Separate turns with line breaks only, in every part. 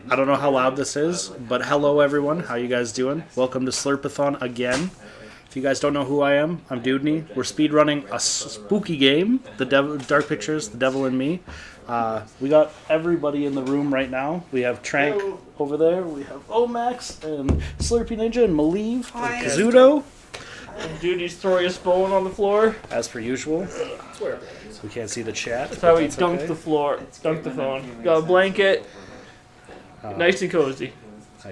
I don't know how loud this is, but hello everyone. How you guys doing? Welcome to Slurpathon again. If you guys don't know who I am, I'm Dewdney. We're speedrunning a spooky game, The Dark Pictures, The Devil and Me. We got everybody in the room right now. We have Trank over there. We have Omax and Slurpy Ninja and Malieve and Kazuto.
And Dewdney's throwing his phone on the floor.
As per usual. So we can't see the chat.
That's how he dunked the floor. Dunked the phone. Got a blanket. Nice and cozy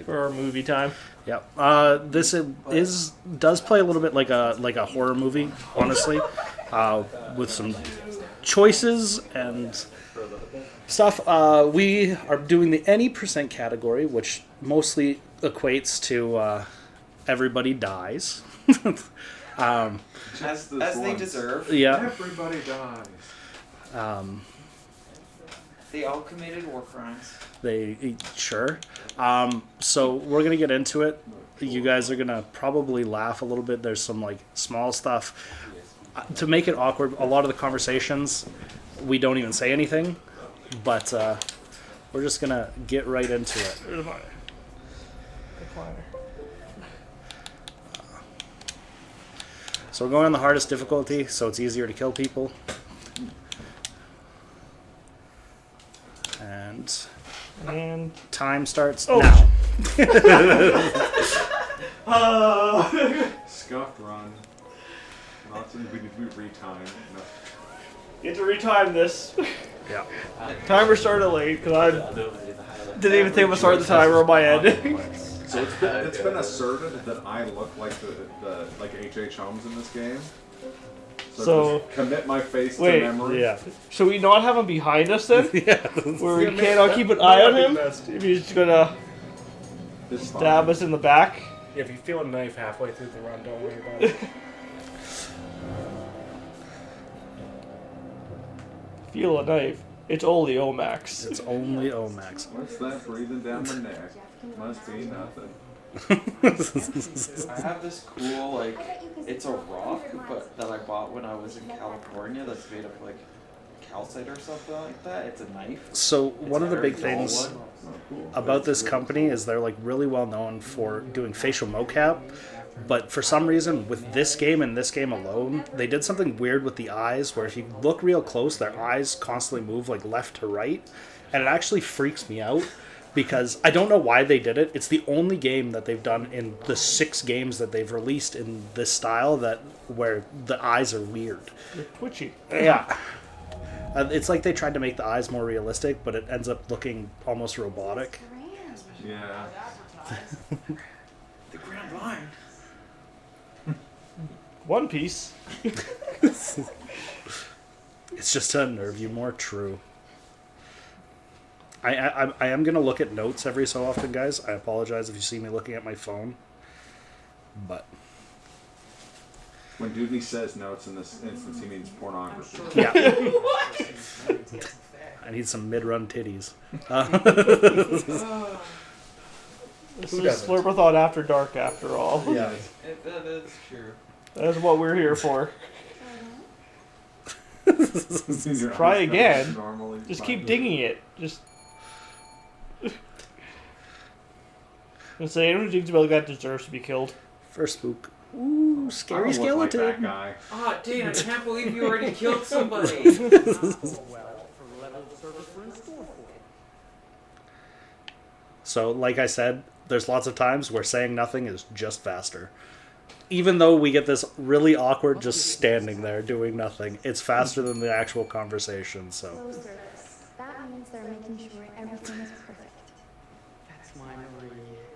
for our movie time.
Yep. This does play a little bit like a horror movie, honestly, with some choices and stuff. We are doing the any percent category, which mostly equates to everybody dies.
As they deserve.
Yeah.
Everybody dies.
They all committed war crimes.
Sure. So we're gonna get into it. You guys are gonna probably laugh a little bit. There's some like small stuff to make it awkward. A lot of the conversations we don't even say anything, but we're just gonna get right into it. So we're going on the hardest difficulty, so it's easier to kill people. And time starts now.
Scuffed run. Lots of we retime. No.
You have to retime this.
Yeah.
Timer started late because I didn't even think of a start the timer on my end.
So it's been asserted that I look like the like H.H. Holmes in this game. So just commit my face to memory.
Yeah.
Should we not have him behind us then?
Yeah.
Where we cannot keep an eye on him? If he's just gonna stab us in the back?
Yeah, if you feel a knife halfway through the run, don't worry about it.
Feel a knife. It's only Omax.
It's only Omax.
What's that breathing down my neck? Must be nothing.
I have this cool, like, it's a rock, but that I bought when I was in California that's made of, like, calcite or something like that. It's a knife.
So one of the big things about this company is they're like really well known for doing facial mocap, but for some reason with this game and this game alone, they did something weird with the eyes where if you look real close, their eyes constantly move like left to right, and it actually freaks me out. Because I don't know why they did it. It's the only game that they've done in the 6 games that they've released in this style where the eyes are weird.
They're twitchy.
Yeah. It's like they tried to make the eyes more realistic, but it ends up looking almost robotic.
Yeah.
The Grand Line.
One Piece.
It's just to unnerve you more. True. I am going to look at notes every so often, guys. I apologize if you see me looking at my phone. But
When Dewdney says notes in this instance, he means pornography.
yeah. I need some mid-run titties.
This is Slurpathon After Dark, after all.
Yeah.
That is true.
That's what we're here for. Try again. Just keep digging it. Just. I'm saying anyone who digs about that deserves to be killed.
First spook. Ooh, scary skeleton.
Like that guy.
Oh, Dan, I can't believe you already killed somebody.
So, like I said, there's lots of times where saying nothing is just faster. Even though we get this really awkward just standing there doing nothing, it's faster than the actual conversation, so.
Slow service. That means they're making sure everything is perfect.
That's my Marie.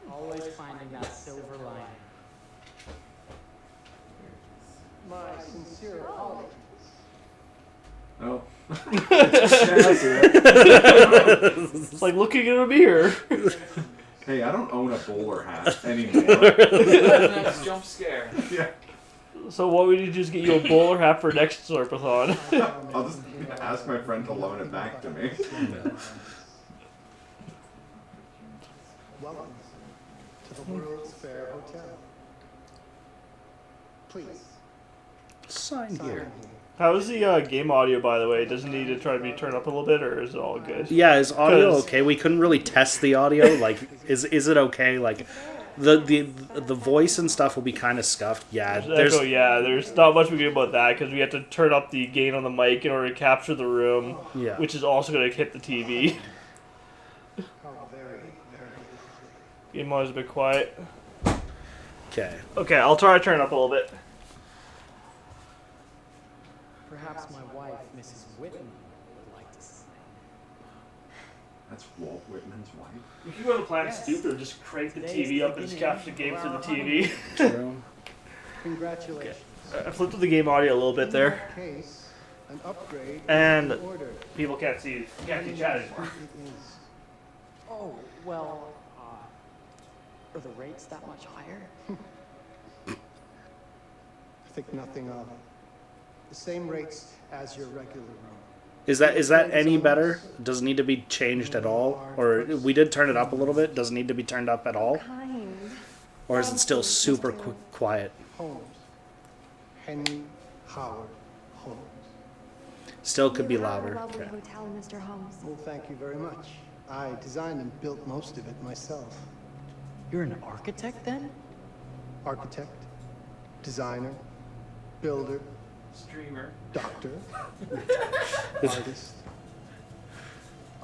Always finding that silver lining.
My sincere apologies.
Oh.
It's like looking in a mirror.
Hey, I don't own a bowler hat anymore.
Next jump scare.
Yeah.
So what we need to do is get you a bowler hat for next Slurpathon.
I'll just ask my friend to loan it back to me.
Welcome to the World's Fair Hotel. Please,
Sign here.
How's the game audio, by the way? Does it need to try to be turned up a little bit, or is it all good?
Yeah, is audio
'Cause-
okay? We couldn't really test the audio. Like, is it okay? Like, the voice and stuff will be kind of scuffed. Yeah,
Echo, yeah, there's not much we can do about that because we have to turn up the gain on the mic in order to capture the room,
yeah.
which is also going to hit the TV.
How very, very
Game audio's a bit quiet.
Okay.
Okay, I'll try to turn it up a little bit.
Perhaps my wife, Mrs. Whitten, would like to say.
That's Walt Whitman's wife.
You can go to Planet
Yes.
Stupid and just crank the
Today's
TV
the
up and just
beginning
capture the game
of
through the
our
TV.
True.
Congratulations.
I flipped up the game audio a little bit
In
there.
that case, an upgrade
And-
is in order.
People can't see chat anymore.
It is.
Oh, well, are the rates that much higher?
Think nothing of it. The same rates as your regular room.
Is that any better? Does it need to be changed at all? Or we did turn it up a little bit. Does it need to be turned up at all?
Kind.
Or is it still super quiet?
Holmes. Henry Howard Holmes.
Still could be
You have
louder.
a lovely
Okay.
hotel, Mr. Holmes.
Well, thank you very much. I designed and built most of it myself.
You're an architect then?
Architect, designer, builder,
Streamer.
doctor, artist.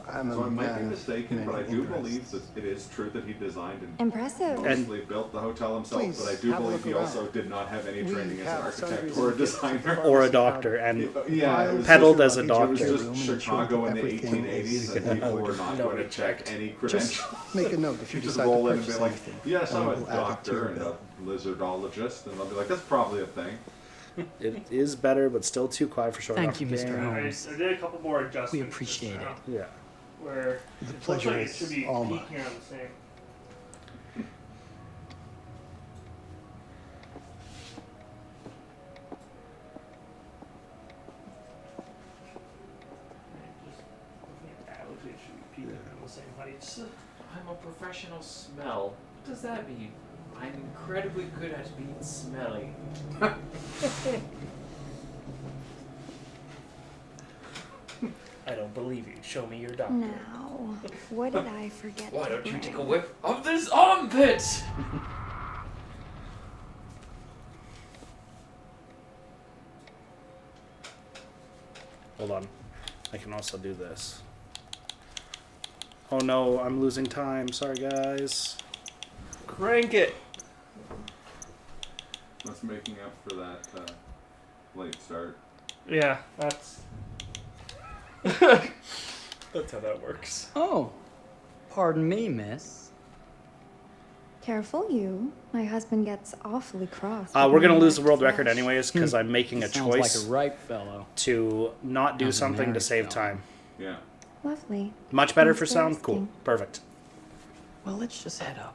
I'm a
So I might be
man of
mistaken, but I
many
do
interests.
believe that it is true that he designed and
Impressive.
mostly built the hotel himself,
Please,
but I do
have a
believe
look
he
around.
also did not have any
We
training as an
have
architect
sundries
or a
of
designer.
Or a doctor. And
Yeah, it was
peddled
just-
as a
It
doctor.
was just Chicago in the
Everything
1880s,
is
and people were not going to
nobody
check
checked.
any
Just
credentials.
make a note if you
You just
decide
roll
to
in and be
purchase
like,
anything.
yes, I'm a
and we'll add it to
doctor
your
and
bill.
a lizardologist, and they'll be like, that's probably a thing.
it is better, but still too quiet for short.
Thank you,
enough
Mr.
game.
Holmes.
I did a couple more adjustments.
We appreciate
just now,
Yeah.
Where
The
it looks
pleasure
like it
is
should be
all mine.
peaking on the same. Just looking at average, it should be peaking on the same heights.
I'm a professional smell. What does that mean? I'm incredibly good at being smelly.
I don't believe you. Show me your doctor.
Now, what did I forget?
Why
to
don't you
bring?
take a whiff of this armpit?
Hold on. I can also do this. Oh no, I'm losing time. Sorry, guys.
Crank it!
That's making up for that late start.
Yeah, that's.
That's how that works.
Oh, pardon me, miss.
Careful, you. My husband gets awfully cross.
We're
with
gonna
my
lose the
next
world record
flush.
anyways because I'm making a
Sounds
choice
like a right fellow.
to not do
As a
something to
married
save
fellow.
time.
Yeah.
Lovely.
Much better for sound.
Interesting.
Cool. Perfect.
Well, let's just head up.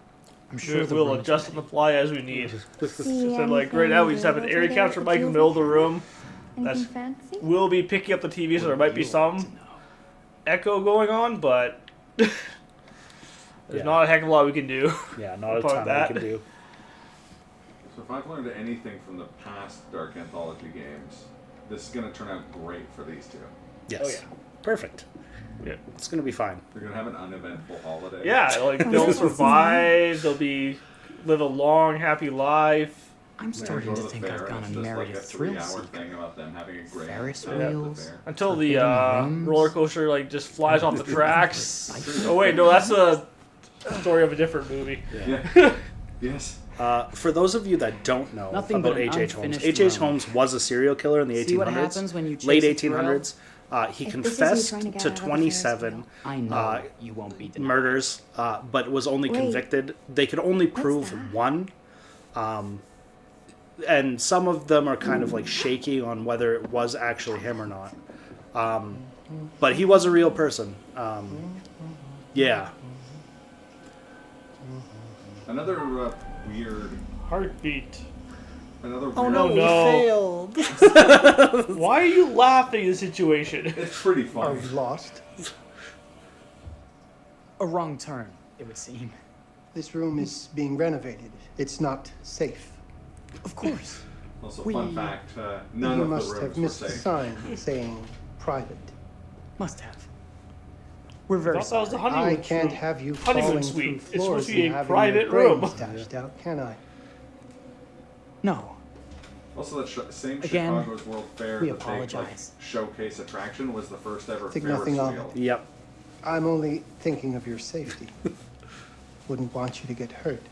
I'm sure the
We'll
room's
adjust on
ready.
the fly as we need.
See
So like right now we just have an area capture mic in the middle of the room.
Anything
That's-
fancy?
We'll be picking up the TV, so there might be
You'd like to
some
know.
echo going on, but there's
Yeah.
not a heck of a lot we can do.
Yeah, not a
About
ton
that.
we can do.
So if I've learned anything from the past Dark Anthology games, this is going to turn out great for these two.
Yes.
Oh, yeah.
Perfect.
Yeah.
It's gonna be fine.
They're going to have an uneventful holiday.
Yeah, like they'll survive. They'll be live a long, happy life.
I'm
They're
starting
gonna
to
go the
think
fair,
I've
and
gone
it's
and
just
married
like
a
a
thrill
3-hour
seeker.
thing about them having a great
Ferris
time at the
wheels.
fair.
Until the
Forbidden rooms.
roller coaster like just flies off the tracks. Oh wait, no, that's a story of a different movie.
Yeah. Yes.
For those of you that don't know
Nothing
about
but an
H.H. Holmes,
unfinished
H.H.
room.
Holmes was a serial killer in the 1800s.
See what happens when you chase
late
a thrill?
1800s. He
If this is you
confessed
trying to get
to
out of the
27
Ferris
I know
Uh,
you won't be denied.
murders, but was only
Wait.
convicted. They could only prove
that?
one. And some of them are kind of like shaky on whether it was actually him or not. But he was a real person. Yeah.
Another weird.
Heartbeat.
Another
Oh
weird.
no, no.
failed.
Why are you laughing at the situation?
It's pretty
Are
funny.
we lost?
A wrong turn, it would seem.
This room is being renovated. It's not safe.
Of course.
Also,
We-
fun fact, none
You
of the
must have
rooms were
missed a
safe.
sign saying private.
Must have. We're very
Thought that was the
sorry.
honeymoon
I can't
suite.
have you
Honeymoon
falling
suite.
through
It's
floors
supposed to be
and
a
having
private
your brains
room.
dashed out, can I?
No.
Also, that same
Again,
Chicago's World Fair,
we
the big
apologize.
showcase attraction, was the first ever
Think
Ferris
nothing of
wheel.
it.
Yep.
I'm only thinking of your safety. Wouldn't want you to get hurt.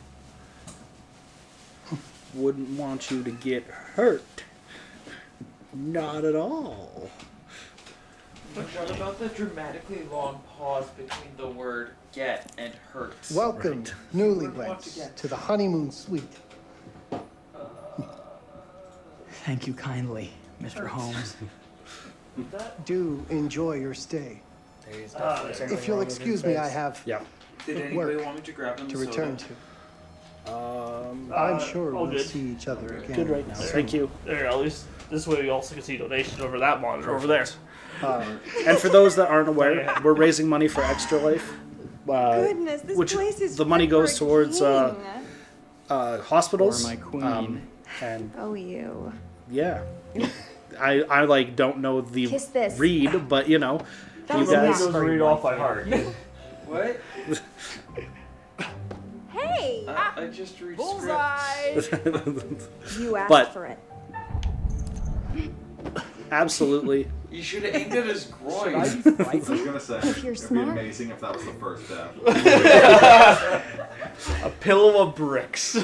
Wouldn't want you to get hurt. Not at all.
What about the dramatically long pause between the word get and hurt?
Welcome,
Right.
newlyweds, to the honeymoon suite.
Thank you kindly, Mr. Holmes.
Do enjoy your stay.
There's definitely something
If you'll
wrong with
excuse
his
me, I
face.
have
Yep.
Did anybody
work
want me to grab him
to
the
return
soda?
to. I'm sure
all
we'll
good.
see each other again.
Good right now. Thank you.
There, at least this way we also can see donations over that monitor over there.
And for those that aren't aware, we're raising money for Extra Life.
Goodness, this
which
place is
the money
fit for
goes
a
towards
king.
hospitals.
Or my queen.
And
Oh, you.
yeah, I like don't know the
Kiss this.
read, but you know,
That
you
was
guys.
not-
Those read off by heart.
What?
Hey!
I just read
Bullseye! You asked
But-
for it.
Absolutely.
You should have aimed at his groin.
I was gonna say,
If you're
it'd be
smart.
amazing if that was the first death.
A pillow of bricks.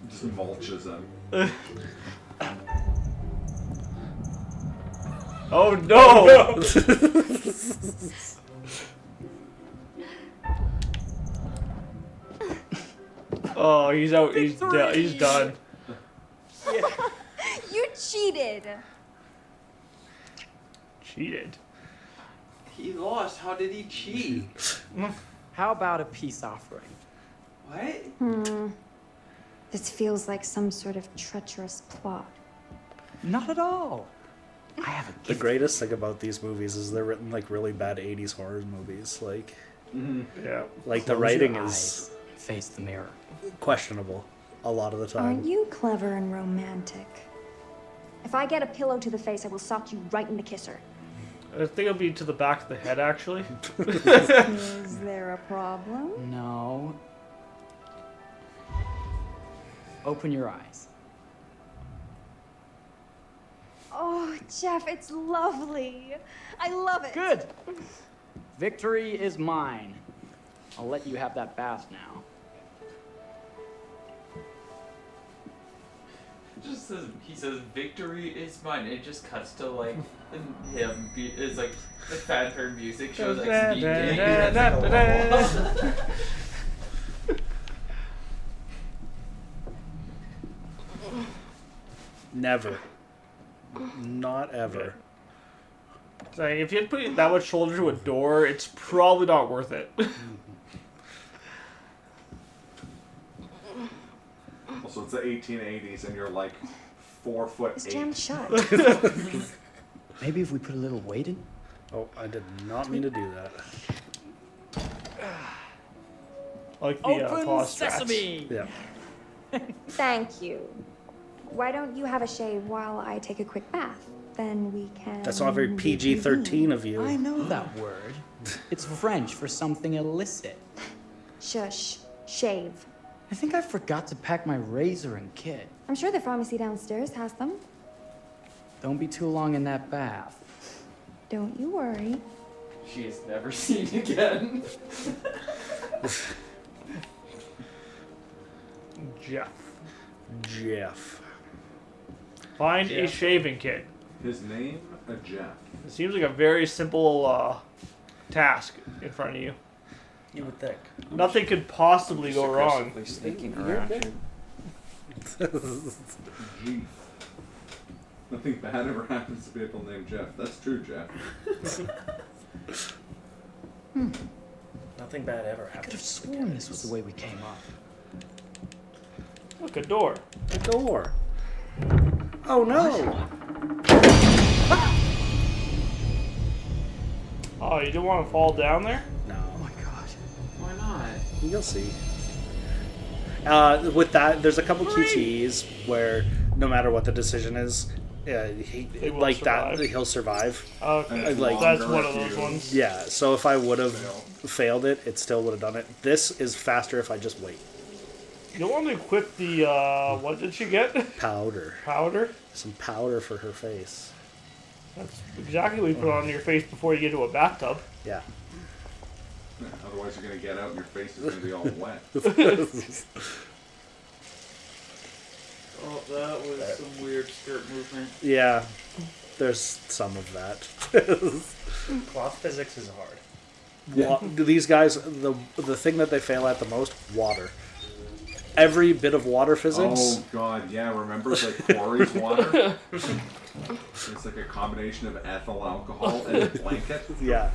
Just mulches him.
Oh no! Oh, he's out. He's done.
You cheated!
Cheated.
He lost. How did he cheat?
How about a peace offering?
What?
This feels like some sort of treacherous plot.
Not at all. I have a gift.
The greatest thing about these movies is they're written like really bad 80s horror movies. Like
Yeah.
the
Close
writing
your
is
eyes and face the mirror.
questionable a lot of the
Aren't
time.
you clever and romantic? If I get a pillow to the face, I will sock you right in the kisser.
I think it'll be to the back of the head, actually.
Is there a problem?
No. Open your eyes.
Oh, Jeff, it's lovely. I love it.
Good. Victory is mine. I'll let you have that bath now.
He says victory is mine. It just cuts to like him. It's like the fanfare music shows like speaking.
Never. Not ever.
So if you had to put that much shoulder to a door, it's probably not worth it.
Also, it's the 1880s, and you're like 4'8".
It's jammed shut.
Maybe if we put a little weight in?
Oh, I did not mean to do that.
Like the
Open
paw straps.
sesame!
Yeah.
Thank you. Why don't you have a shave while I take a quick bath? Then we can.
That's not very PG-13 of
I
you.
know that word. It's French for something illicit.
Shush. Shave.
I think I forgot to pack my razor and kit.
I'm sure the pharmacy downstairs has them.
Don't be too long in that bath.
Don't you worry.
She is never seen again.
Jeff.
Find a shaving kit.
His name, a Jeff.
It seems like a very simple task in front of you.
You would think.
Nothing could possibly go wrong.
Aggressively sneaking around here.
Jeff. Nothing bad ever happens to people named Jeff. That's true, Jeff.
Nothing bad ever
I could have
happened.
sworn this was the way we came up.
Look, a door.
The door. Oh no!
Oh, you didn't want to fall down there?
No.
Oh my god.
Why not?
You'll see. With that, there's a couple QTs where no matter what the decision is, he
They will
like
survive.
that he'll survive.
Okay,
Like-
that's one of those ones.
Yeah. So if I would have failed it still would have done it. This is faster if I just wait.
You don't want to equip the, what did she get?
Powder.
Powder?
Some powder for her face.
That's exactly what you put on your face before you get into a bathtub.
Yeah.
Otherwise, you're gonna get out and your face is gonna be all wet.
Oh, that was some weird skirt movement.
Yeah. There's some of that.
Cloth physics is hard.
These guys, the thing that they fail at the most, water. Every bit of water physics.
Oh god, yeah. Remember like Quarry's water? It's like a combination of ethyl alcohol and a blanket.
Yeah.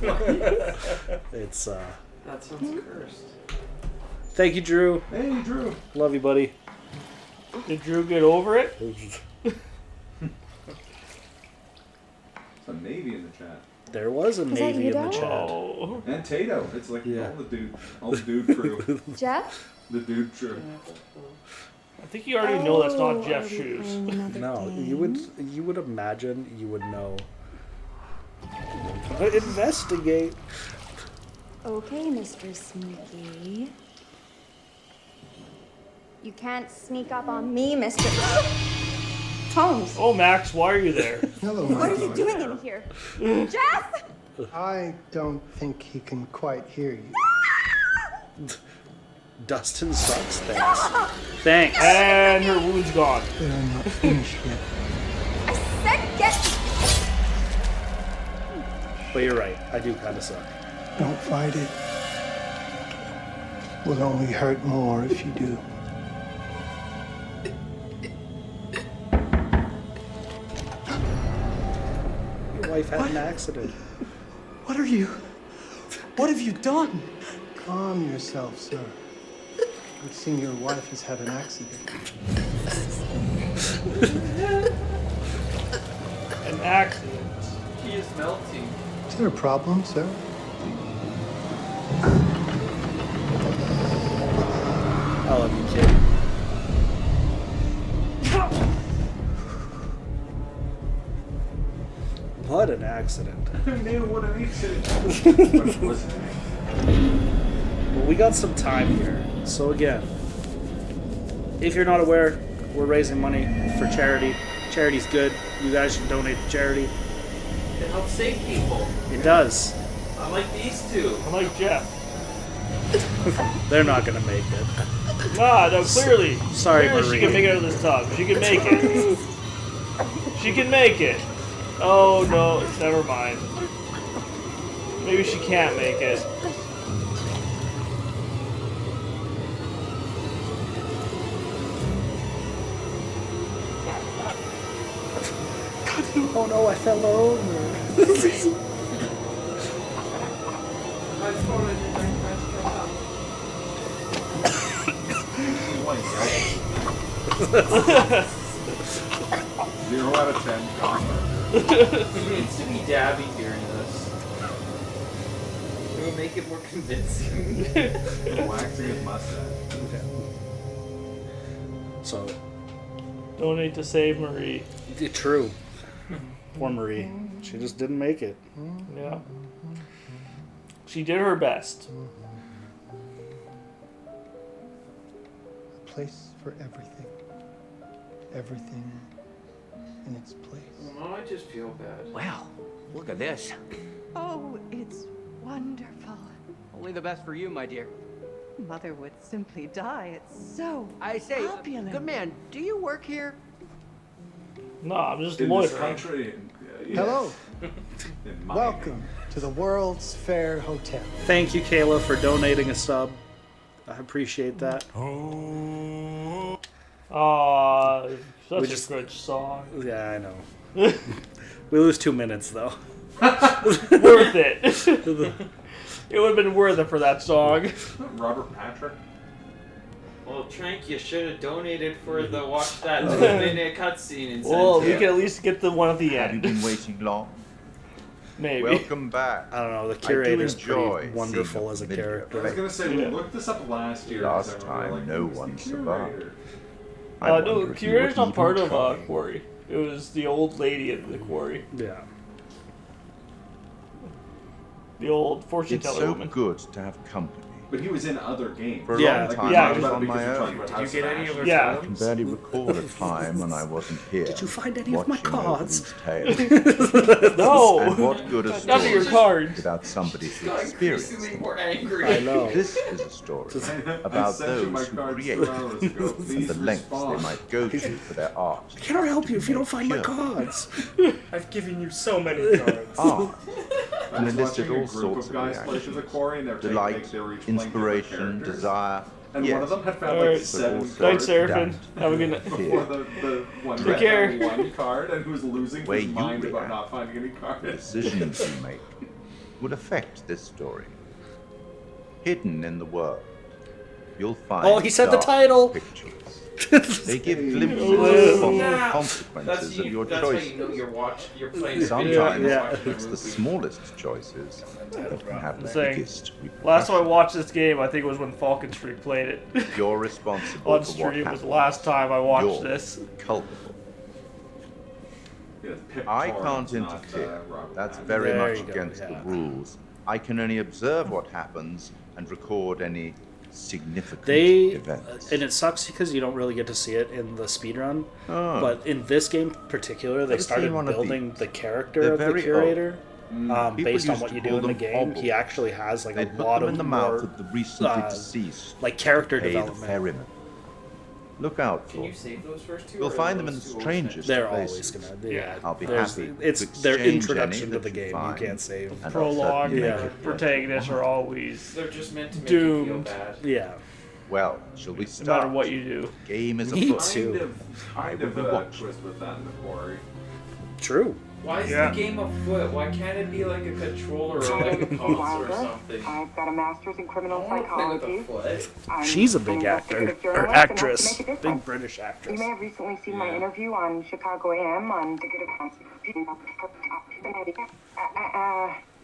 It's
That sounds cursed.
Thank you, Drew.
Hey, Drew.
Love you, buddy.
Did Drew get over it?
It's a Navy in the chat.
There was a
that
Navy
you,
in the
Dad?
chat.
Oh.
And Tato. It's like
Yeah.
all the dude crew.
Jeff?
The dude crew.
I think you already know that's not
Oh,
Jeff's
are we
shoes.
playing another
No,
game?
you would imagine you would know. Investigate.
Okay, Mr. Sneaky. You can't sneak up on me, Mr. Holmes.
Oh, Max, why are you there?
Hello,
What are
Michael.
you doing in here? Jeff!
I don't think he can quite hear you.
Dustin sucks. Thanks. Thanks.
And her wound's gone.
But I'm not finished yet.
I said get...
But you're right. I do kind of suck.
Don't fight it. Will only hurt more if you do.
Your wife had an accident.
What are you? What have you done?
Calm yourself, sir. It seems your wife has had an accident.
An accident.
He is melting.
Is there a problem, sir?
I love you, kid. What an accident.
Who knew what an accident? But it wasn't.
Well, we got some time here. So again, if you're not aware, we're raising money for charity. Charity's good. You guys should donate to charity.
It helps save people.
It does.
Unlike these two.
I'm like Jeff.
They're not gonna make it.
Nah, no, clearly.
Sorry,
Clearly
Marie.
she can make it out of this tub. She can make it. She can make it. Oh, no, never mind. Maybe she can't make it.
Oh no, I fell over.
My phone didn't press up.
0 out of 10.
He needs to be dabby during this. It will make it more convincing.
Waxing his mustache.
So,
Donate to save Marie.
true. Poor Marie. She just didn't make it.
Yeah. She did her best.
A place for everything. Everything in its place.
Well, I just feel bad.
Wow, look at this.
Oh, it's wonderful.
Only the best for you, my dear.
Mother would simply die. It's so
I say,
opulent.
good man, do you work here?
No, I'm just
In this
loitering.
country. Yeah.
Hello.
In my
Welcome to the World's Fair Hotel.
Thank you, Kayla, for donating a sub. I appreciate that.
Aw, such
We
a
just-
good song.
Yeah, I know. We lose 2 minutes, though.
Worth it. It would have been worth it for that song.
Robert Patrick.
Well, Trank, you should have donated for the watch that 2-minute cutscene incentive.
Well, we can at least get the one at the
Have you
end.
been waiting long?
Maybe.
Welcome back.
I don't know. The
I do
curator's
enjoy
pretty wonderful
seeing
as a
video.
I was
character.
gonna say,
Yeah.
we looked this up last year.
Last
'cause I remember,
time, no
who's the
one
curator?
survived. I wonder
No,
if you
curator's
would
not part
even
of
try.
Quarry. It was the old lady in the Quarry.
Yeah.
The old fortune
It's
teller
so
woman.
good to have company.
But he was in other games.
For a
Yeah.
long time,
Yeah.
I was on my own.
Did you get any of her
Yeah.
I can
totems?
barely recall a time when I wasn't here.
Did you find any of my
watching over
cards?
these tales.
No!
And what good a
None of your
story
cards.
without somebody to experience them?
more angry.
I know.
This is a story about
I sent you my
those who
cards
create
2 hours ago.
and
Please
the lengths they
respond.
might go to for their art.
I cannot help you if you don't find my cards.
I've given you so many cards.
Art
I
can
was
elicit
watching a
all
group
sorts
of
of
guys play through the
reactions.
quarry, and they were taking,
Delight,
like, they were each playing different
inspiration,
characters.
desire.
And
yes.
one of them had found
Alright.
like 7
also
Thanks,
cards
Seraphin.
doubt.
Have a good night.
before the one
Take
that
care.
had 1 card and who was losing
Where
his
you
mind about
react.
not finding any
The
cards.
decisions you make would affect this story. Hidden in the world, you'll find
Oh, he said the
dark
title.
pictures. They give glimpses of the consequences of your
That's how
choices.
you know you're playing.
Sometimes
Yeah.
it's the smallest choices that can have the
Saying,
biggest
Last time I
repercussions.
watched this game, I think it was when Falcon Street played it.
You're responsible
On
for what
stream was
happens.
the last time I watched
You're
this.
culpable.
Yeah, Pip
I
Torrance,
can't
not,
interfere.
Robert
That's
Pattinson.
very
There
much
you go,
against
yeah.
the rules. I can only observe what happens and record any significant
They
events.
and it sucks because you don't really get to see it in the speedrun.
Oh.
But in this game in particular, they
Ever
started
seen one of
building
these?
the character
They're
of the
very
curator.
People
Based on
used
what
to
you
call
do in the
them
game, he
obbles.
actually has like
They
a
put
lot
them
of
in the
more,
mouth of the recently
uh,
deceased.
like character
Pay the
development.
ferryman. Look out
Can
for
you save those first 2?
You'll
or are
find them in the
those 2
strangest
They're
places.
always gonna, yeah.
I'll be
there's-
happy
It's
to
their
exchange
introduction
any
to
that
the
you
game. You
find.
can't save.
And I'll
Prologue
certainly
and
make
the
it
protagonists are always
They're just meant to make you feel
doomed.
bad.
Yeah.
Well, shall we
No
start?
matter what you do.
Game is
Me
afoot.
too.
Kind
will
of
be
a
watching.
twist with that in the quarry.
True.
Why is
Yeah.
the game afoot? Why can't it be like a controller or like a console or something?
I've got a master's in criminal
I don't wanna play
psychology.
with a foot.
I'm
She's a
an
big actor
investigative
or
journalist and have to
actress,
make a
big
difference.
British
You
actress.
may have recently seen my interview on Chicago AM on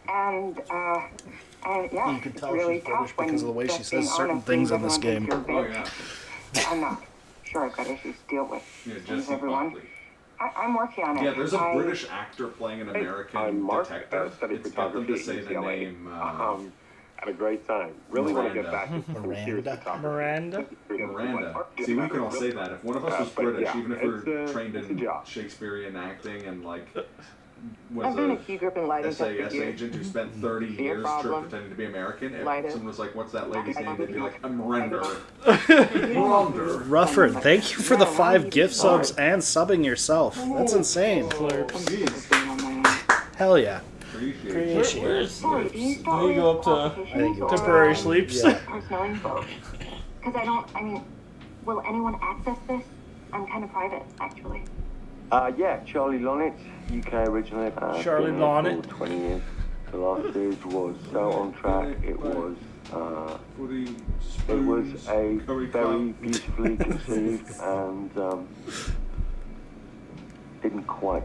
and yeah,
You can
it's
tell
really
she's British
tough when
because of the way she
just
says
being
certain
honest
things
means
in this
everyone thinks
game.
you're
Oh
big.
yeah.
I'm not. Sure, I've got issues to deal with.
Yeah,
As
Jesse
everyone.
Buckley.
I'm working on it.
Yeah, there's a
I-
British actor playing an American
I'm Mark,
detective.
study
It's got them to say the
UCLA.
name.
Had a great time. Really want to get back into some serious
Miranda.
photography.
Miranda?
Miranda. See, we can all say that. If one of us was
but
British,
yeah,
even if we're
it's,
trained
it's a
in
job.
Shakespearean acting and like was
I've been a
a
key grip in lighting tech
SAS
for years.
agent who spent 30
See a
years
problem?
pretending to be American, if
Light it.
someone was like, "What's that lady's name?" They'd be like, "I'm Miranda."
Rufford, thank you for the 5 gift subs and subbing yourself. That's insane. Hell yeah.
Appreciate it.
Where's
Sorry, do you start
do you go up
with
to
politicians or,
temporary sleeps?
Yeah.
personal info? Because I mean, will anyone access this? I'm kind of private, actually.
Yeah, Charlie Lonitz, UK originally.
Charlie
been here
Lonitz.
for 20 years. The last series was so on track. It was a very beautifully conceived and didn't quite.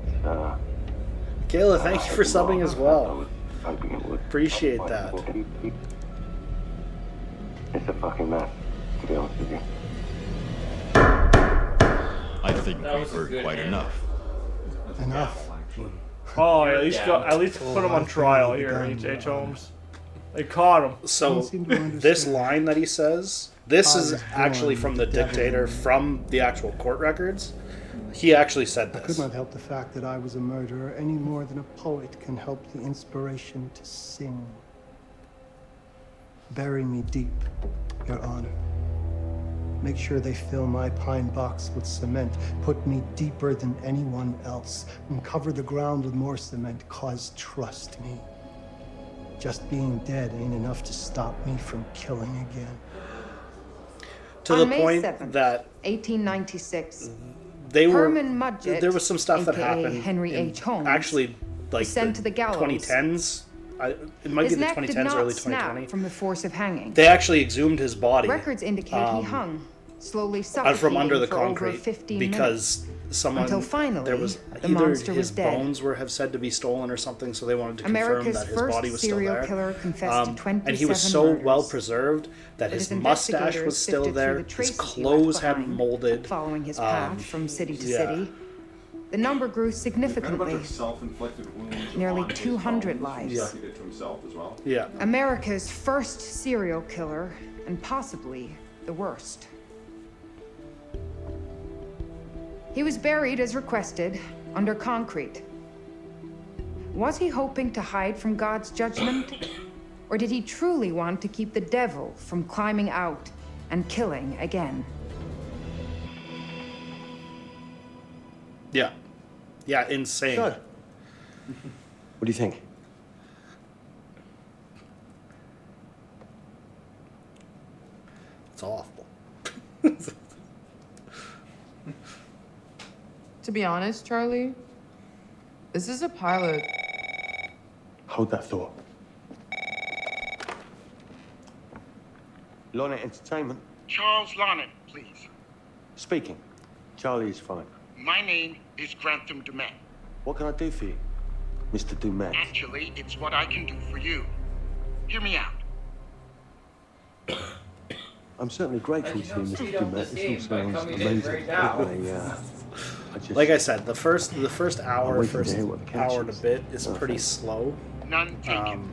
Kayla, thank you for subbing as well.
Hoping it would.
Appreciate that.
It's a fucking mess, to be honest with you.
I think
That
we've
was a
heard
good
quite
hand.
enough.
Enough.
Oh, at least put him on trial here, H.H. Holmes. They caught him.
So this line that he says, this is actually from the dictator from the actual court records. He actually said
I could
this.
not help the fact that I was a murderer any more than a poet can help the inspiration to sing. Bury me deep, Your Honor. Make sure they fill my pine box with cement. Put me deeper than anyone else. And cover the ground with more cement, 'cause trust me, just being dead ain't enough to stop me from killing again.
To the
On May
point
7th,
that
1896,
they were
Herman Mudgett,
there was some stuff that
aka
happened
Henry
in
H. Holmes,
actually like
sent to the gallows.
2010s. It might
His
be the
neck did
2010s,
not
early
snap
2020.
from the force of hanging.
They actually exhumed his body
Records indicate he hung, slowly
out
suffocating
from under the
for over
concrete
15
because
minutes.
someone
Until finally,
there was
the
either
monster was
his
dead.
bones were have said to be stolen or something, so they wanted to
America's
confirm that his
first
body was still
serial
there.
killer confessed to 27
and he was so
murders.
well preserved that his mustache
investigators
was still
sifted through
there.
the
His
traces he
clothes
left
hadn't
behind,
molded.
Following his path from city to
yeah.
city, the number grew
Kind of a bunch
significantly.
of self-inflicted wounds.
Nearly
on his
200
bones.
lives.
Yeah, he did to himself as well.
Yeah.
America's first serial killer, and possibly the worst. He was buried as requested, under concrete. Was he hoping to hide from God's judgment? Or did he truly want to keep the devil from climbing out and killing again?
Yeah. Yeah, insane.
So, what do you think?
It's awful.
To be honest, Charlie, this is a pilot.
Hold that thought. Lonnet Entertainment.
Charles Lonnet, please.
Speaking. Charlie is fine.
My name is Grantham Dumet.
What can I do for you, Mr. Dumet?
Actually, it's what I can do for you. Hear me out.
I'm certainly grateful to you, Mr. Dumet. This all sounds amazing. I just,
Like I said, the first hour,
waiting to
first
hear what the catch
hour and a
is.
bit is pretty slow.
None taken.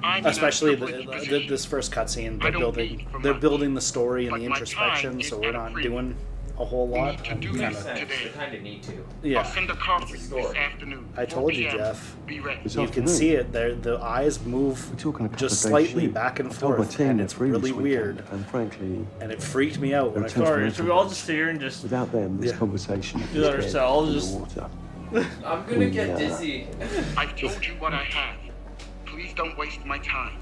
I'm
Especially
in a privileged
this first cutscene,
I
they're
don't
building
need for
they're
much,
building the story and
but
the
my
introspection,
time
so
is
we're
at a
not
premium.
doing a whole lot.
to do
Kinda-
this today.
kind of need to.
Yeah.
I'll send a copy this afternoon.
I told you,
4 p.m.
Jeff.
Be ready.
This
You can
afternoon?
see it. The eyes move just slightly back and
I told my
forth,
team
and
that
it's
previous
really
weekend,
weird.
And frankly,
And it freaked me out when I
Sorry,
Sorry,
first.
should we all just sit here and just
without them, this
Yeah.
conversation
do that ourselves? Just
water.
I'm gonna get dizzy.
I've told you what I have. Please don't waste my time.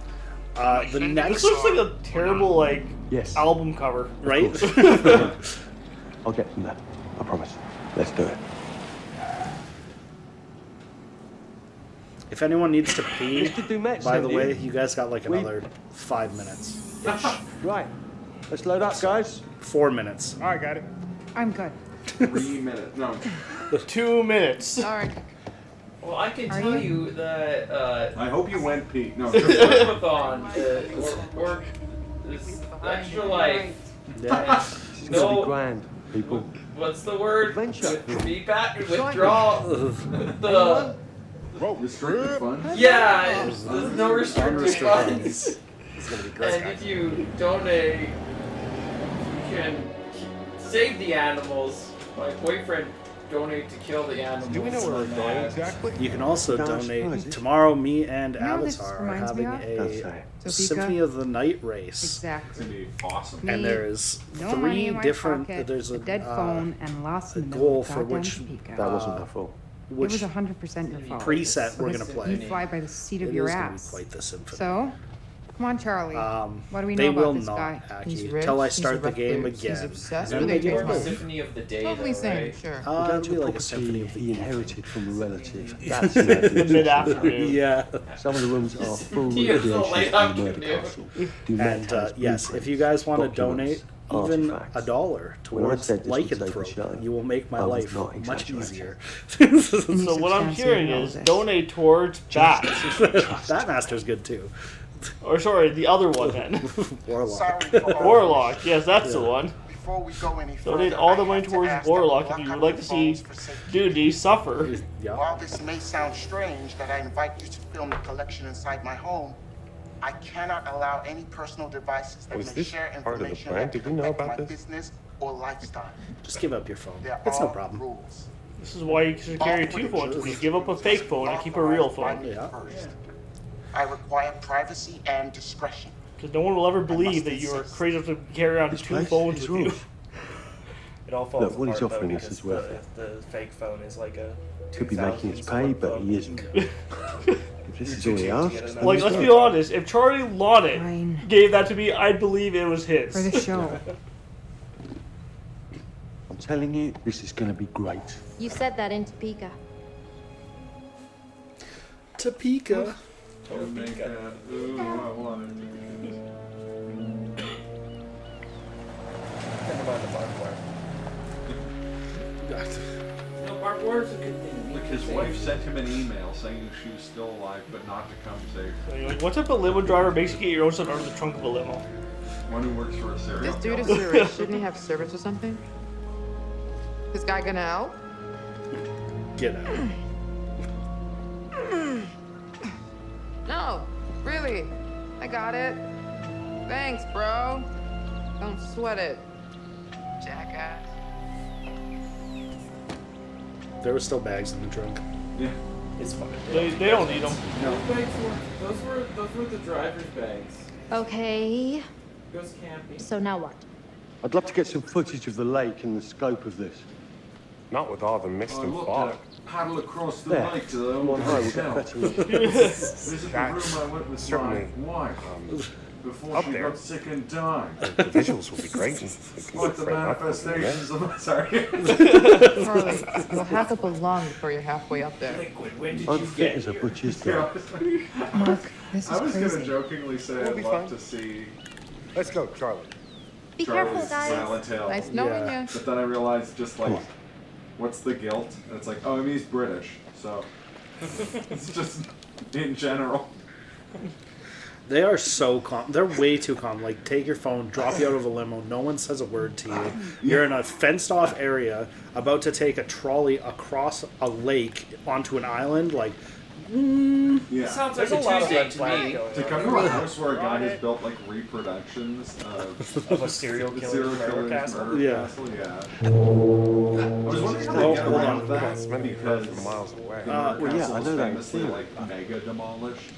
The
this
next,
looks like a terrible like
Yes.
album cover,
right?
I'll get them there. I promise. Let's do it.
If anyone needs to pee,
Mr. Dumet
by
sent
the
you.
way, you guys got like another 5 minutes.
Right. Let's load up, guys.
4 minutes.
All right, got it.
I'm good.
3 minutes. No.
2 minutes.
Sorry.
Well, I can tell you that
I hope you went pee. No.
Slurpathon or this extra life.
Yeah.
This is gonna be
No,
grand, people.
what's the word?
Adventure.
Withdraw. The
Restricted funds?
yeah, there's no restricted
Unrestricted
funds.
It's gonna be great.
And if you donate, you can save the animals. My boyfriend donated to kill the animals.
Do we know where we're going exactly?
You can also
Don't
donate.
surprise it.
Tomorrow, me and
You know what this
Avatar are
reminds me
having
of?
Don't say.
a
Topeka?
Symphony of the Night race.
It's
Exactly.
gonna be awesome.
And
Me,
there is
no money
3
in my
different.
pocket,
There's a
dead phone, and lost in the middle
goal
of
for
goddamn
which
Topeka.
That wasn't my fault.
It
which
was 100% your fault.
preset we're gonna
Because
play.
You fly by the seat of
It
your
is gonna be
ass.
quite the symphony.
So, come on, Charlie. what do we
They
know
will
about this
not
guy?
hack
He's
you
rich,
till I
he's
start the game
recluse, he's
again.
obsessed
And
with
then they
AJ
do
The
this.
Symphony of the Day,
Totally
though,
same,
right?
sure.
We're going
It'll be
to a
like a symphony
property
of the
he
year.
inherited from a relative. That's
The mid-afternoon.
Yeah.
Some of the rooms are full
Symphony of the
radiation
late
from the murder
afternoon.
castle. Dumet
And
has
yes, if
blueprints,
you guys want to
documents,
donate even
artifacts.
$1
When I
towards
said this would save the
lycanthrope,
show,
you will make my
I was
life
not
much
exaggerating.
easier.
So what I'm hearing is donate towards Bat.
Batmaster's good too.
Or sorry, the other one then.
Warlock.
Sorry for all
Warlock. Yes, that's the one.
Before we go any further,
Donate all the
I
money
have to
towards
ask that
Warlock
we
if you
lock
would
up
like to
the
see
phones for safety.
Dewdney suffer.
Yeah.
While this may sound strange that I invite you to film the collection inside my home, I cannot allow any personal devices that
Was
may
this
share
part of the
information
plan?
that
Did
could
we know
affect
about
my
this?
business or lifestyle.
Just give up your phone.
There
It's no
are
problem.
rules.
This is why you should carry 2 phones. You give up a fake phone and keep a real phone.
Yeah.
First, I require privacy and discretion.
Because no one will ever believe that you are crazy enough to carry around
This
2
place
phones
is
with you.
rules.
It all falls
Look, what he's
apart, though,
offering us
because
is worth it.
the fake phone is like a
Could be making us
2000s
pay, but
phone.
he isn't. If this is all he asks, then
Like,
he's
let's
got
be
it.
honest. If Charlie Lonnet gave that to me, I'd believe it was his.
For the show.
I'm telling you, this is going to be great.
You said that in Topeka.
Topeka.
Topeka. Ooh, I want it.
Never mind the barbed wire.
or it's a good thing?
Like his wife sent him an email saying she was still alive, but not to come save
So
her.
you're like, what type of limo driver makes you get your own son out of the trunk of a limo?
One who works for a serial
This dude is
killer.
rich. Shouldn't he have service or something? This guy gonna help?
Get out.
No, really. I got it. Thanks, bro. Don't sweat it. Jackass.
There were still bags in the trunk.
Yeah.
It's fine. They don't need them.
Those were the driver's bags.
Okay.
Goes camping.
So now what?
I'd love to get some footage of the lake and the scope of this.
Not with all the mist
Oh,
and
look,
fog.
paddle across the
There.
lake to the
Come on,
old
high, we'll get
hotel.
better look.
This is the room
That's
I went with
certainly,
my wife before
up
she
there.
got sick and died.
The visuals will be great. And we can
Like the
frame up with them,
manifestations of sorry.
Charlie, you'll have to belong before you're halfway up there.
When did
I'm
you
fit
get
as a
here?
butcher's
Yeah,
dog.
Mark, this
I
is
was gonna
crazy.
jokingly say
We'll
I'd
be
love
fine.
to see
Let's go, Charlie.
Be
Charlie's
careful, guys.
Silent Hill.
Nice knowing
Yeah.
you.
But then I realized just like, what's the guilt? And it's like, oh, I mean, he's British, so it's just in general.
They are so calm. They're way too calm. Like, take your phone, drop you out of a limo. No one says a word to you. You're in a fenced-off area, about to take a trolley across a lake onto an island. Like,
Yeah.
Sounds like
There's
a
a lot of
Tuesday
red
to
flags
me.
going
To
on.
come to a house where a guy has built like reproductions
Of a serial killer's murder castle?
Yeah.
Yeah. I was wondering how they get
hold
around
on.
that
That's meant to be heard
because
from miles away.
the murder
well, yeah,
castle
I
was
know that.
famously
Yeah.
like mega demolished.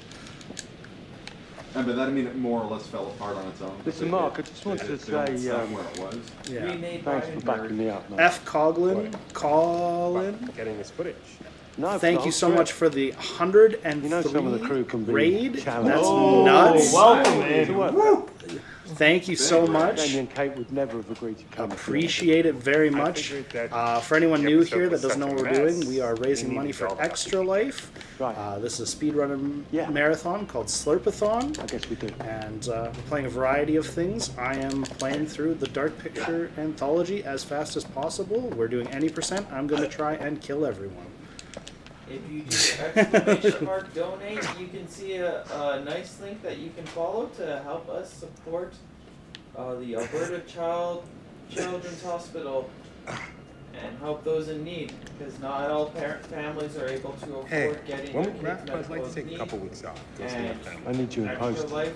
And by that I mean it more or less fell apart on its own.
Listen,
They
Mark,
did-
I just
they
wanted
did
to
build
say,
stuff where it was.
yeah.
Remade
Thanks
by
for backing me up, man.
F. Coughlin. Colin.
Getting this footage.
No,
Thank
I'm
you so
straight.
much for the 103
You know some of the crew can be
raid.
challenged.
That's
Oh,
nuts.
welcome in.
Thank you so much.
Jamie and Kate would never have agreed to come.
Appreciate it very
I
much.
figured that
For anyone
the
new
episode
here that
was
doesn't know
such
what
a
we're
mess,
doing, we are raising
we
money
needed
for
all the
Extra Life.
Right.
This is a speedrun
Yeah.
marathon called Slurpathon.
I guess we do.
And we're playing a variety of things. I am playing through the Dark Picture Anthology as fast as possible. We're doing any percent. I'm going to try and kill everyone.
If you do exclamation mark donate, you can see a nice link that you can follow to help us support the Alberta Children's Hospital and help those in need, because not all families are able to afford
Hey,
getting
when
their
we
kids
wrap, I'd
medical
like to take a
needs.
couple weeks off. Go see my
And
family.
I need you in
Extra
post.
Life.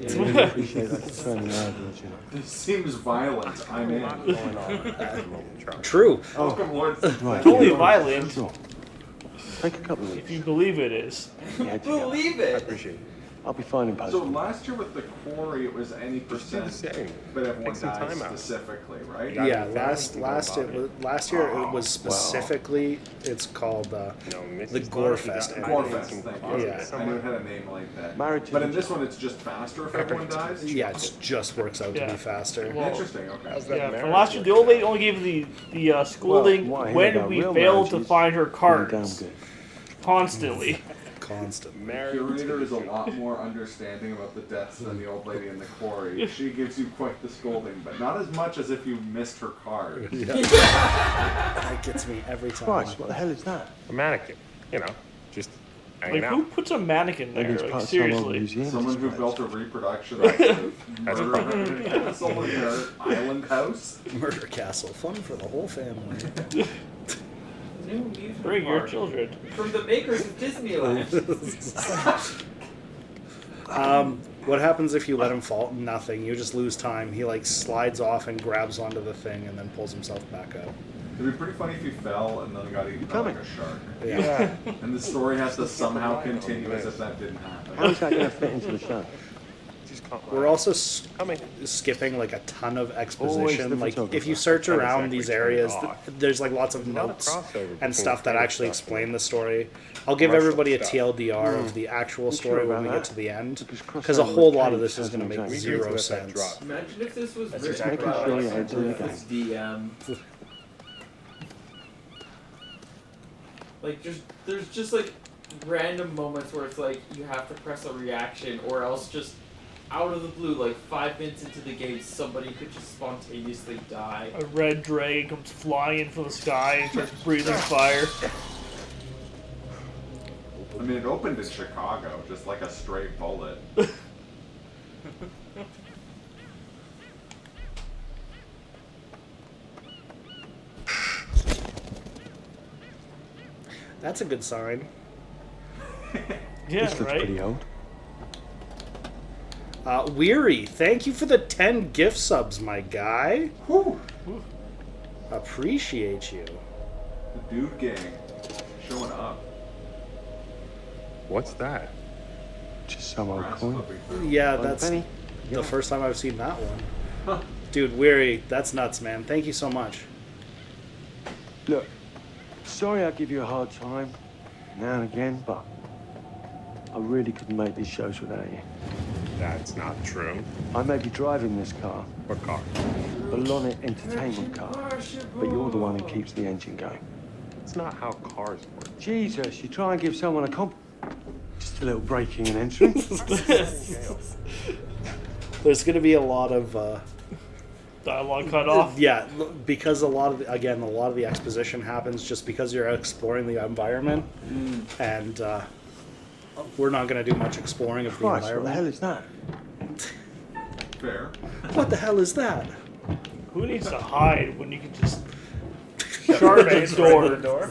I really appreciate that turning around, you know.
This seems violent. I'm
A
in.
lot going on at the moment, Charlie.
True.
Welcome, Lord.
Right.
Totally violent.
Sure. Take a couple of
If
weeks.
you believe it is.
Yeah, together.
Believe
I
it.
appreciate it.
I'll be fine in post.
So last year with the quarry, it was any
Just do the
percent,
same.
but everyone
Take some
died
time out.
specifically, right?
Yeah.
Yeah,
any
last
family
last
can
it
go
was
about
last year it was specifically it's called
No,
the
Mrs.
Gore
Bonner,
Fest.
you got-
Gore
I need
Fest,
some
thank
closet
you.
Yeah.
I knew
somewhere.
it had a name like that.
Married to
But
the
in this one, it's just faster if everyone dies?
Yeah, it just works out to
Yeah.
be faster.
Well,
Interesting, okay.
How's that
Yeah, from
marriage
last year, the
work
old lady
out?
only gave the scolding
Well, what I hear
when
about
we
real
failed to
marriages
find her
pretty damn
cards
good.
constantly.
Constant.
The curator is a lot more understanding about the deaths than the old lady in the quarry. She gives you quite the scolding, but not as much as if you missed her card.
Yeah. That gets me every time.
Christ, what the hell is that?
A mannequin, you know, just hanging
Like,
out.
who puts a mannequin
Maybe
there?
it's
Like,
part of some old
seriously.
museum.
Someone who
display.
built a reproduction of the
That's
murder
fine.
castle in their island house.
Murder Castle, fun for the whole family.
New amusement
Bring your
park
children.
from the makers of Disneyland.
What happens if you let him fall? Nothing. You just lose time. He like slides off and grabs onto the thing and then pulls himself back up.
It'd be pretty funny if he fell and then got eaten by like a shark.
Yeah.
And the story has to somehow continue as if that didn't
How
happen.
is that going to fit into the show?
Just can't
We're
lie.
also
Coming.
skipping like a ton of
Always
exposition.
the
Like
photographer.
if you search
Not
around
exactly
these
turn it
areas,
off.
there's like lots of
There's a lot of
notes
crossover
and
between
stuff that
the
actually
stuff
explain
and
the story. I'll give
commercial
everybody a
stuff.
TLDR of the actual
You
story
sure
when we
about
get
that?
to the end,
Because
because a
crossover
whole
with
lot of
Kate
this is
doesn't
going to make
exactly-
We agreed to
zero
let that
sense.
drop.
Imagine if this was
That's
written
exactly
by
what I
like
was
some
saying.
ruthless DM. Like there's just like random moments where it's like you have to press a reaction or else just out of the blue, like 5 minutes into the game, somebody could just spontaneously die.
A red dragon comes flying in from the sky and starts breathing fire.
I mean, it opened in Chicago, just like a stray bullet.
That's a good sign.
Yeah,
This looks pretty old.
Weary, thank you for the 10 gift subs, my guy.
Whew.
Appreciate you.
The Dude Gang showing up.
What's that?
Just some old coin.
Yeah,
Like a
that's
penny.
the first time I've seen that one.
Huh.
Dude, Weary, that's nuts, man. Thank you so much.
Look, sorry I give you a hard time now and again, but I really couldn't make these shows without you.
That's not true.
I may be driving this car,
What car?
the Lonnet Entertainment car, but you're the one who keeps the engine going.
It's not how cars work.
Jesus, you try and give someone a just a little braking and entering.
There's going to be a lot of
dialogue cut off.
Yeah, because a lot of the exposition happens just because you're exploring the environment, and we're not going to do much exploring of the
Christ, what the
environment.
hell is that?
Fair.
What the hell is that?
Who needs to hide when you can just shard the door?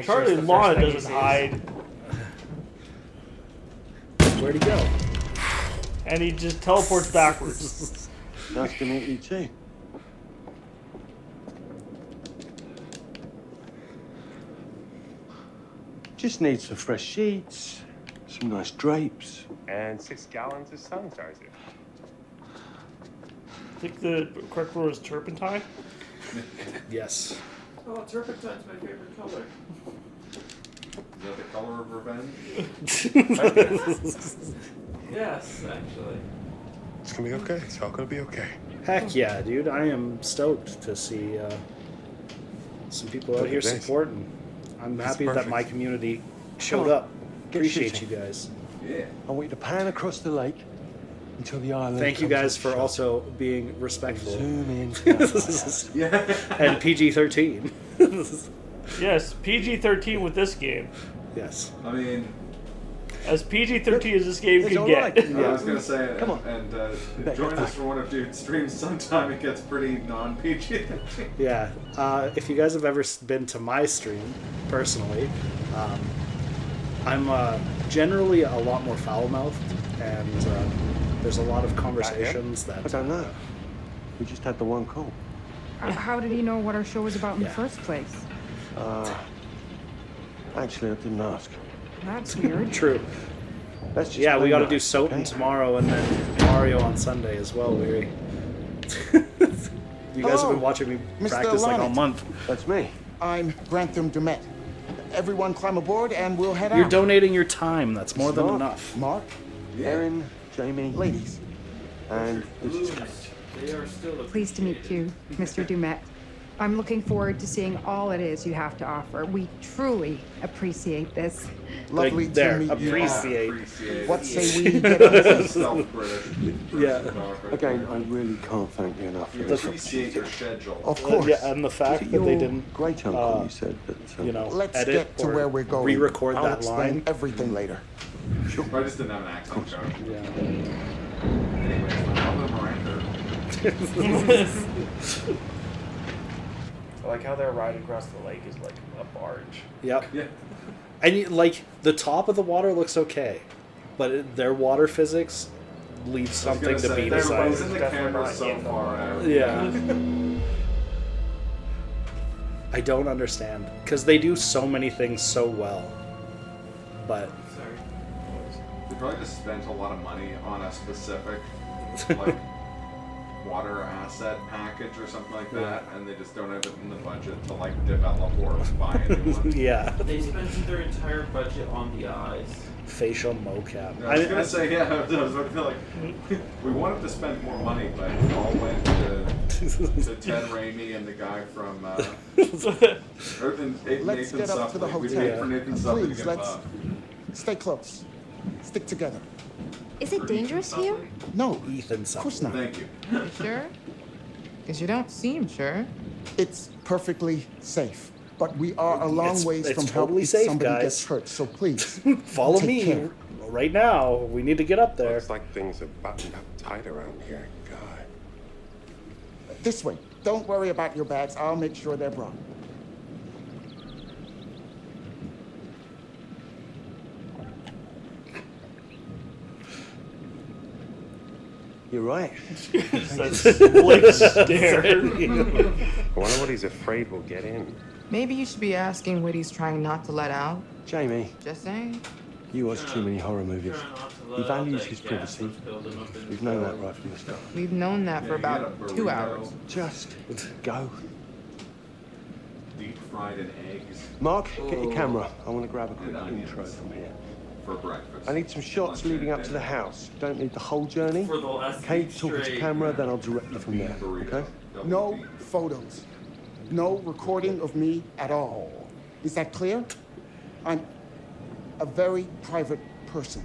Charlie Lawn doesn't hide.
Where'd he go?
And he just teleports backwards.
Nice to meet you too. Just need some fresh sheets, some nice drapes.
And 6 gallons of sanitizer.
I think the correct word is turpentine.
Yes.
Oh, turpentine's my favorite color.
Is that the color of revenge?
Yes, actually.
It's gonna be okay. It's all gonna be okay.
Heck yeah, dude. I am stoked to see some people out
Look
here
at this.
supporting. I'm
That's
happy that
perfect.
my community showed
Come on,
up.
get
Appreciate
shooting.
you guys.
Yeah.
I want you to pan across the lake until the island.
Thank you
comes
guys
up
for
shut.
also being respectful.
Zoom in.
Yeah.
And PG-13.
Yes, PG-13 with this game.
Yes.
I mean,
as PG-13 as this game
It's
can
all
get.
right.
I was gonna say,
Come on.
and
Back
join
up.
us for one of Dude's streams sometime. It gets pretty non-PG.
Yeah. If you guys have ever been to my stream, personally, I'm generally a lot more foul-mouthed, and there's a lot of conversations that...
I don't know. We just had the one call.
How did he know what our show was about in the
Yeah.
first place?
Actually, I didn't ask.
That's weird.
True.
Let's just
Yeah, we
play
got to
nice,
do Soten
okay?
tomorrow and then Mario on Sunday as well, Weary. You guys have been watching me
Mr.
practice like all
Lonnet.
month.
That's me.
I'm Grantham Dumet. Everyone climb aboard and we'll head
You're
out.
donating your time. That's more than
Smart.
enough.
Mark,
Erin, Jamie,
ladies.
and this is Kate.
They are still
Pleased to meet you, Mr. Dumet. I'm looking forward to seeing all it is you have to offer. We truly appreciate this.
Lovely
Like, there,
to meet you.
appreciate.
What say we get on this?
Self-British.
Yeah.
Again, I really can't thank you enough for this.
Appreciate your schedule.
Of course.
Yeah, and the fact that they
Your
didn't,
great uncle, you said that.
you know,
Let's
edit
get to
or
where we're going.
re-record
I'll
that
explain
line.
everything later.
I just didn't have an accent, Joe.
Yeah.
Anyways, my mother Miranda.
I like how their ride across the lake is like a barge.
Yep.
Yeah.
And like the top of the water looks okay, but their water physics leaves something to be desired.
Isn't the camera so far out?
Yeah. I don't understand because they do so many things so well, but
They probably just spent a lot of money on a specific like water asset package or something like that, and they just don't have it in the budget to like develop or buy a new one.
yeah.
They spent their entire budget on the eyes.
Facial mocap.
I was gonna say, yeah, I was about to feel like we wanted to spend more money, but it all went to Ted Raimi and the guy from Nathan
Let's get up to the
Supply. We
hotel.
paid for Nathan Supply to
Please,
get
let's
buff.
stay close. Stick together.
Is it dangerous here?
No,
Ethan,
of course not.
Thank you.
You sure? Because you don't seem sure.
It's perfectly safe. But we are a long ways
it's
from
totally
help if
safe,
somebody
guys.
gets hurt. So please,
Follow
take
me
care.
right now. We need to get up there.
Looks like things are buttoned up tight around here. God.
This way. Don't worry about your bags. I'll make sure they're brought.
You're right.
Slick stare.
I wonder what he's afraid will get in.
Maybe you should be asking what he's trying not to let out.
Jamie,
Just saying.
you watch too many horror movies. He values his privacy. We've known that right from the start.
We've known that for about 2 hours.
Just go.
Deep fried in eggs
Mark, get your camera. I want to grab a quick intro from here.
for breakfast.
I need some shots leading up to the house. Don't need the whole journey.
For the last
Kate,
week
talk to
straight.
camera, then I'll direct you from there, okay?
No photos. No recording of me at all. Is that clear? I'm a very private person.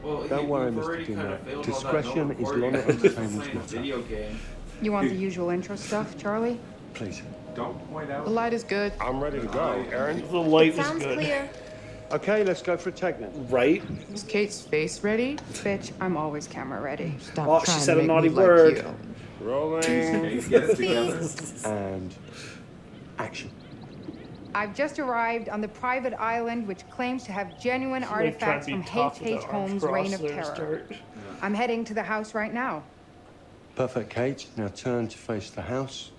Well,
Don't worry,
you've
Mr.
already kind of
Dewdney.
failed
Discretion
all that.
is
No
Lorna
recording.
Entertainment's
Playing a
motto.
video game.
You want the usual intro stuff, Charlie?
Please.
Don't point out.
The light is good.
I'm ready to go, Aaron.
The light is
Sounds
good.
clear.
Okay, let's go for a take then.
Right?
Is Kate's face ready?
Bitch, I'm always camera ready.
Stop
Oh, she
trying
said
to
a
make
naughty
me like
word.
you.
Rolling.
Get it together.
And action.
I've just arrived on the private island which claims to have genuine
Like trying
artifacts
to be
from
tough
H.H.
with the arms
Holmes' Reign
crossed
of
there to
Terror.
start.
I'm heading to the house right now.
Perfect, Kate. Now turn to face the house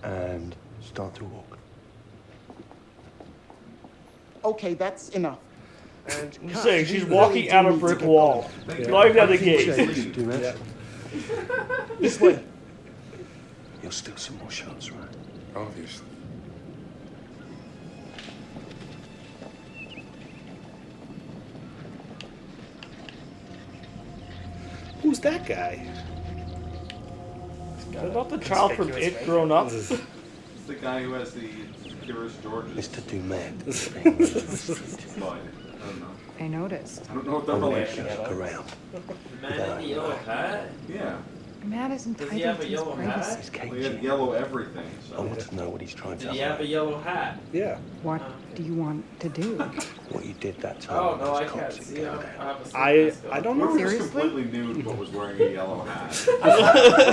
and start to walk.
Okay, that's enough.
And
I'm
cut.
saying she's
We
walking
really
out
do
a
need to
brick
get
wall.
going.
Not even at the
Keep
gate.
shades, do that.
Yeah.
This way.
You'll steal some more shots, right?
Obviously.
Who's that guy?
Is that not the child from It grown up?
It's the guy who has the Curious George's
Mr. Dumet.
bud. I don't know.
I noticed.
I don't know what the relationship is.
Around.
The man in the yellow hat?
Yeah.
Matt is
Does he
entitled
have
to
a
his
yellow
privacy.
hat?
It's Kate.
Well, he had yellow everything,
I
so.
want to know what he's trying to
Did he have a
hide.
yellow hat?
Yeah.
What do you want to do?
What you did that time.
Oh, no,
was
I can't
toxic,
see.
go
I
down.
have a sleep
I
mask on.
don't
What if
know.
he was
Seriously?
completely nude but was wearing a yellow hat?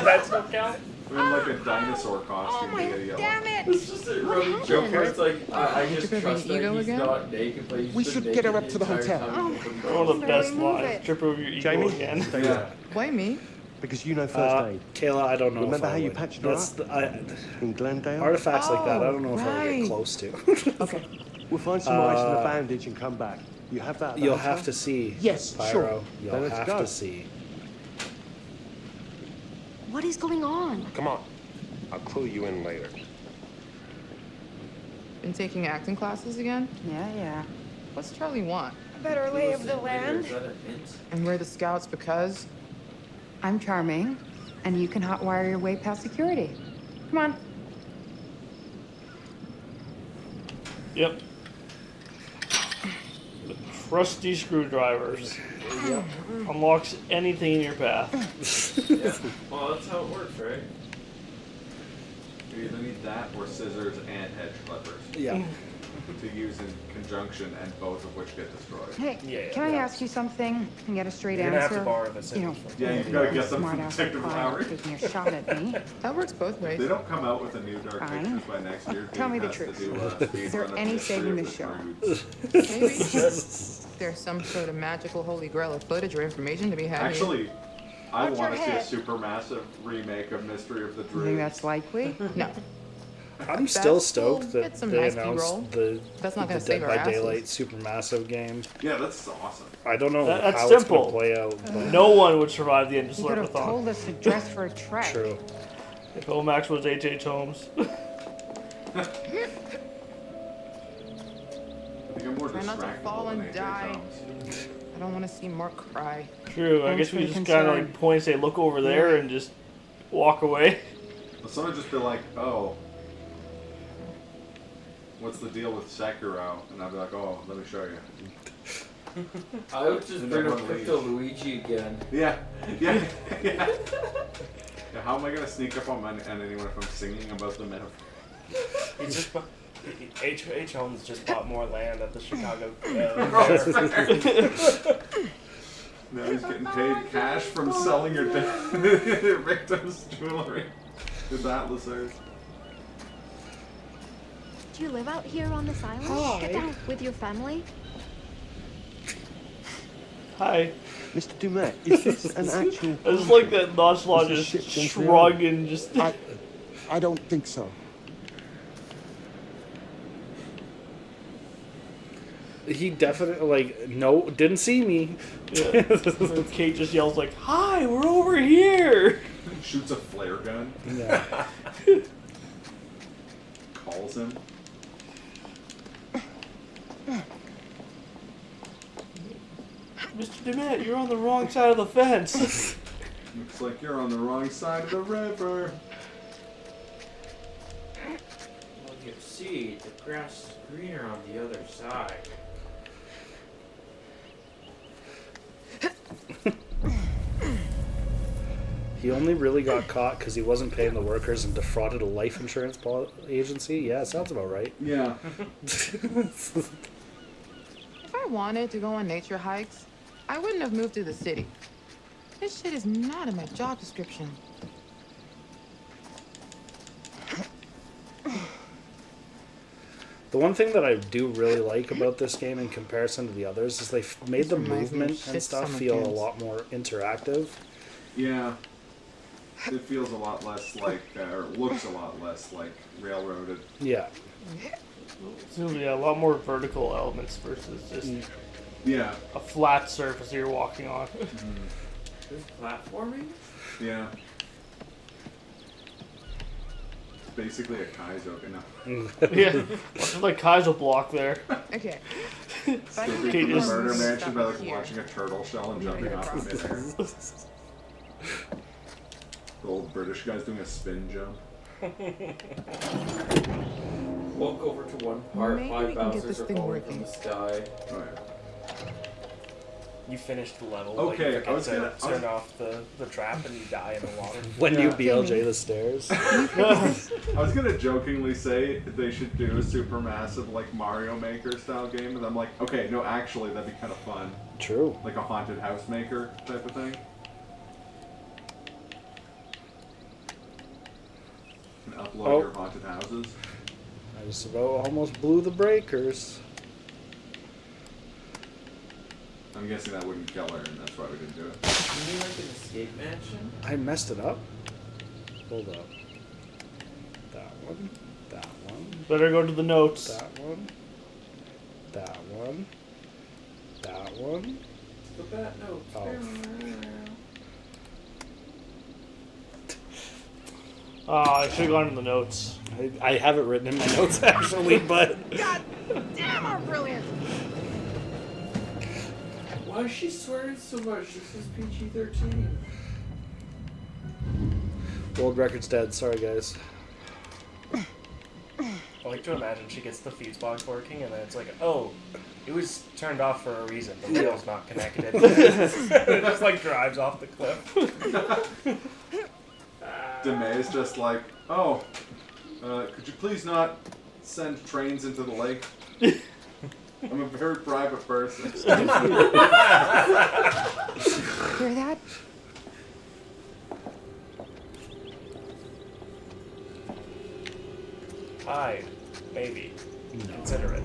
That's no count.
In like a dinosaur costume, he had a yellow hat.
It's just a running joke where it's like, I just
Trip over
trust
your
that
ego
he's
again?
not naked, but he's
We
been
should
naked
get her up to the
entire
hotel.
time he's been
One of the best
Move
lines.
it.
Trip over your ego
Jamie,
again.
stay
Yeah.
there.
Blame me.
Because you know first aid.
Kayla, I don't know.
Remember
if I
how you
would.
patched her
That's
up? In Glendale?
Artifacts like that, I
Oh,
don't know if I would
right.
get close to.
Okay. We'll find some ice and a bandage and come back. You have that at the
You'll
hotel?
have to see.
Yes,
Pyro.
sure.
Then
You'll
let's
have
go.
to see.
What is going on?
Come on. I'll clue you in later.
Been taking acting classes again?
Yeah.
What's Charlie want?
Better lay of the land.
Is that a hint?
And we're the scouts because?
I'm charming, and you can hotwire your way past security. Come on.
Yep. The trusty screwdrivers. Unlocks anything in your path.
Yeah. Well, that's how it works, right?
You either need that or scissors and hedge clippers
Yeah.
to use in conjunction, and both of which get destroyed.
Hey,
Yeah,
can I
yeah.
ask you something and get a straight
You're gonna have
answer?
to borrow the
You know,
scissors.
Yeah, you gotta get them
smart
from
ass
Detective
required
Lowry.
taking a shot at me.
That works both ways.
They don't come out with a new Dark
Fine.
Pictures by next year.
Tell me
Dave
the
has to
truth.
do a speed
Is there
run of
any
history
saving
of
the show?
Droogs.
Maybe. There's some sort of magical holy grail of footage or information to be had.
Actually, I
Watch your
want to see a
head.
supermassive remake of Mystery of the
You think
Droogs.
that's likely?
No.
I'm still
That's
stoked
cool.
that
Get some
they
nice
announced
B-roll.
the
That's not
the
gonna
Dead
save our
by
asses.
Daylight supermassive game.
Yeah, that's awesome.
I don't know
That's
how
simple.
it's gonna play out. But
No one would survive the end of
You could have
Slurpathon.
told us to dress for a trek.
True.
If Omax was H.H. Holmes.
I think I'm more
Try not to
distractible
fall
than
and
AJ
die.
Thomas.
I don't want to see Mark cry.
True, I
Thanks
guess
for
we
the
just kind of
concern.
like point, say, look over there, and just walk away.
But someone just be like, oh, what's the deal with Sekiro? And I'd be like, oh, let me show you.
I would just
And
bring up
everyone
Crypto Luigi again.
Yeah. Yeah. How am I gonna sneak up on anyone if I'm singing about the metaphor?
He's just H. Holmes just bought more land at the Chicago
Now he's getting paid cash from selling your victims' jewelry. Did that, Lizard?
Do you live out here on this island?
Hi.
Get down with your family?
Hi.
Mr. Dumet, is this an actual...
I just like that Notchlaw
Is
just
this shit
shrug and just...
I don't think so.
He definitely, like, no, didn't see me.
Yeah. Kate just yells like, "Hi, we're over here!"
Shoots a flare gun.
Yeah.
Calls him.
Mr. DeMette, you're on the wrong side of the fence.
Looks like you're on the wrong side of the river.
Well, you see, the grass is greener on the other side.
He only really got caught because he wasn't paying the workers and defrauded a life insurance agency. Yeah, sounds about right.
Yeah.
If I wanted to go on nature hikes, I wouldn't have moved to the city. This shit is not in my job description.
The one thing that I do really like about this game in comparison to the others is they've made the movement and stuff feel a lot more interactive.
Yeah. It feels a lot less like, or looks a lot less like railroaded.
Yeah.
So yeah, a lot more vertical elements versus just a flat surface you're walking on.
There's platforming?
Yeah. It's basically a Kaizo. No.
Yeah. There's like Kaizo block there.
Okay.
Escaping from the murder mansion by like watching a turtle shell and jumping off in midair. The old British guy's doing a spin jump.
Walk over to one part,
Maybe
5
we can get
Bowsers
this
are
thing
falling from
working.
the sky.
Oh yeah.
You finish the level.
Okay,
like,
I was gonna
turn off the trap and you die in the water.
When do you BLJ the stairs?
I was gonna jokingly say they should do a supermassive like Mario Maker style game, and I'm like, okay, no, actually that'd be kind of fun.
True.
Like a haunted house maker type of thing. And upload your haunted houses.
I just about almost blew the breakers.
I'm guessing that wouldn't kill her, and that's why we didn't do it.
You mean like an escape mansion?
I messed it up. Hold up. That one. That one.
Better go to the notes.
That one. That one. That one.
The bad notes.
Oh, I should have gone in the notes.
I have it written in my notes actually, but
God damn, our brilliant!
Why is she swearing so much? This is PG-13.
World record's dead. Sorry, guys.
I like to imagine she gets the fuse box working and then it's like, oh, it was turned off for a reason. The wheel's not connected. It just like drives off the cliff.
Demay is just like, oh, could you please not send trains into the lake? I'm a very private person.
Hear that?
Hide. Maybe. Consider it.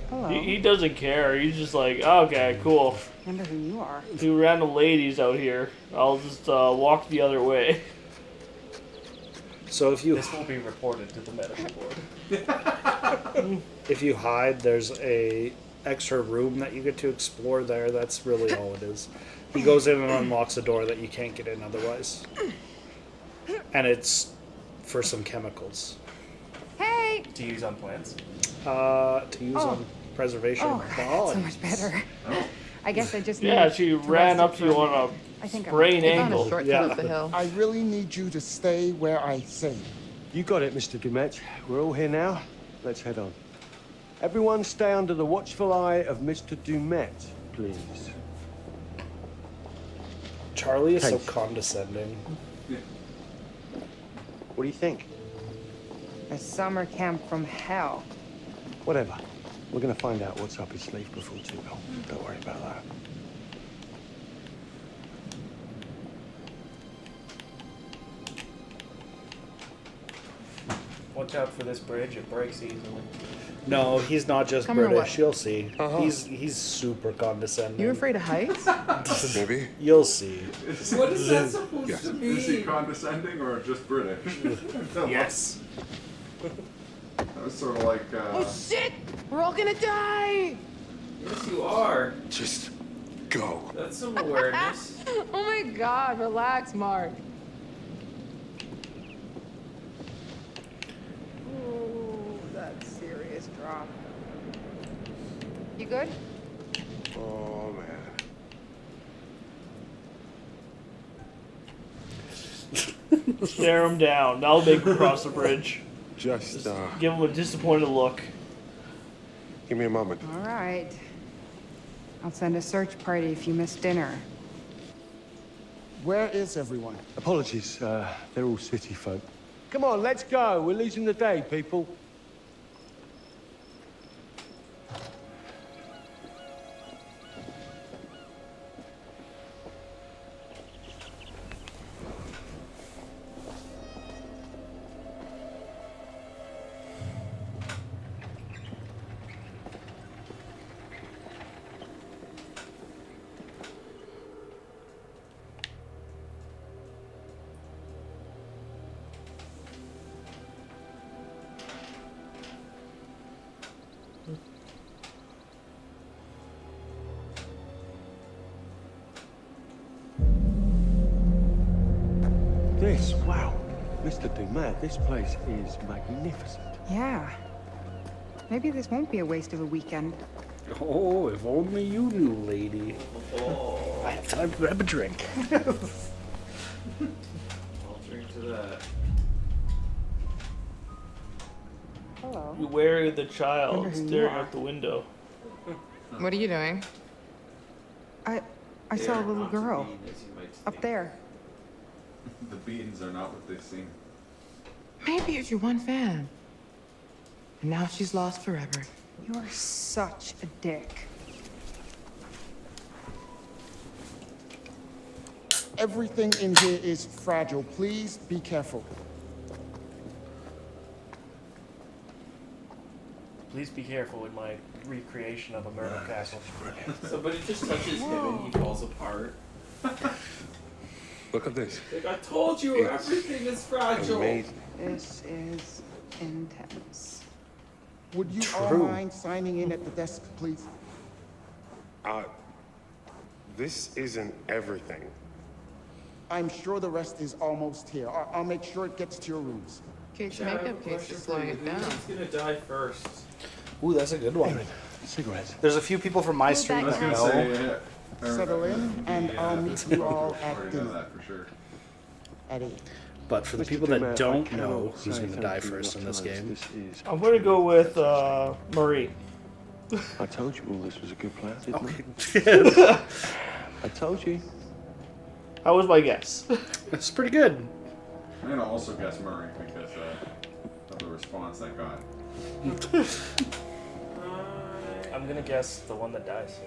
Hello.
He doesn't care. He's just like, okay, cool.
Wonder who you are.
Two random ladies out here. I'll just walk the other way.
So if you
This will be reported to the medical board.
if you hide, there's a extra room that you get to explore there. That's really all it is. He goes in and unlocks a door that you can't get in otherwise. And it's for some chemicals.
Hey!
To use on plants.
To use on preservation
Oh,
of
God,
bonds.
so much better. I guess I just
Yeah,
need
she
to
ran
rest
up
it
to you
for a
on
minute.
a
I think I'm
sprain
okay.
angle.
Shortcut
Yeah.
up the hill.
I really need you to stay where I say.
You got it, Mr. Dumet. We're all here now. Let's head on. Everyone stay under the watchful eye of Mr. Dumet, please.
Charlie is so
Kate.
condescending.
What do you think?
A summer camp from hell.
Whatever. We're gonna find out what's up his sleeve before too long. Don't worry about that.
Watch out for this bridge, it breaks easily.
No, he's not just
Come or
British.
what?
You'll see.
Uh-huh.
He's super condescending.
You afraid of heights?
Maybe.
You'll see.
What is that supposed
Yes.
to
Is he
mean?
condescending or just British?
Yes.
That was sort of like.
Oh shit! We're all gonna die!
Yes, you are.
Just go.
That's some awareness.
Oh my god, relax, Mark.
Ooh, that's serious drop. You good?
Oh man.
Stare him down. That'll make him cross the bridge.
Just
Give him a disappointed look.
give me a moment.
All right. I'll send a search party if you miss dinner.
Where is everyone?
Apologies, they're all city folk. Come on, let's go. We're losing the day, people. This, wow. Mr. Dumet, this place is magnificent.
Yeah. Maybe this won't be a waste of a weekend.
Oh, if only you knew, lady.
Oh,
I have time to grab a drink.
I'll drink to that.
Hello.
You wary of the child
Wonder who you
staring
are.
out the window.
What are you doing?
I saw a little
Not to
girl
mean as you might
up
think.
there.
The beans are not what they seem.
Maybe it's your one fan. And now she's lost forever.
You're such a dick.
Everything in here is fragile. Please be careful.
Please be careful with my recreation of a murder castle.
Somebody just touches him and he falls apart.
Look at this.
Like, I told you,
It's
everything is fragile.
Amazing.
This is intense.
Would you all
True.
mind signing in at the desk, please?
This isn't everything.
I'm sure the rest is almost here. I'll make sure it gets to your rooms.
Kate's
Yeah, I have a
makeup case
question
is
for
slowing
you.
it down.
Who's gonna die first?
Ooh, that's a good one.
Cigarettes.
There's a few people from my street
I was
that
gonna
know.
say,
Settle in, and I'll meet you all at
already know
dinner
that for sure.
at 8.
But for the
Mr.
people that
Dumet, I
don't
cannot
know who's
say
going to
thank
die
you
first in
enough
this
times.
game,
This is
I'm gonna go with Marie.
I told you all this was a good plan, didn't
okay.
I? I told you.
That was my guess.
It's pretty good.
I'm gonna also guess Murray because of the response I got.
I'm gonna guess the one that dies.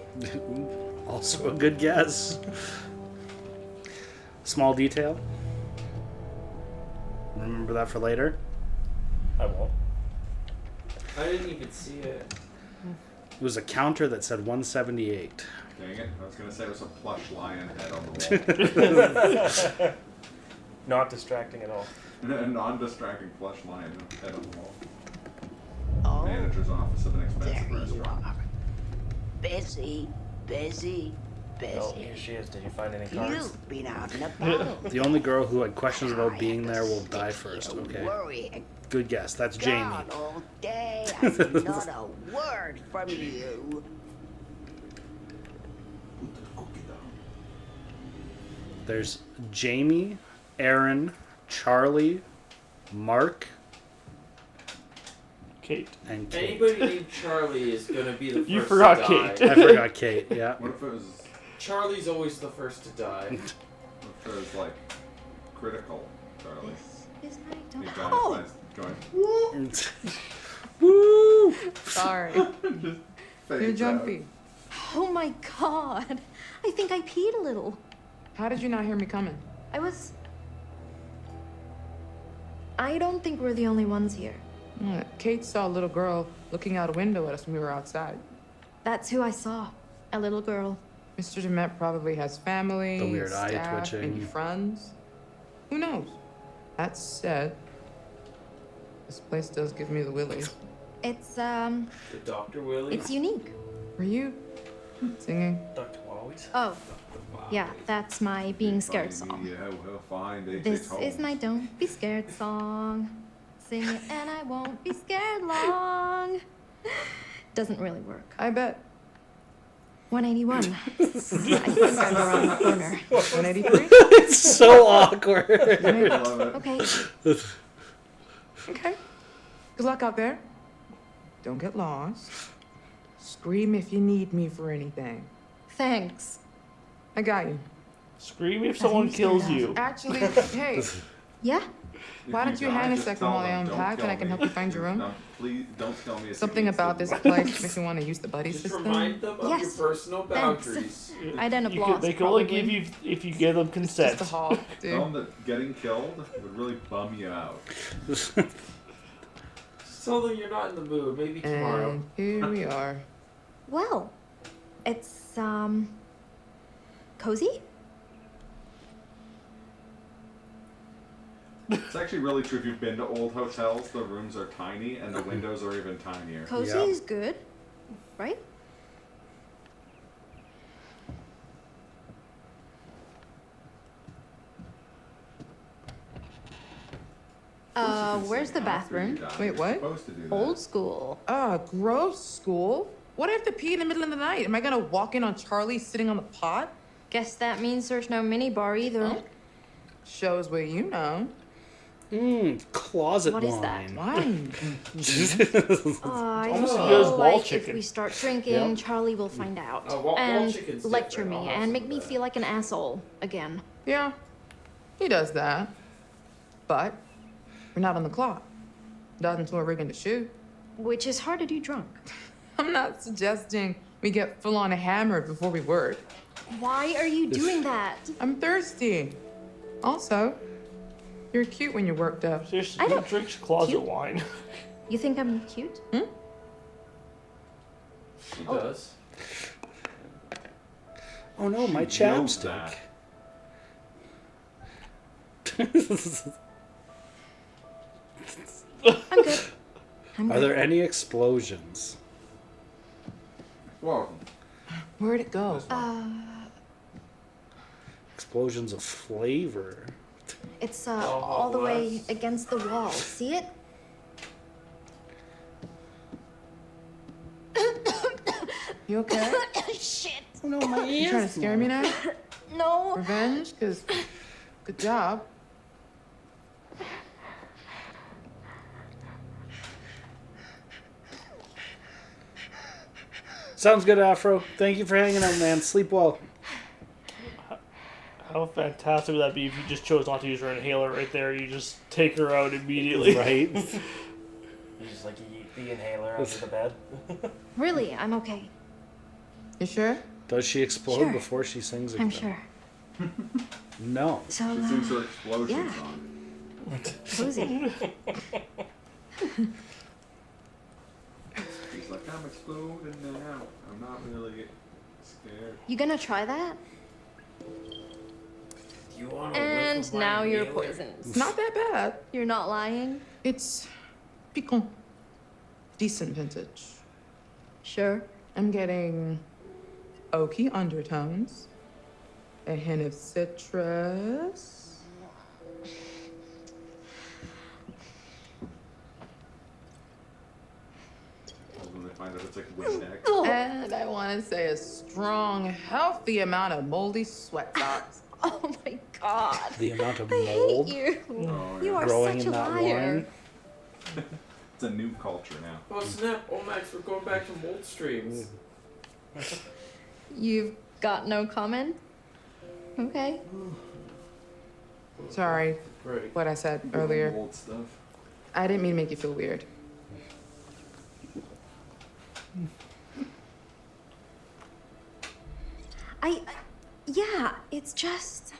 Also a good guess. Small detail. Remember that for later.
I won't.
I didn't even see it.
It was a counter that said 178.
Dang it! I was gonna say it was a plush lion head on the wall.
Not distracting at all.
A non-distracting plush lion head on the wall.
Oh,
Manager's office of an expensive
there you
restaurant.
are. Busy, busy,
Oh,
busy.
here she is. Did you find any cards?
You've been out and about.
The only girl who had questions about being there will die first. Okay.
Worrying.
Good guess. That's Jamie.
God all day, and not a word from you.
There's Jamie, Aaron, Charlie, Mark,
Kate.
And Kate.
Anybody named Charlie is gonna be the first
You forgot
to die.
Kate.
I forgot Kate, yeah.
What if it was...
Charlie's always the first to die.
What if it was, like, critical, Charlie?
Is my
You
dog?
guys
Oh!
going,
Woo!
Sorry. You're
fades
jumpy.
Oh my god. I think I peed a little.
How did you not hear me coming?
I don't think we're the only ones here.
Kate saw a little girl looking out a window at us when we were outside.
That's who I saw. A little girl.
Mr. Demet probably has family,
The weird eye
staff,
twitching.
maybe friends. Who knows? That said, this place does give me the willies.
It's,
The Dr. Willie.
it's unique.
Were you singing?
Dr. Wallies?
Oh. Yeah, that's my being scared song.
Yeah, we'll find it.
This is my Don't Be Scared song. Sing it and I won't be scared long. Doesn't really work.
I bet.
181. I think I'm around the corner.
183?
It's so awkward.
Okay.
Okay. Good luck out there. Don't get lost. Scream if you need me for anything.
Thanks.
I got you.
Scream if someone kills you.
Actually, hey,
Yeah?
why don't you hang a second while I unpack and I can help you find your room?
No, please don't tell me.
Something about this place makes me want to use the buddy
Just
system.
remind them of
Yes.
your personal
Thanks.
boundaries.
I'd end up
You
lost.
could, they can only
probably.
give you if you give them consent.
Just a hall,
Tell them
dude.
that getting killed would really bum you out.
Just tell them you're not in the mood. Maybe tomorrow.
And here we are.
Well, it's, cozy?
It's actually really true. If you've been to old hotels, the rooms are tiny and the windows are even tinier.
Cozy is good, right? Where's the bathroom?
Wait, what?
Supposed to do that.
Old school.
Gross school. What if I have to pee in the middle of the night? Am I gonna walk in on Charlie sitting on the pot?
Guess that means there's no minibar either.
Shows what you know.
Closet
What is that?
wine.
I
almost as
feel
good as wall
like if
chicken.
we start drinking, Charlie will find out
wall
and
chicken's
lecture
different.
me
I'll have
and
some
make
of
me
that.
feel like an asshole again.
Yeah, he does that. But we're not on the clock. Not until we're rigging to shoot.
Which is hard to do drunk.
I'm not suggesting we get full on hammered before we work.
Why are you doing that?
I'm thirsty. Also, you're cute when you're worked up.
Seriously,
I
who
don't-
drinks closet
cute?
wine?
You think I'm cute?
She does.
Oh no, my chapstick.
I'm good. I'm
Are there any explosions?
Whoa.
Where'd it go?
Explosions of flavor.
It's all the way against the wall. See it?
You okay?
Shit.
Oh no, my
You trying to scare me now?
No.
Revenge? Cause good job.
Sounds good, Afro. Thank you for hanging out, man. Sleep well.
How fantastic would that be if you just chose not to use her inhaler right there? You just take her out immediately.
Right?
You just like eat the inhaler under the bed.
Really, I'm okay.
You sure?
Does she explode
Sure.
before she sings again?
I'm sure.
No.
So,
She sings her explosion
yeah.
song.
cozy.
She's like, I'm exploding now. I'm not really scared.
You gonna try that?
You want
And now you're poisoned.
It's not that bad.
You're not lying?
It's piquant. Decent vintage.
Sure.
I'm getting oaky undertones, a hint of citrus.
When they find out it's like Windex.
And I want to say a strong, healthy amount of moldy sweat socks.
Oh my god.
The amount of
I hate
mold
you.
Oh,
You are
growing
such
in
a
that
liar.
wine.
It's a new culture now.
Oh snap! Oh Max, we're going back to mold streams.
You've got no comment? Okay.
Sorry,
Right.
what I said earlier.
Old stuff.
I didn't mean to make you feel weird.
Yeah, it's just.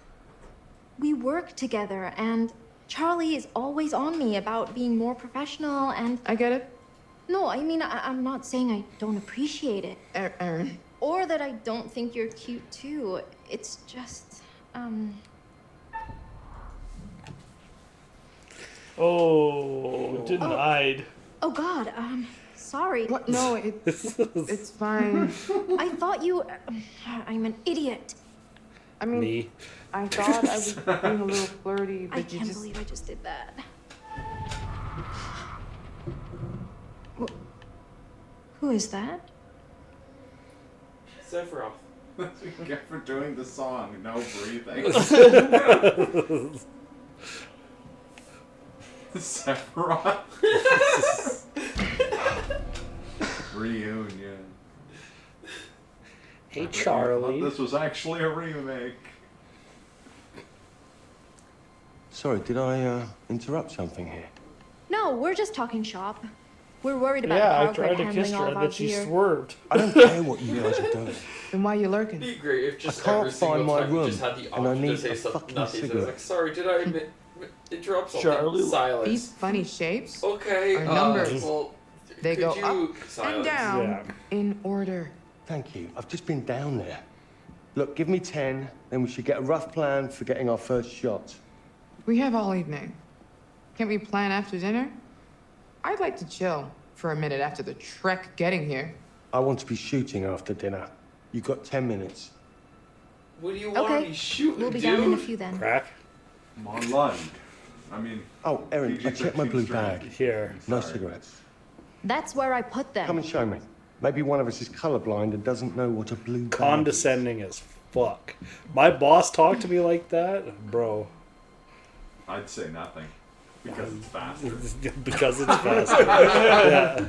We work together, and Charlie is always on me about being more professional, and.
I get it.
No, I mean, I'm not saying I don't appreciate it.
Aaron.
Or that I don't think you're cute, too. It's just,
Oh, denied.
Oh, God, sorry.
What? No, it's fine.
I thought you. I'm an idiot.
I mean,
Me.
I thought I was being a little flirty, but
I
you
can't
just...
believe I just did that. Who is that?
Sephiroth.
That's what you get for doing the song. No breathing. Sephiroth. Reunion.
Hey,
I
Charlie.
thought this was actually a remake.
Sorry, did I interrupt something here?
No, we're just talking shop. We're worried about
Yeah, I
the
tried to
handling
kiss
all
her
of
and
our
then she
gear.
swerved.
I don't care what you guys are doing.
Then why are you lurking?
It'd be great if just
I can't
every single
find my
time you
room,
just had the
and I
option to
need
say
a
something.
fucking
Nothing. So it's
cigarette.
like, sorry, did I interrupt something?
Charlie.
Silence.
These funny shapes
Okay.
are numbers.
Well,
They
could
go
you
up
silence?
and down
Yeah.
in order.
Thank you. I've just been down there. Look, give me 10, then we should get a rough plan for getting our first shot.
We have all evening. Can't we plan after dinner? I'd like to chill for a minute after the trek getting here.
I want to be shooting after dinner. You've got 10 minutes.
What do you want to
Okay,
be shooting,
we'll be
dude?
down in a few then.
Crack.
I'm on lunch. I mean,
Oh, Erin, I
PG-13
checked my blue
strength.
bag.
Here.
No
Sorry.
cigarettes.
That's where I put them.
Come and show me. Maybe one of us is colorblind and doesn't know what a blue bag is.
Condescending as fuck. My boss talked to me like that, bro.
I'd say nothing. Because it's faster.
Because it's faster. Yeah.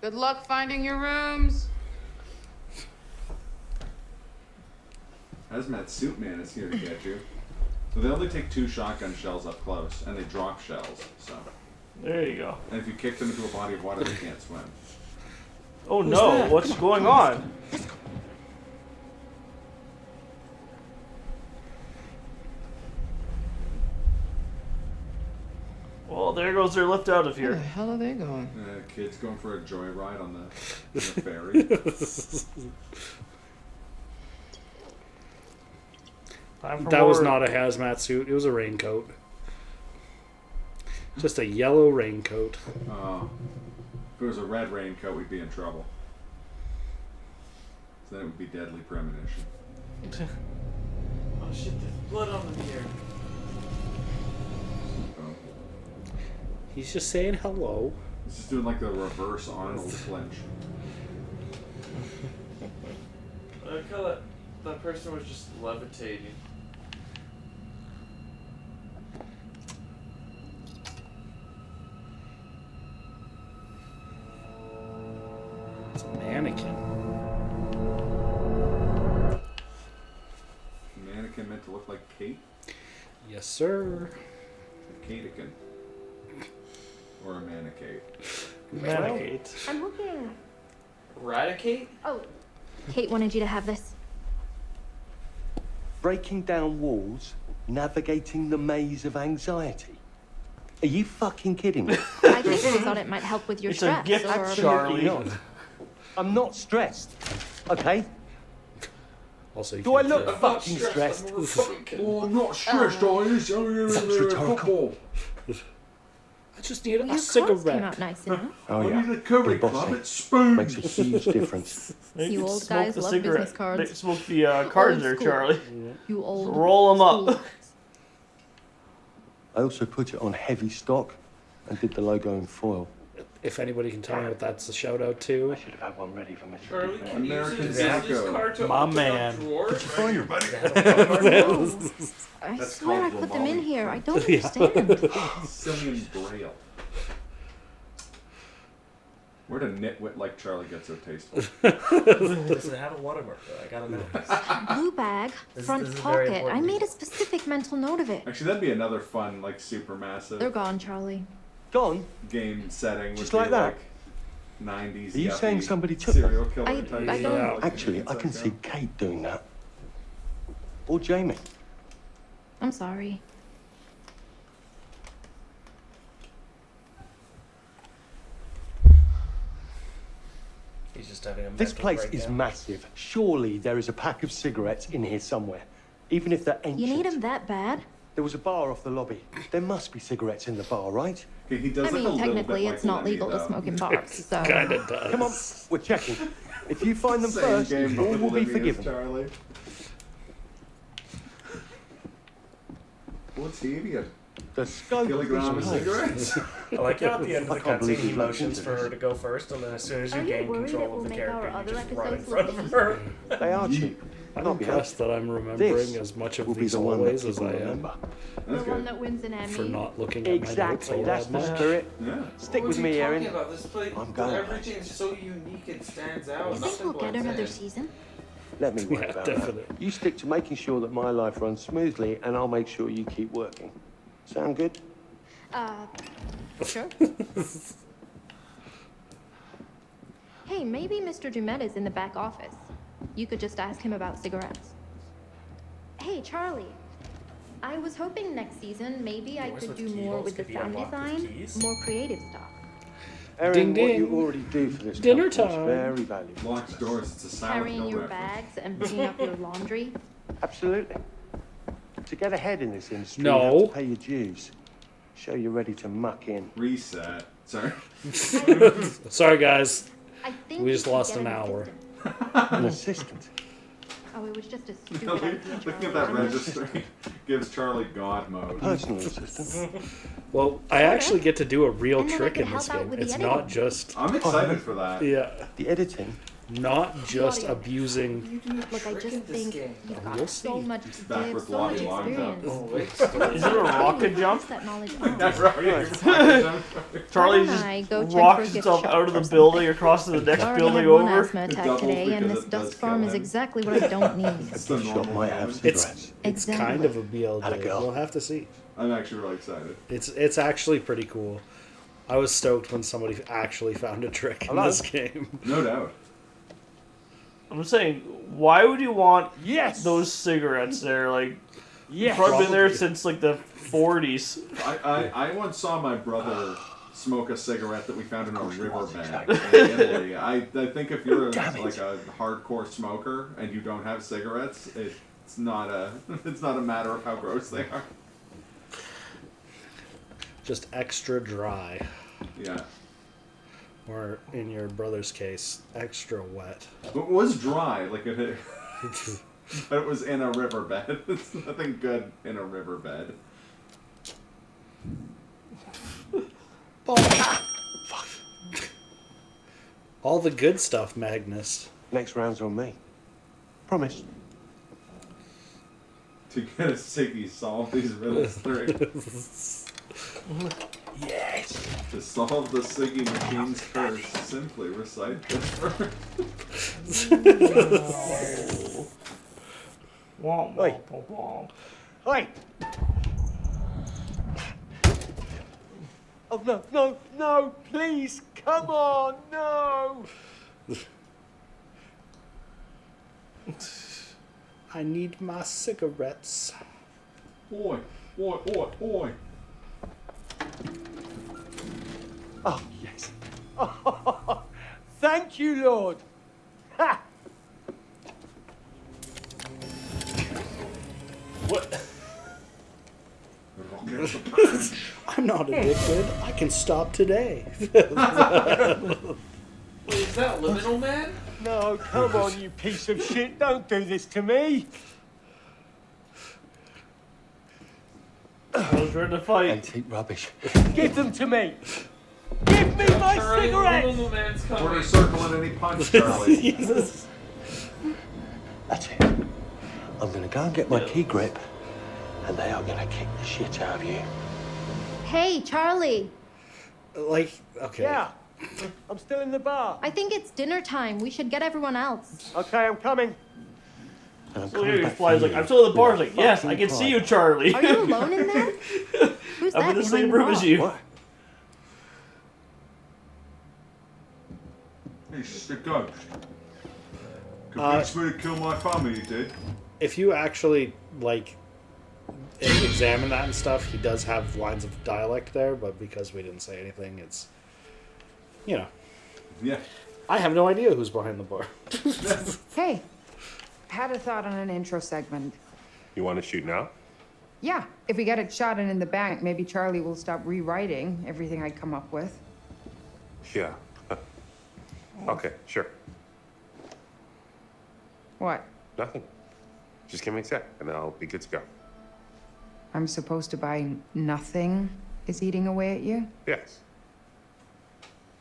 Good luck finding your rooms.
Hazmat Suit Man is here to get you. So they only take 2 shotgun shells up close, and they drop shells, so.
There you go.
And if you kick them into a body of water, they can't swim.
Oh no, what's going on? Well, there goes their lift out of
Where the
here.
hell are they going?
Kids going for a joyride on the ferry.
Time for
That was
more-
not a hazmat suit. It was a raincoat. Just a yellow raincoat.
If it was a red raincoat, we'd be in trouble. So then it would be deadly premonition.
Oh shit, there's blood on the mirror.
He's just saying hello.
He's just doing like the reverse Arnold flinch.
I like how that person was just levitating.
It's a mannequin.
Mannequin meant to look like Kate?
Yes, sir.
A Katekin. Or a Manicate.
Manicate.
I'm looking.
Eradicate?
Oh, Kate wanted you to have this.
Breaking down walls, navigating the maze of anxiety. Are you fucking kidding me?
I just thought it might help with your
It's a
stress.
gift,
or...
Charlie.
Not. I'm not stressed. Okay?
Also, you
Do I
can't
look
kill.
fucking stressed?
Oh, I'm not stressed, guys.
Sounds rhetorical.
Football.
I just need
Well,
a
your clothes came
cigarette.
out nice enough.
Oh,
I
yeah.
need a curry
Be bossy.
club. It's spoons.
Makes a huge difference.
You
You
can
old
smoke
guys
the
love
cigarette.
business cards.
They smoke the cards
Old
there,
school.
Charlie.
You old.
Roll them up.
school.
I also put it on heavy stock and did the logo in foil.
If anybody can tell me what that's a shout out to.
I should have had one ready for Mr.
Charlie,
Dewdney.
can you use
American
his business
Echo.
card to
My
open
man.
up drawers?
Right here, buddy.
I
That's
swear I
called
put them in
Lomami.
here. I don't understand.
Simian Braille. Where a nitwit like Charlie gets so tasteful?
Does it have a watermark though? I gotta know.
Blue bag, front
this is very
pocket. I
important.
made a specific mental note of it.
Actually, that'd be another fun, like, super massive
They're gone, Charlie.
Gone?
game setting.
Just
would
like
be
that?
90s.
Are you
yuppie
saying somebody took
serial
that?
killer
I
type
don't-
stuff?
Actually, I can see Kate doing that. Or Jamie.
I'm sorry.
He's just having a
This
mental
place is
breakdown.
massive. Surely there is a pack of cigarettes in here somewhere. Even if they're ancient.
You need them that bad?
There was a bar off the lobby. There must be cigarettes in the bar, right?
Okay, he does
I mean, technically, it's not legal to smoke in bars, so.
Kinda does.
Come on, we're checking. If you find them
Same
first,
game,
all
but
will be
with Olivia's
forgiven.
Charlie. What's he?
The scope of
Kilogram of
this place.
cigarettes?
I like how at the end of
I
the
can't believe
cutscene he
you've looked
motions
into
for her
this.
to go first, and then as soon as you
Are you
gain
worried it
control
will
of the
make our
character,
other
you just run in
episodes
front
look
of her.
They are cheap.
I'm
Can't be
impressed that I'm remembering
This
as much of
will be
these
the one that
hallways as
people
I am
remember.
The one that wins an Emmy.
for not looking at my notes
Exactly,
all
that's
that
the
much.
spirit.
Yeah.
Stick
What
with
are
me,
you
Erin.
talking about? This place,
I'm going.
everything's so unique and stands out.
You think
Nothing
we'll get
blends
another
in.
season?
Let me worry
Yeah,
about
definitely.
that. You stick to making sure that my life runs smoothly, and I'll make sure you keep working. Sound good?
Sure. Hey, maybe Mr. Dumet is in the back office. You could just ask him about cigarettes. Hey, Charlie. I was hoping next season maybe I
Doors
could
with
do more
keyholes
with the
could be
sound
unlocked with
design,
keys?
more creative stuff.
Erin,
Ding,
what you
ding.
already do for this
Dinner
company is
time.
very valuable.
Locked doors. It's a silent
Carrying
hill
your
reference.
bags and picking up your laundry.
Absolutely. To get ahead in this industry,
No.
you have to pay your dues. Show you're ready to muck in.
Reset. Sorry.
Sorry, guys.
I think
We just
should
lost
get
an hour.
An assistant.
Oh, it was just a stupid
Looking
idea,
at
Charlie.
that
I'm just-
registry gives Charlie God mode.
Personal assistant.
Well, I actually get to do a real
And then I
trick
could
in this
help out
game.
with the
It's
editing.
not just
I'm excited for that.
yeah,
The editing.
not just
audio.
abusing.
Look, I just think you've got
We'll
so
see.
much to
It's
give,
backwards
so much
lobby lines up.
experience.
Is it a rocket jump?
That knowledge
Charlie
Why don't I go
just
check
rocks
for a gift
himself
shop
out of
or
the
something?
building across to the next
I already
building
had one
over.
asthma attack
doubles
today, and
because
this
it does
dust farm
kill
is
him.
exactly what I don't need.
It's the
Shop
normal
might have
moment.
cigarettes.
It's
Exactly.
kind of a
How'd
BLJ.
it go?
We'll have to see.
I'm actually really excited.
It's actually pretty cool. I was stoked when somebody actually found a trick in
Hello?
this game.
No doubt.
I'm saying, why would you want
Yes!
those cigarettes there? Like,
Yes!
probably been there
Probably.
since like the 40s.
I once saw my brother smoke a cigarette that we found in a riverbed in Italy. I think if you're like a hardcore smoker and you don't have cigarettes, it's not a matter of how gross they are.
Just extra dry.
Yeah.
Or in your brother's case, extra wet.
It was dry, like it but it was in a riverbed. It's nothing good in a riverbed.
All the good stuff, Magnus.
Next round's on me. Promise.
To get a Siggy solve these riddles through.
Yes!
To solve the Siggy machine's curse, simply recite this verse.
Womp,
Oi.
womp, womp.
Oi! Oh, no, no, no, please, come on, no!
I need my cigarettes.
Oi, oi, oi, oi.
Oh, yes. Oh, thank you, Lord. Ha!
What?
I'm not addicted. I can stop today.
Wait, is that Liminal Man?
No, come on, you piece of shit. Don't do this to me.
I was ready to fight.
Antique rubbish. Give them to me. Give me my
Charlie,
cigarette!
little man's coming.
Quarter circle and any punch, Charlie.
Jesus.
That's it. I'm gonna go and get my key grip, and they are gonna kick the shit out of you.
Hey, Charlie.
Like, okay.
Yeah, I'm still in the bar.
I think it's dinner time. We should get everyone else.
Okay, I'm coming. And I'm
So
coming
here he
back
flies
for
like,
you
I'm still in the bar.
with a
Like, yes, I
fucking
can see
pride.
you, Charlie.
Are you alone in there? Who's
I'm
that
in the
behind
same
the
room
bar?
as you.
What?
He's just a ghost. Convinced me to kill my family, he did.
If you actually, like, examine that and stuff, he does have lines of dialect there, but because we didn't say anything, it's, you know.
Yeah.
I have no idea who's behind the bar.
Hey, had a thought on an intro segment.
You want to shoot now?
Yeah, if we get it shot and in the bank, maybe Charlie will stop rewriting everything I come up with.
Yeah. Okay, sure.
What?
Nothing. Just give me a sec, and I'll be good to go.
I'm supposed to buy nothing is eating away at you?
Yes.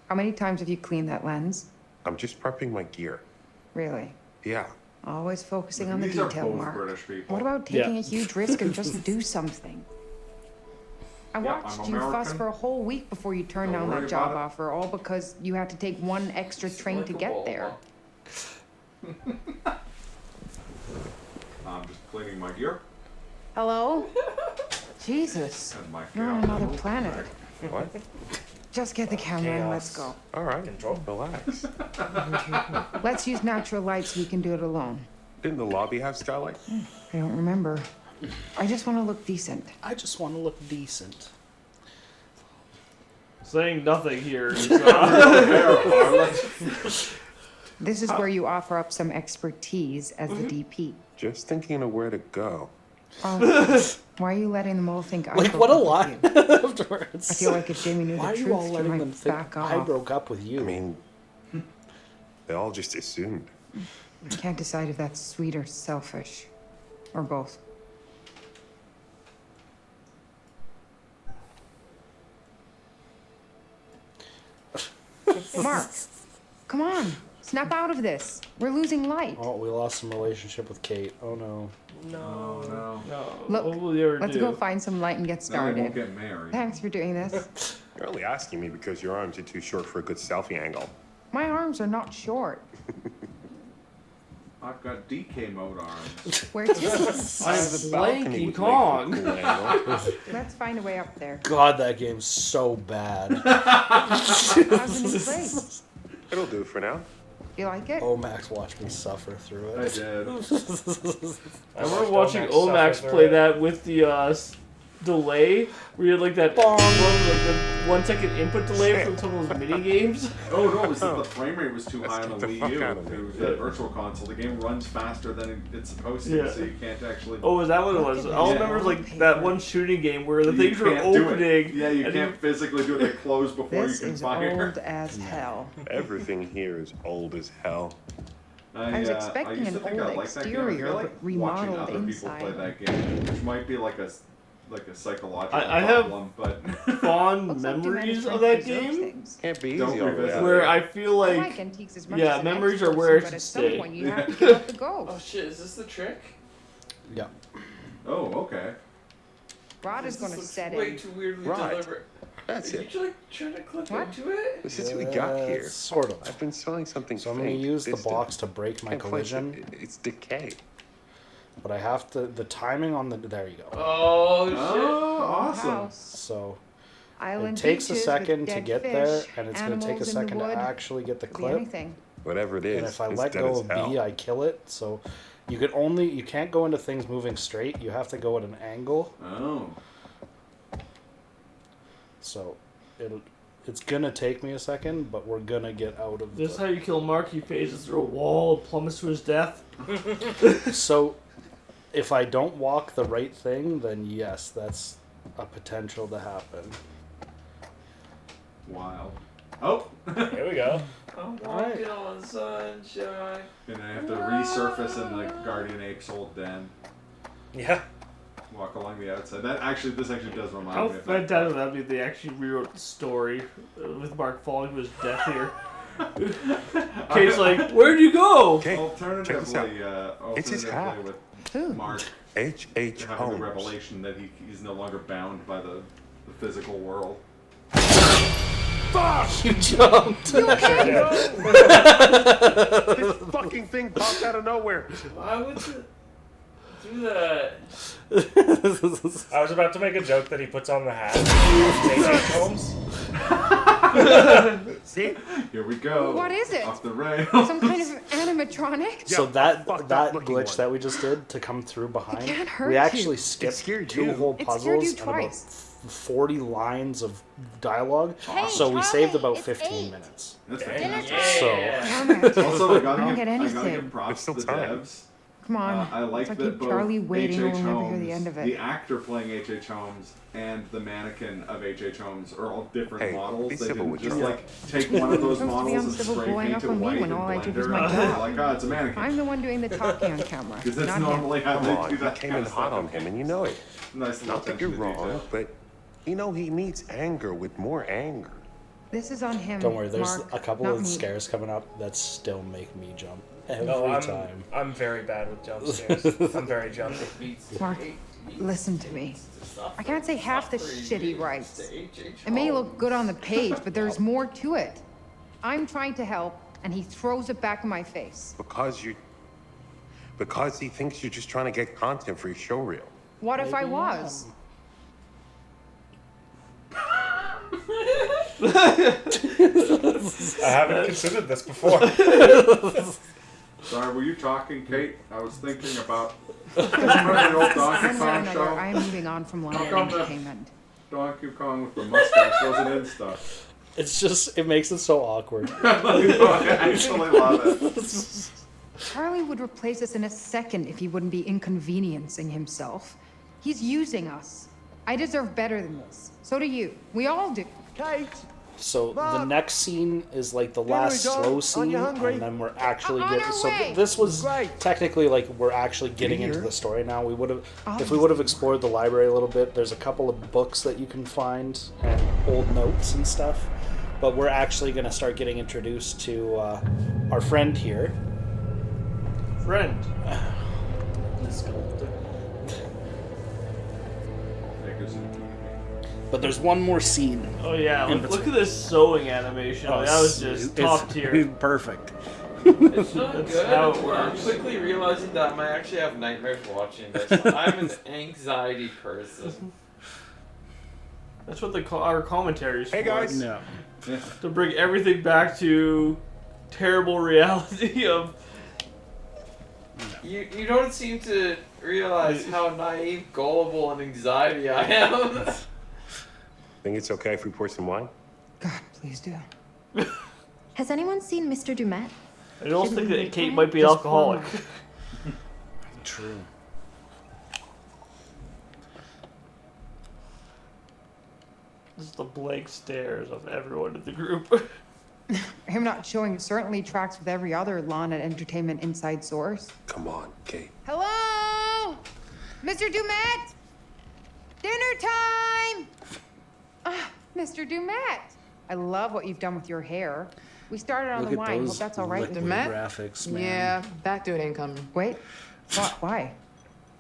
How many times have you cleaned that lens?
I'm just prepping my gear.
Really?
Yeah.
Always focusing on the
These are
detail,
both
Mark.
British people.
What about taking
Yeah.
a huge risk and just do something? I
Yeah,
watched
I'm
you fuss
American.
for a whole week before you turned
Don't
down
worry
that job
about it.
offer, all because you had to take one extra train to get there.
I'm just cleaning my gear.
Hello? Jesus.
And my
You're on
chaos
another
mode.
planet.
What?
Just get the camera and let's go.
All right. Relax.
Let's use natural light so we can do it alone.
Didn't the lobby have starlight?
I don't remember. I just want to look decent.
I just want to look decent.
Saying nothing here. Is,
This is where you offer up some expertise as the DP.
Just thinking of where to go.
Oh, why are you letting them all think I
Like,
broke
what a
up with
lie
you?
afterwards.
I feel like if Jamie knew
Why
the
are
truth,
you all
she
letting
might
them think
back
I
off.
broke up with you?
I mean, they all just assumed.
I can't decide if that's sweet or selfish. Or both. Mark, come on. Snap out of this. We're losing light.
Oh, we lost some relationship with Kate. Oh no.
No,
no.
What
Look,
will you ever
let's
do?
go find some light and get
Now they won't
started.
get married.
Thanks for doing this.
You're only asking me because your arms are too short for a good selfie angle.
My arms are not short.
I've got DK mode arms.
Where to?
I have a balcony
Blanky
with
Kong.
legs with cool angle.
Let's find a way up there.
God, that game's so bad.
How's the new place?
It'll do for now.
You like it?
Omax watched me suffer through it.
I did.
I remember watching Omax play that with the delay, where you had like that the 1 second input delay from some of those mini games.
Oh no, it was that the frame rate was too high on the
get the
Wii U.
fuck out of
It
me.
was the virtual console. The game runs faster than it's supposed to,
Yeah.
so you can't actually.
Oh, is that what it was? All I remember was like that one shooting game where the
You
things were
can't do it.
opening.
Yeah, you
and
can't physically do it. They close before
This
you can
is
fire.
old as hell.
Everything here is old as hell.
I was expecting
used to
an
think I
old
liked that game. I
exterior,
feel like
but remodeled
watching other people play
inside.
that game, which might be like a psychological
I have
problem, but
fond
Looks like you
memories
managed to
of that
preserve
game
things.
Can't be
Don't
easy all the way
revisit
out
where
there.
I feel
I
like
like antiques as much
yeah,
as an
memories
ex
are where it
person, but
should
at some
stay.
point you have to give up the ghost.
Oh shit, is this the trick?
Yeah.
oh, okay.
Rod is going to
looks
set
way
in.
too weirdly
Right.
deliberate.
That's
Are
it.
you like trying to click
What?
into it?
This is what we got here.
Sort of.
I've been selling something
So I'm going to
faint,
use the
distant.
box to break my
And plus,
collision,
It's decay.
but I have to. The timing on the. There you go.
Oh shit.
Oh, awesome.
House.
So
Island
it takes a
beaches
second
with
to
dead
get
fish,
there, and it's going to take a
animals in the
second to
wood.
actually get the
Could be
clip.
anything.
Whatever it is,
And if I
it's
let
dead
go
as
of
hell.
B, I kill it. So you can't go into things moving straight. You have to go at an angle.
Oh.
So it's gonna take me a second, but we're gonna get out of
this is
the...
how you kill Mark. He phases through a wall, plummets to his death.
So if I don't walk the right thing, then yes, that's a potential to happen.
Wild. Oh.
Here we go.
I'm walking on sunshine.
And I have to resurface in the Guardian Ape's old den.
Yeah.
Walk along the outside. This actually does remind
How
me of that.
fantastic would that be if they actually rewrote the story with Mark falling to his death here? Kate's like, where'd you go?
Alternatively,
It's his hat.
with Mark
H.H.
having
Holmes.
the revelation that he's no longer bound by the physical world.
Fuck!
You jumped!
You This fucking thing popped out of nowhere.
Why would you do that?
I was about to make a joke that he puts on the hat. H.H. Holmes.
See?
Here we go.
What is it?
Off the rails.
Some kind of animatronic?
So that glitch that we just did to come through behind,
can't hurt
we actually
you.
skipped
scared
2
you.
whole
It
puzzles
scared you
and about
twice.
40 lines of dialogue.
Hey,
So we
Charlie,
saved about
it's
15
8.
minutes.
That's
Dinner
fantastic.
time.
Also, I
Don't
gotta
get anything.
give props to the
time.
devs.
Come on.
I like
It's like
that
keep
both
Charlie waiting,
H.H.
we'll never
Holmes,
hear the end of it.
the actor playing H.H. Holmes, and the mannequin of H.H. Holmes are all different
Hey,
models.
be
They
civil
didn't
with
just
Charlie.
like take one of those
Supposed to be
models and
uncivil
spray
blowing
paint
up
it
on me
white
when
and
all I did
blend
was
it
my
around.
job.
Like, oh, it's a mannequin.
I'm the one doing the talking on camera.
Because that's
not him.
normally how
Come
they
on,
do
you
that
came
kind
in
of
hot
stuff.
on him, and you know it.
Nice little
Not that you're
attention to
wrong,
detail.
but you know he needs anger with more anger.
This is on him.
Don't worry, there's
Mark,
a couple
not
of
me.
scares coming up that still make me jump every
No,
time.
I'm very bad with jump scares. I'm very jumpy.
Mark, listen to me. I can't say half the shit he writes. It may look good on the page, but there's more to it. I'm trying to help, and he throws it back in my face.
Because he thinks you're just trying to get content for your showreel.
What if I was?
I haven't considered this before.
Sorry, were you talking, Kate? I was thinking about remember the old Donkey
One way or
Kong
another,
show?
I am moving on from
How
London
come the
Entertainment.
Donkey Kong with the mustache wasn't in stuff?
It's just, it makes it so awkward.
I actually love it.
Charlie would replace us in a second if he wouldn't be inconveniencing himself. He's using us. I deserve better than this. So do you. We all do.
Kate!
So the
Mark,
next scene is like the last
dinner's on.
slow
Aren't
scene,
you hungry?
and then we're actually
On
getting.
our
So
way.
this was
Great.
technically like we're actually getting into
Here?
the story now. We would have,
All
if we
these
would have
things.
explored the library a little bit. There's a couple of books that you can find and old notes and stuff, but we're actually going to start getting introduced to our friend here.
Friend.
But there's one more scene.
Oh yeah,
in
look
between.
at this sewing animation.
Oh,
that was just
it's-
top tier.
Perfect.
It's not
That's
good.
how it
I'm
works.
quickly realizing that I might actually have nightmares watching this. I'm an anxiety person.
That's what our commentaries.
Hey,
for.
guys.
No.
To bring everything back to terrible reality of.
You don't seem to realize how naive, gullible, and anxiety I am.
Think it's okay if we pour some wine?
God, please do.
Has anyone seen Mr. Dumet?
I don't
Should
think
we
that
make
Kate
one?
might be
Just
alcoholic.
one
True.
Just the blank stares of everyone in the group.
Him not showing certainly tracks with every other lawn and entertainment inside source.
Come on, Kate.
Hello? Mr. Dumet? Dinner time! Ah, Mr. Dumet. I love what you've done with your hair. We started on
Look
the
at
wine. Hope
those
that's all right.
liquid
Matt?
graphics, man.
Yeah, that dude ain't coming.
Wait. Why?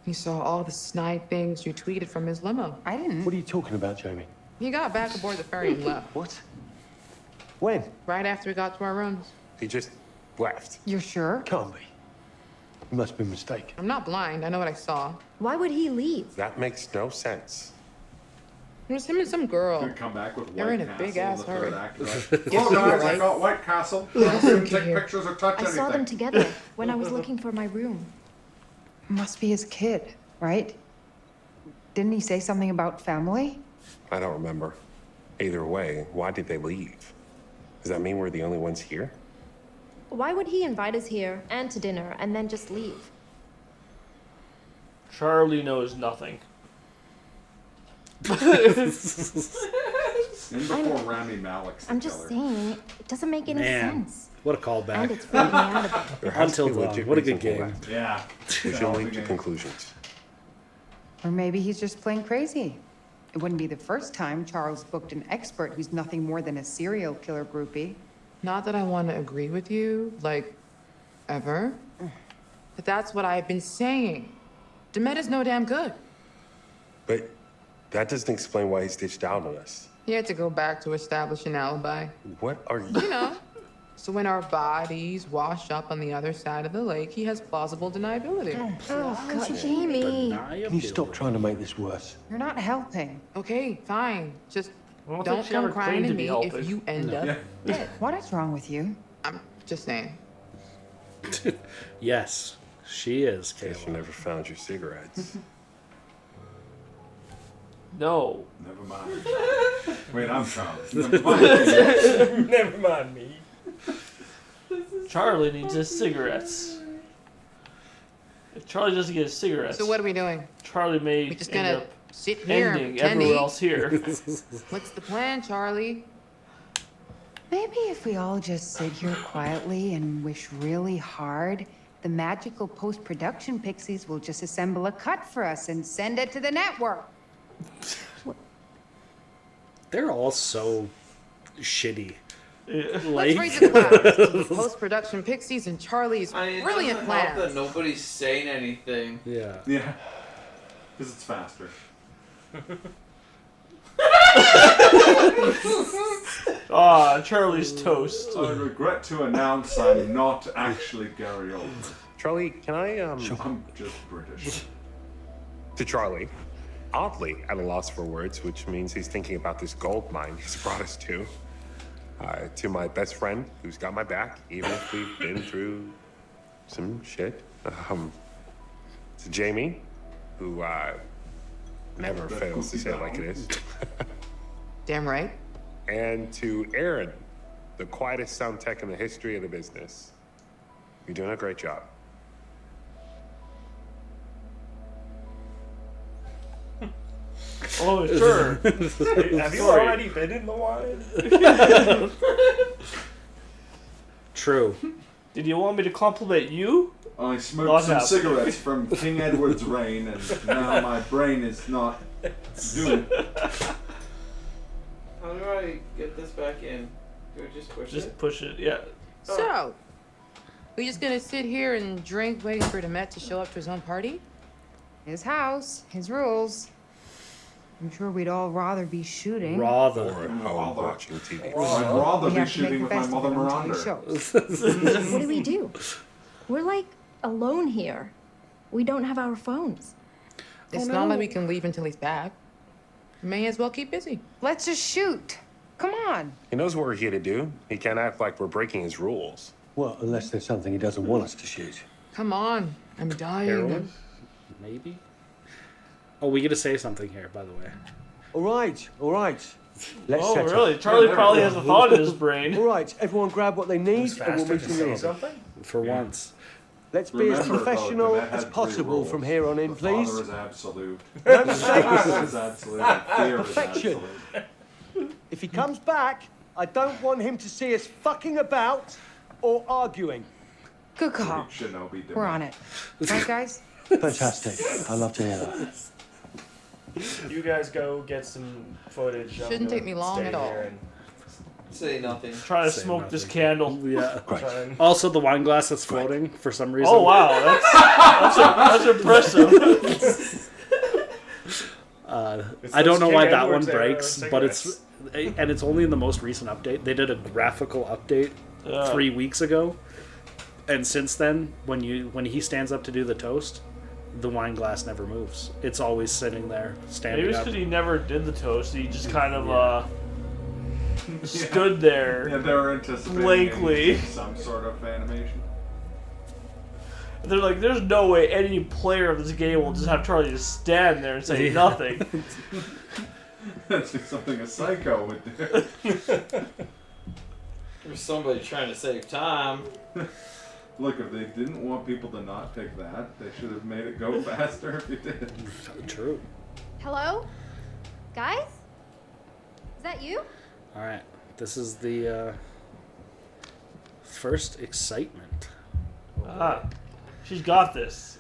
He saw all the snide things you tweeted from his limo.
I didn't.
What are you talking about, Jamie?
He got back aboard the ferry and left.
What? When?
Right after we got to our rooms.
He just left.
You're sure?
Can't be. You must be mistaken.
I'm not blind. I know what I saw.
Why would he leave?
That makes no sense.
It was him and some girl.
Could come back with
They're
White
in a
Castle
big-ass
in the third
hurry.
act. Right?
Yes,
Oh, guys,
you're
I
right.
got White Castle. Don't even take
here.
pictures or touch
I
anything.
saw them together when I was looking for my room.
Must be his kid, right? Didn't he say something about family?
I don't remember. Either way, why did they leave? Does that mean we're the only ones here?
Why would he invite us here and to dinner and then just leave?
Charlie knows nothing.
In before Rami Malek's
I'm just saying, it doesn't make any
Man,
sense.
what a callback.
And it's freaking me out a bit.
There has to
Until
be
Dawn.
legit
What a good
reason for
game.
that.
Yeah.
We should leap to conclusions.
Or maybe he's just plain crazy. It wouldn't be the first time Charles booked an expert who's nothing more than a serial killer groupie.
Not that I want to agree with you, like, ever. But that's what I've been saying. Demet is no damn good.
But that doesn't explain why he stitched out on us.
He had to go back to establish an alibi.
What are you?
You know. So when our bodies wash up on the other side of the lake, he has plausible deniability.
Oh, God, Jamie.
Can you stop trying to make this worse?
You're not helping.
Okay, fine. Just
don't
don't
think she
come
ever
crying
claimed
to
to be
me
helping.
if you end up dead.
What is wrong with you?
I'm just saying.
Yes, she is,
Guess you
Kayla.
never found your cigarettes.
No.
Never mind. Wait, I'm Charles. Never mind.
Never mind me.
Charlie needs his cigarettes. If Charlie doesn't get his cigarettes,
So what are we doing?
Charlie may
We just
end
gonna
up
sit here and
ending
pretend to
everyone
eat?
else here.
What's the plan, Charlie?
Maybe if we all just sit here quietly and wish really hard, the magical post-production pixies will just assemble a cut for us and send it to the network.
They're all so shitty.
Let's
Like,
raise a glass to the post-production pixies and Charlie's
It
brilliant
doesn't help
plans.
that nobody's saying anything.
yeah.
Yeah. Because it's faster.
Charlie's toast.
I regret to announce I'm not actually Gary Oldman.
Charlie, can I
I'm just British.
to Charlie, oddly at a loss for words, which means he's thinking about this gold mine he's brought us to my best friend who's got my back, even if we've been through some shit. To Jamie, who never fails to say it like it is.
Damn right.
And to Aaron, the quietest sound tech in the history of the business. You're doing a great job.
Oh, sure.
Have you
Sorry.
already been in the wine?
True.
Did you want me to compliment you?
I smoked
Not
some
happy.
cigarettes from King Edward's reign, and now my brain is not doing.
How do I get this back in? Do I just push
Just
it?
push it, yeah.
So, we just gonna sit here and drink waiting for Demet to show up to his own party?
His house, his rules. I'm sure we'd all rather be shooting.
Rather.
Or at home watching TV.
I'd rather
We
be
have to make
shooting
the
with my
best of
mother
it until he
Miranda.
shows.
What do we do? We're like alone here. We don't have our phones.
It's not like we can leave until he's back. May as well keep busy.
Let's just shoot. Come on.
He knows what we're here to do. He can't act like we're breaking his rules.
Well, unless there's something he doesn't want us to shoot.
Come on, I'm dying.
Heroin? Maybe? Oh, we get to say something here, by the way.
All right, all right. Let's
Oh,
set up.
really? Charlie probably has a thought in his brain.
All right, everyone grab what they need
It's
and we'll
faster
meet
to
in the
say
lobby.
something?
For once.
Let's be as
Remember, though,
professional
Demet had
as
3
possible
rules.
from here on in,
The
please.
Father is absolute.
No
Justice
mistakes.
is absolute. and Fear is
Perfection.
absolute.
If he comes back, I don't want him to see us fucking about or arguing.
Good call.
Shinobi Demet.
We're on it. Right, guys?
Fantastic. I love to hear that.
You guys go get some footage. I'm
Shouldn't
gonna
take me long
stay
at all.
here and
Say nothing.
Try to
Say
smoke this
nothing.
candle.
Yeah.
try and-
Also, the wine glass that's floating for some reason.
Oh wow, that's impressive.
I don't know
those
why
King
that one
Edwards era
breaks, but it's and it's only in the most recent update. They did a graphical update 3 weeks ago, and since then, when he stands up to do the toast, the wine glass never moves. It's always sitting there, standing
Maybe it's
up.
because he never did the toast. He just kind of stood there.
Yeah, they were anticipating
blankly.
some sort of animation.
They're like, there's no way any player of this game will just have Charlie just stand there and say nothing.
That's just something a psycho would do.
There's somebody trying to save time.
Look, if they didn't want people to not pick that, they should have made it go faster if you did.
True.
Hello? Guys? Is that you?
All right, this is the first excitement.
She's got this.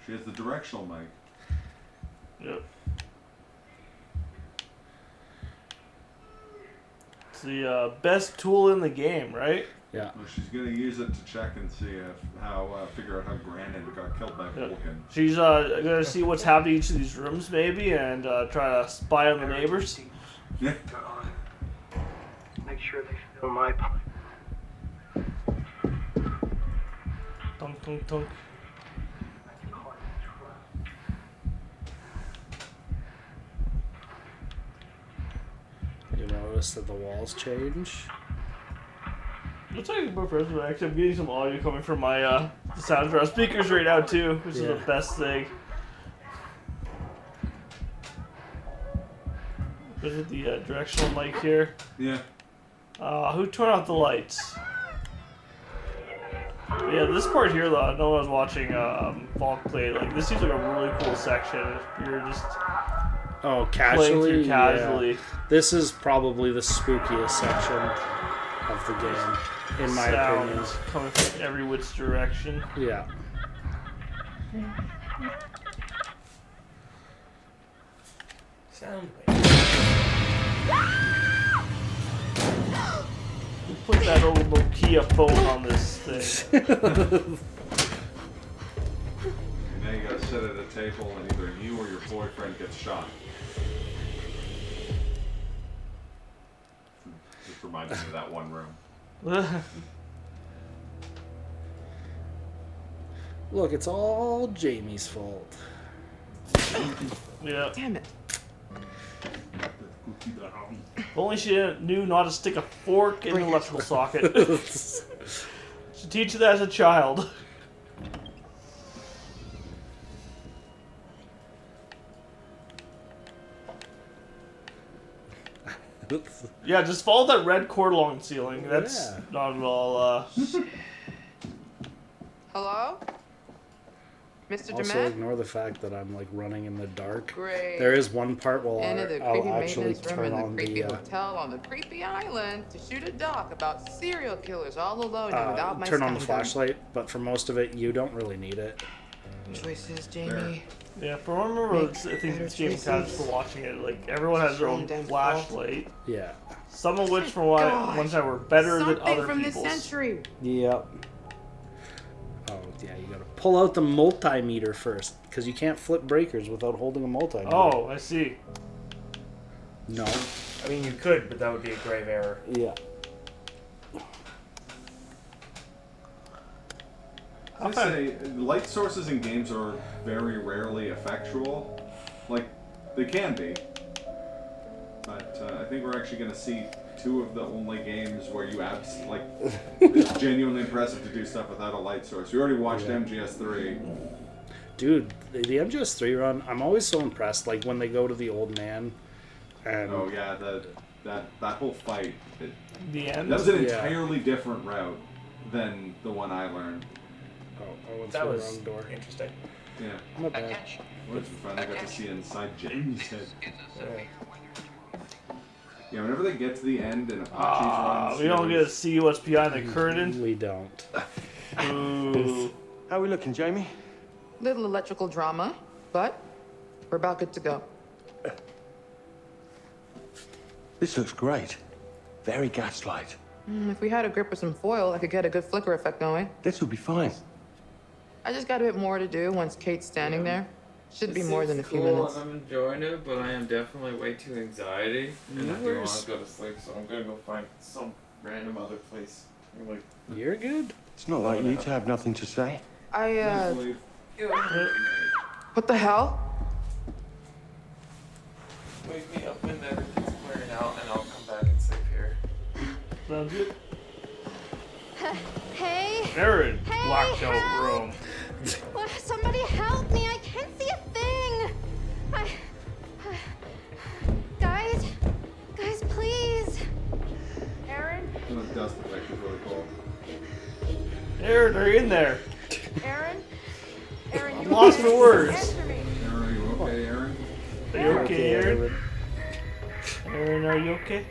She has the directional mic.
Yep. It's the best tool in the game, right?
Yeah.
Well, she's gonna use it to check and see figure out how Grannon got killed by Vulcan.
She's gonna see what's happening in each of these rooms, maybe, and try to spy on the neighbors.
Yeah.
Make sure they fill my pipe.
Tunk, tunk, tunk.
You notice that the walls change?
Looks like more personal. Actually, I'm getting some audio coming from my sound draw speakers right now too, which is the best thing. With the directional mic here.
Yeah.
Who turned off the lights? Yeah, this part here though, I know I was watching Falk play, like this seems like a really cool section. If you're just
casually.
Casually.
Yeah. This is probably the spookiest section of the game, in my opinion.
Coming from every which direction.
Yeah.
Sound
Put that old Nokia phone on this thing.
Now you gotta sit at a table and either you or your boyfriend gets shot. Just reminds me of that one room.
Look, it's all Jamie's fault.
Yeah.
Damn it.
If only she knew not to stick a fork in the electrical socket. Should teach you that as a child. Yeah, just follow that red cord along the ceiling. That's not at all.
Hello? Mr.
Also,
Dumet?
ignore the fact that I'm like running in the dark.
Great.
There is one part where
Into the
I'll
creepy
actually
maintenance room
turn
in the
on
creepy
the
hotel on the creepy island to shoot a doc about serial killers all alone and without my
turn on the
stun gun.
flashlight. But for most of it, you don't really need it.
Choices, Jamie.
Yeah, for one of the things this game has for watching it, like everyone has their own flashlight.
Yeah.
Some of which, from what ones that were better than
Something
other
from
people's.
this century.
Yep. Oh yeah, you gotta pull out the multimeter first, because you can't flip breakers without holding a multimeter.
Oh, I see.
No.
I mean, you could, but that would be a grave error.
Yeah.
I say light sources in games are very rarely effectual. Like, they can be. But I think we're actually going to see two of the only games where you it's genuinely impressive to do stuff without a light source. We already watched MGS3.
Dude, the MGS3 run, I'm always so impressed. Like when they go to the old man, and
oh yeah, that whole fight.
The end.
That was an entirely different route than the one I learned.
I went
that
through
was
the wrong door.
Interesting.
Yeah.
Not bad.
We finally got to see inside James' head. Yeah, whenever they get to the end and Apache's runs,
we don't get to see what's behind the curtain.
We don't.
Ooh.
How we looking, Jamie?
Little electrical drama, but we're about good to go.
This looks great. Very gaslight.
If we had a grip or some foil, I could get a good flicker effect going.
This will be fine.
I just got a bit more to do once Kate's standing there. Should be more than a few
cool,
minutes.
I'm enjoying it, but I am definitely way too anxiety, and I do want to go to sleep, so I'm gonna go find some random other place. Like,
you're good.
It's not like you to have nothing to say.
What the hell?
Wake me up when everything's clearing out, and I'll come back and sleep here.
Sounds good.
Hey.
Aaron,
Hey,
locked out room.
Somebody help me! I can't see a thing. Guys, please.
Aaron.
The dust effect is really cool.
Aaron, they're in there.
Aaron.
I'm lost for words.
Aaron, are you okay, Aaron?
Are you okay, Aaron? Aaron, are you okay?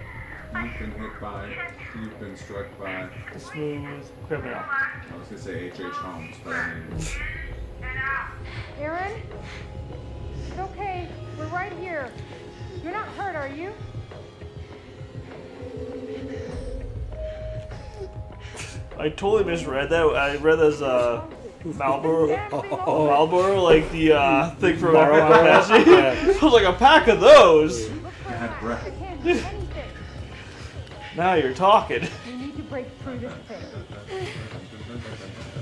You've been hit by, you've been struck by
a smooth criminal.
I was gonna say H.H. Holmes, but I mean.
Aaron?
It's okay. We're right here. You're not hurt, are you?
I totally misread that. I read as Marlboro, Marlboro, like the thing from Anthology. I was like, a pack of those. Now you're talking.
We need to break through this thing.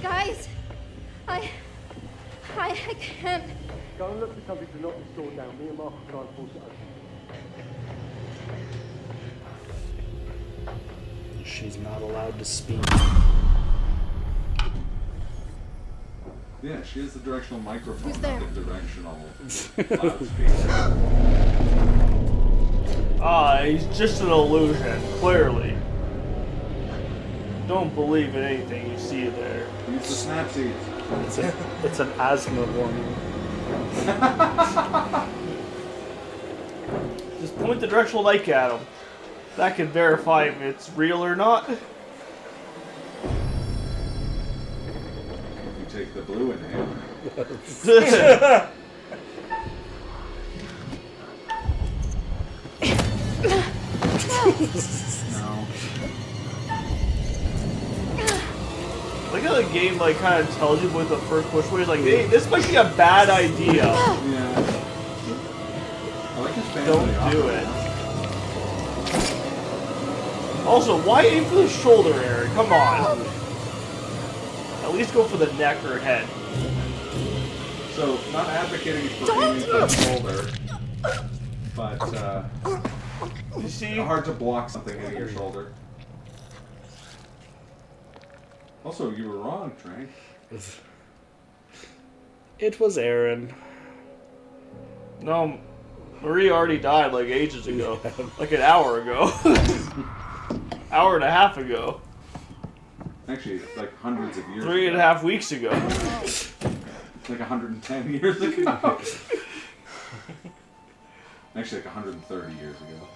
Guys, I can't.
Go and look for something to knock the store down. Me and Mark will try and force it open.
She's not allowed to speak.
Yeah, she has the directional microphone,
Who's
not
there?
the directional loudspeaker.
He's just an illusion, clearly. Don't believe in anything you see there.
Use the snap seeds.
It's an asthma warning.
Just point the directional mic at him. That can verify if it's real or not.
You take the blue inhaler. No.
Look how the game like kind of tells you with the first push where he's like, hey, this might be a bad idea.
Yeah. I like his fans.
Don't do it. Also, why aim for the shoulder, Aaron? Come on. At least go for the neck or head.
So, not advocating for aiming for the shoulder, but
you see,
hard to block something hitting your shoulder. Also, you were wrong, Trey.
It was Aaron.
No, Marie already died like ages ago. Like an hour ago. Hour and a half ago.
Actually, like hundreds of years
3.5 weeks ago.
Like 110 years ago. Actually, like 130 years ago.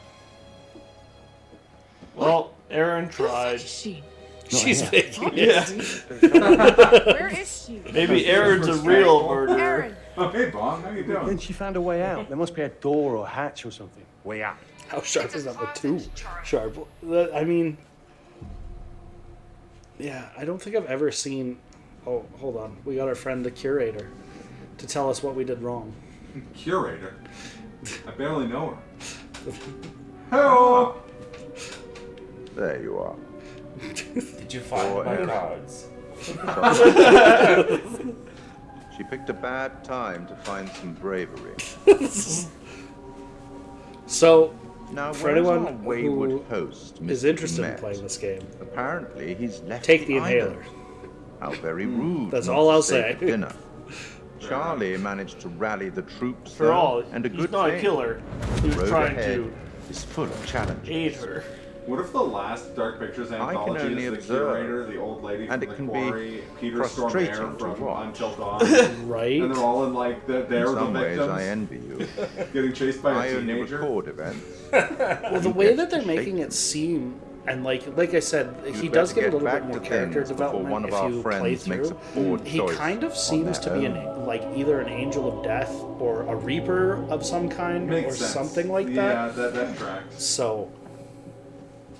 Well, Aaron tried.
She's faking it.
Yeah.
Where is she?
Maybe Aaron's a real murderer.
Oh, hey, Bob, how you doing?
Then she found a way out. There must be a door or a hatch or something.
Way out.
How sharp is number 2? Sharp. I mean, yeah, I don't think I've ever seen. Oh, hold on. We got our friend the curator to tell us what we did wrong.
Curator? I barely know her. Hello!
There you are.
Did you find my cards?
She picked a bad time to find some bravery.
So,
Now,
for
where's
anyone
our wayward
who
host,
is
Mr.
interested in
Met?
playing this game,
Apparently, he's left
take the
island.
inhaler.
How very rude.
That's
not
all
to
I'll
stay
say.
for dinner. Charlie managed to rally the troops
For
though,
all,
and a
he's
good
not a
thing.
killer.
The
He was
road
trying
ahead
to
is full of challenges.
aid her.
What if the last Dark Pictures anthology
only
is the
observe,
curator, the old lady
and
from
it
the
can be
quarry, Peter
frustrating
Stormare
to
from
watch.
Until Dawn?
Right?
And they're all in like, they're
In
the
some ways,
victims.
I envy you.
Getting chased by
I
a
only
teenager.
record events.
Well, the way that they're making it seem, and like I said, he
You'd
does
better
get a little
get
bit
back
more
to
character
things before
development
one of
if
our
you play
friends makes
through.
a poor
He
choice
kind of
on
seems to
their
be
own.
like either an angel of death or a reaper of some kind
Makes
or
sense.
something like
Yeah,
that.
that tracks.
So,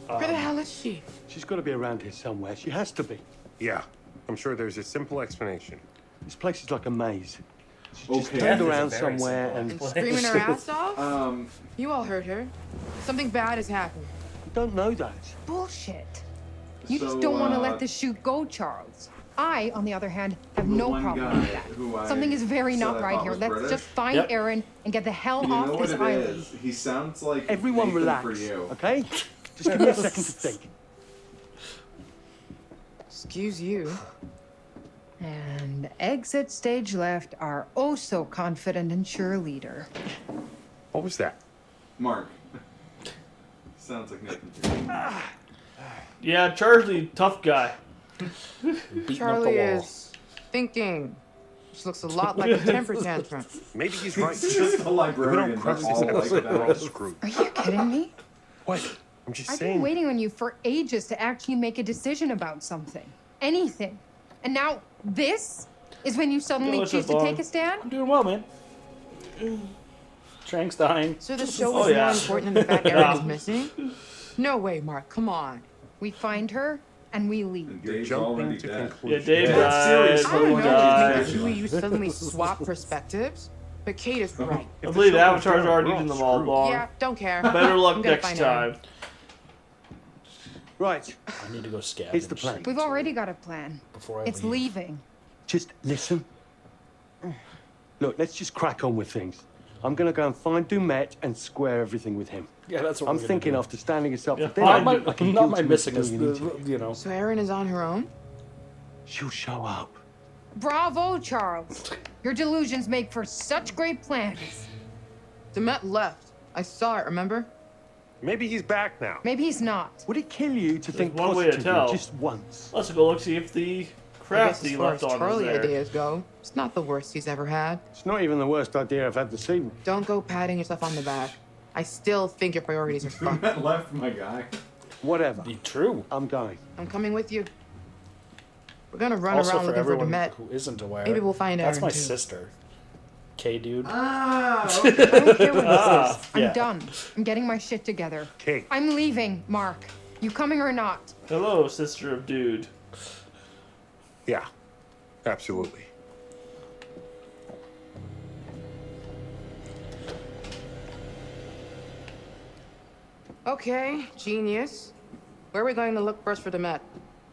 Where the hell is she?
She's got to be around here somewhere. She has to be.
Yeah, I'm sure there's a simple explanation.
This place is like a maze. She's just
Okay.
turned
Death is a
around
very
somewhere
simple
and...
explanation.
Screaming her ass off?
Um,
You all heard her. Something bad has happened.
You don't know that.
Bullshit. You
So,
just don't want to
uh,
let the shoot go, Charles. I, on the other hand, have
the
no
one
problem
guy
with that.
who I
Something is very
said
not
I
right
thought
here.
was
Let's
British.
just find
Yep.
Aaron and get the hell
you
off
know
this
what it
island.
is? He sounds like
Everyone
Nathan
relax,
for you.
okay? Just give me a second to think.
Excuse you.
And exit stage left, our oh so confident and sure leader.
What was that?
Mark. Sounds like Nathan for you.
Yeah, Charlie, tough guy.
beating
Charlie
up the wall.
is thinking. She looks a lot like a temper tantrum.
Maybe he's right.
It's just a
If we
librarian.
don't crush
They're
this
all like
episode, we're all
that.
screwed.
Are you kidding me?
What? I'm just
I've
saying.
been waiting on you for ages to actually make a decision about something. Anything. And now this is when you suddenly
Yo, what's up,
choose to
Bob?
take a stand?
I'm doing well, man. Shank's dying.
So the show
Oh,
was
yeah.
more important than the fact Erin is missing? No way, Mark. Come on.
We find her and we leave.
Dave's
jumping
already
to
dead.
Yeah,
conclusions.
Dave
Yeah,
died.
serious.
I don't know.
died.
Maybe you suddenly swap perspectives, but Kate is right.
I believe Avatar's already using them all along.
Yeah, don't care.
Better luck
I'm gonna
next
find Erin.
time.
Right.
I need to go scavenge.
Here's the plan.
We've already got a plan.
Before I
It's
leave.
leaving.
Just listen. Look, let's just crack on with things. I'm gonna go and find Dumet and square everything with him.
Yeah, that's what
I'm
we're gonna
thinking
do.
after standing us up
Yeah,
for dinner,
Not my,
I can
not
kill
my
too much
missing is
billion
the,
inches.
you know.
So Erin is on her own?
She'll show up.
Bravo, Charles. Your delusions make for such great plans.
Demet left. I saw it, remember?
Maybe he's back now.
Maybe he's not.
Would it kill you to think
one way to
positively
tell.
just once?
Let's go look see if the
I guess
craft
as
he
far
left
as
on is
Charlie
there.
ideas go, it's not the worst he's ever had.
It's not even the worst idea I've had this evening.
Don't go patting yourself on the back. I still think your priorities are fucked.
Dumet left, my guy.
Whatever.
Be true.
I'm going.
I'm coming with you. We're gonna run
Also,
around
for
looking for
everyone
Demet.
who isn't aware,
Maybe we'll find
that's
Erin,
my
too.
sister. K dude.
Ah,
I don't care what this
Ah,
is. I'm
yeah.
done. I'm getting my shit together.
Kate.
I'm leaving, Mark. You coming or not?
Hello, sister of dude.
Yeah, absolutely.
Okay, genius. Where are we going to look first for Demet?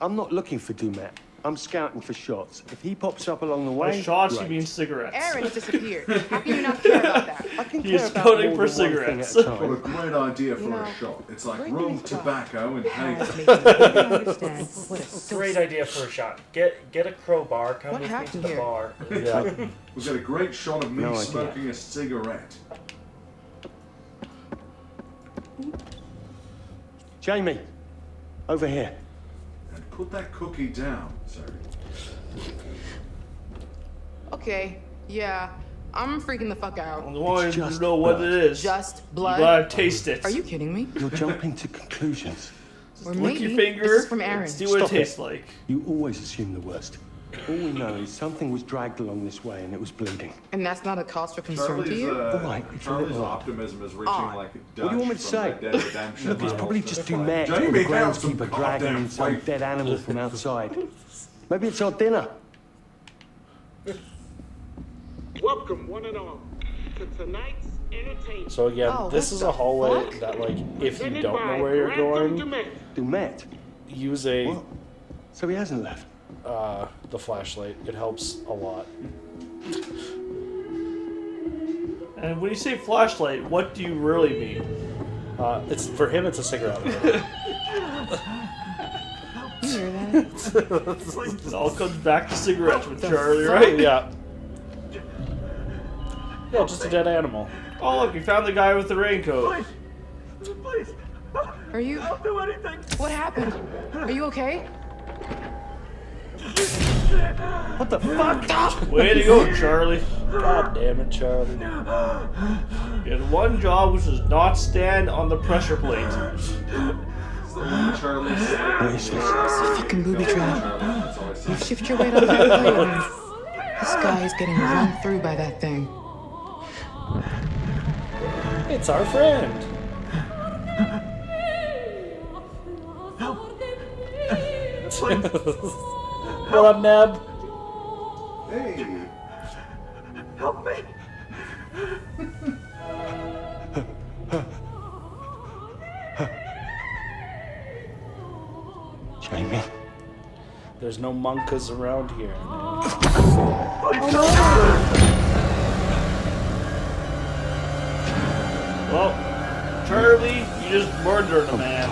I'm not looking for Dumet. I'm scouting for shots. If he pops up along the way,
By shots,
great.
you mean cigarettes.
Erin's disappeared. How can you not care about that?
I can
He's
care about
coding
more
for
than one thing at
cigarettes.
a
What a
time.
great idea for
You know,
a shot. It's like
we're
roll
doing stuff.
tobacco and
Has
paper.
made me really understand what a
Great idea for a shot. Get a crowbar. Come
What
with me to
happened
the
here?
bar.
Yeah.
We've got a great shot of me
No idea.
smoking a cigarette.
Jamie, over here.
And put that cookie down, sir.
Okay, yeah. I'm freaking the fuck out.
I want
It's
you to
just
know what
blood.
it is.
Just
You
blood?
gotta taste it.
Are you kidding me?
You're jumping to conclusions.
Or
Lick your
maybe
finger
this is from Erin.
and see what
Stop
it
it.
tastes like.
You always assume the worst. All we know is something was dragged along this way and it was bleeding.
And that's not a cause for concern to
Charlie's,
you?
All right, it's a
Charlie's
little
optimism is reaching
odd.
like a
What do you want me to
Dutch
say?
from Red Dead Redemption.
Look, it's probably just Dumet or
Jamie,
the
have some
groundskeeper dragging
goddamn
in some
faith.
dead animal from outside. Maybe it's our dinner.
Welcome, one and all, to tonight's entertainment.
So again,
Oh,
this
what
is
the
a hallway
fuck?
that, like, if you
Presented
don't
by
know where you're
Ransom
going,
Dumet.
Dumet?
use a
What? So he hasn't left.
the flashlight. It helps a lot.
And when you say flashlight, what do you really mean?
It's for him. It's a cigarette.
You hear that?
It all comes back to cigarettes with Charlie, right?
Yeah. Yeah, just a dead animal.
Oh, look, you found the guy with the raincoat.
Please,
Are you?
I'll do anything.
What happened? Are you okay?
What the fuck?
Way to go, Charlie.
God damn it, Charlie.
You had one job, which is not stand on the pressure plate.
Charlie's
It's a fucking booby trap.
That's all I say.
You shift your weight on that plate. This guy is getting run through by that thing.
It's our friend. What up, Neb?
Hey,
Help me.
Jamie.
There's no monkas around here.
Well, Charlie, you just murdered a man.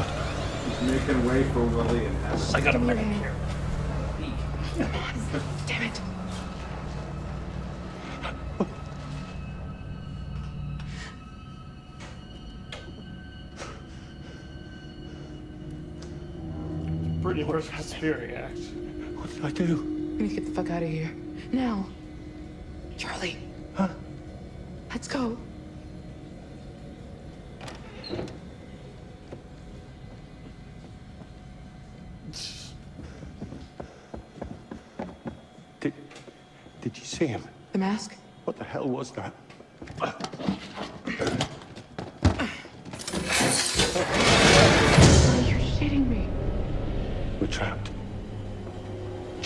he's making way for Willie and Heaven.
I got a man here.
Damn it.
Pretty impressive conspiracy act.
What did I do?
We need to get the fuck out of here. Now. Charlie.
Huh?
Let's go.
Did you see him?
The mask?
What the hell was that?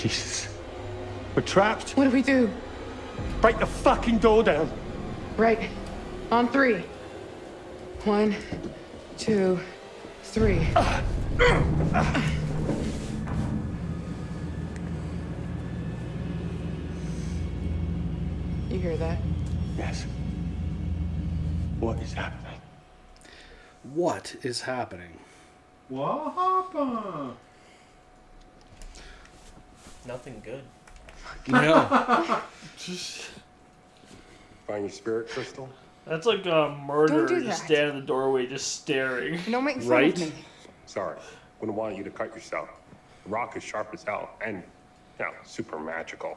Jesus. We're trapped.
What do we do?
Break the fucking door down.
Right. On 3. 1, 2, 3. You hear that?
Yes. What is happening?
What is happening?
What happened?
Nothing good.
No.
Find your spirit crystal?
That's like a murderer
Don't do
just
that.
standing in the doorway just staring.
Don't make fun
Right?
of me.
Sorry. Wouldn't want you to cut yourself. The rock is sharp as hell and, super magical.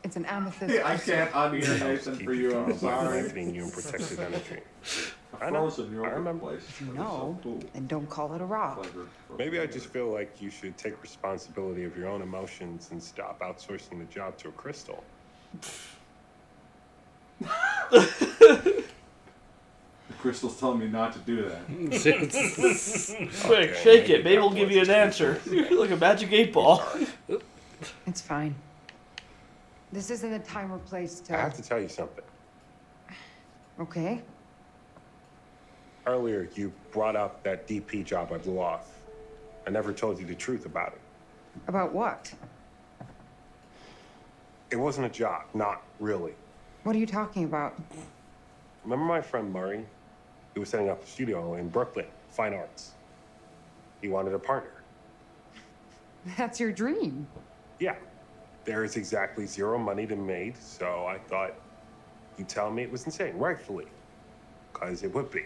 It's an amethyst.
Hey, I can't unhear Nathan for you. I'm sorry.
Strengthening you in protective energy. I
Frozen, you're
I
over the
remember.
place.
If you know, then don't call it a rock.
Maybe I just feel like you should take responsibility of your own emotions and stop outsourcing the job to a crystal.
The crystal's telling me not to do that.
Quick, shake it. Maybe we'll give you an answer. Like a magic 8-ball.
It's fine. This isn't the time or place
I have
to...
to tell you something.
Okay?
Earlier, you brought up that DP job I blew off. I never told you the truth about it.
About what?
It wasn't a job, not really.
What are you talking about?
Remember my friend Murray? He was setting up a studio in Brooklyn, fine arts. He wanted a partner.
That's your dream.
Yeah, there is exactly zero money to be made, so I thought you'd tell me it was insane, rightfully, because it would be.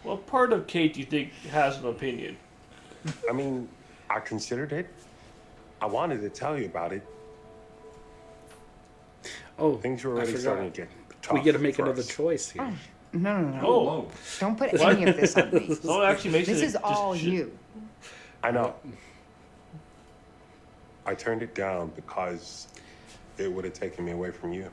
What part of Kate do you think has an opinion?
I mean, I considered it. I wanted to tell you about it.
Oh,
things were already starting to get tough.
We get to make
for
another
us.
choice here.
Oh, no.
Oh.
Don't put any of this on me.
Someone actually makes
This
it
is
just
all
shit.
you.
I know. I turned it down because it would have taken me away from you.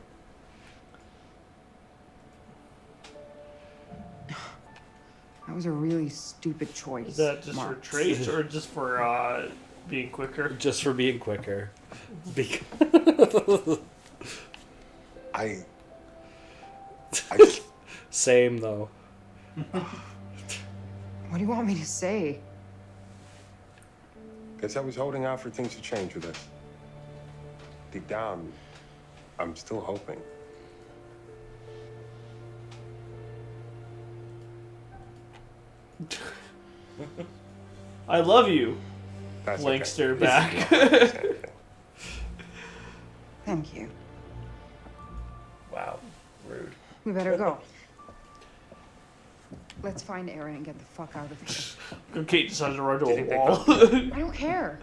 That was a really stupid choice.
Is that just
Mark.
for traits or just for being quicker?
Just for being quicker. Because
I
Same though.
What do you want me to say?
guess I was holding out for things to change with us. Deep down, I'm still hoping.
I love you.
That's
Blankster
okay.
back.
Thank you.
Wow. Rude.
We better go. Let's find Aaron and get the fuck out of here.
Kate decides to run to a wall.
I don't care.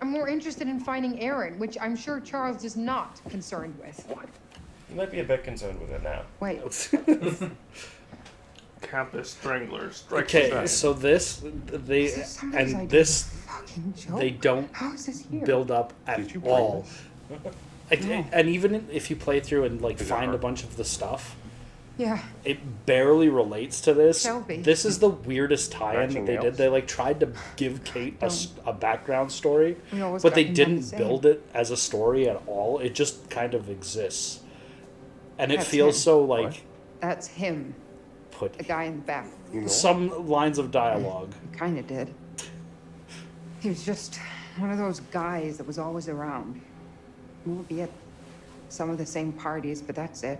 I'm more interested in finding Aaron, which I'm sure Charles is not concerned with.
You might be a bit concerned with it now.
Wait.
Campus Strangler. Strike
Okay,
back.
so this they
somebody's
and
idea
this
of a fucking joke.
they don't
How is this here?
build up at all. And even if you play through and like find a bunch of the stuff,
Yeah.
it barely relates to this.
Shelby.
This is the weirdest tie-in
Matching
that they did.
nails.
They like tried to give Kate a background story,
We always
but
got
they
them
didn't
the same.
build it as a story at all. It just kind of exists, and it
That's
feels
him.
so like
That's him.
put
The guy in the back.
some lines of dialogue.
Kind of did. He was just one of those guys that was always around. We'll be at some of the same parties, but that's it.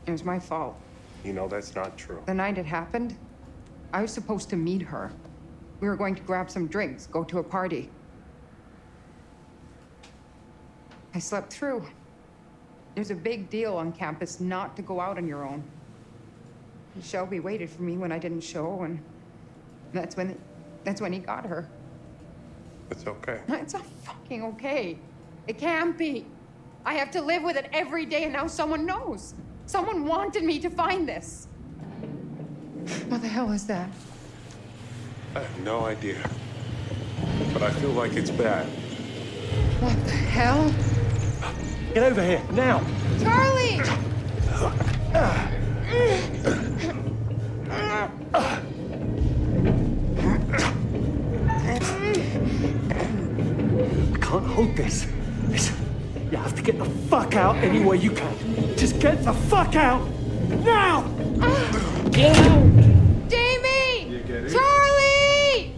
It was my fault.
You know that's not true.
The night it happened, I was supposed to meet her. We were going to grab some drinks, go to a party. I slept through. There's a big deal on campus not to go out on your own. Shelby waited for me when I didn't show, and that's when he got her.
It's okay.
It's not fucking okay. It can't be. I have to live with it every day, and now someone knows. Someone wanted me to find this. What the hell is that?
I have no idea. But I feel like it's bad.
What the hell?
Get over here, now!
Charlie!
can't hold this. Listen, you have to get the fuck out any way you can. Just get the fuck out now!
Get out!
Jamie!
You get it?
Charlie!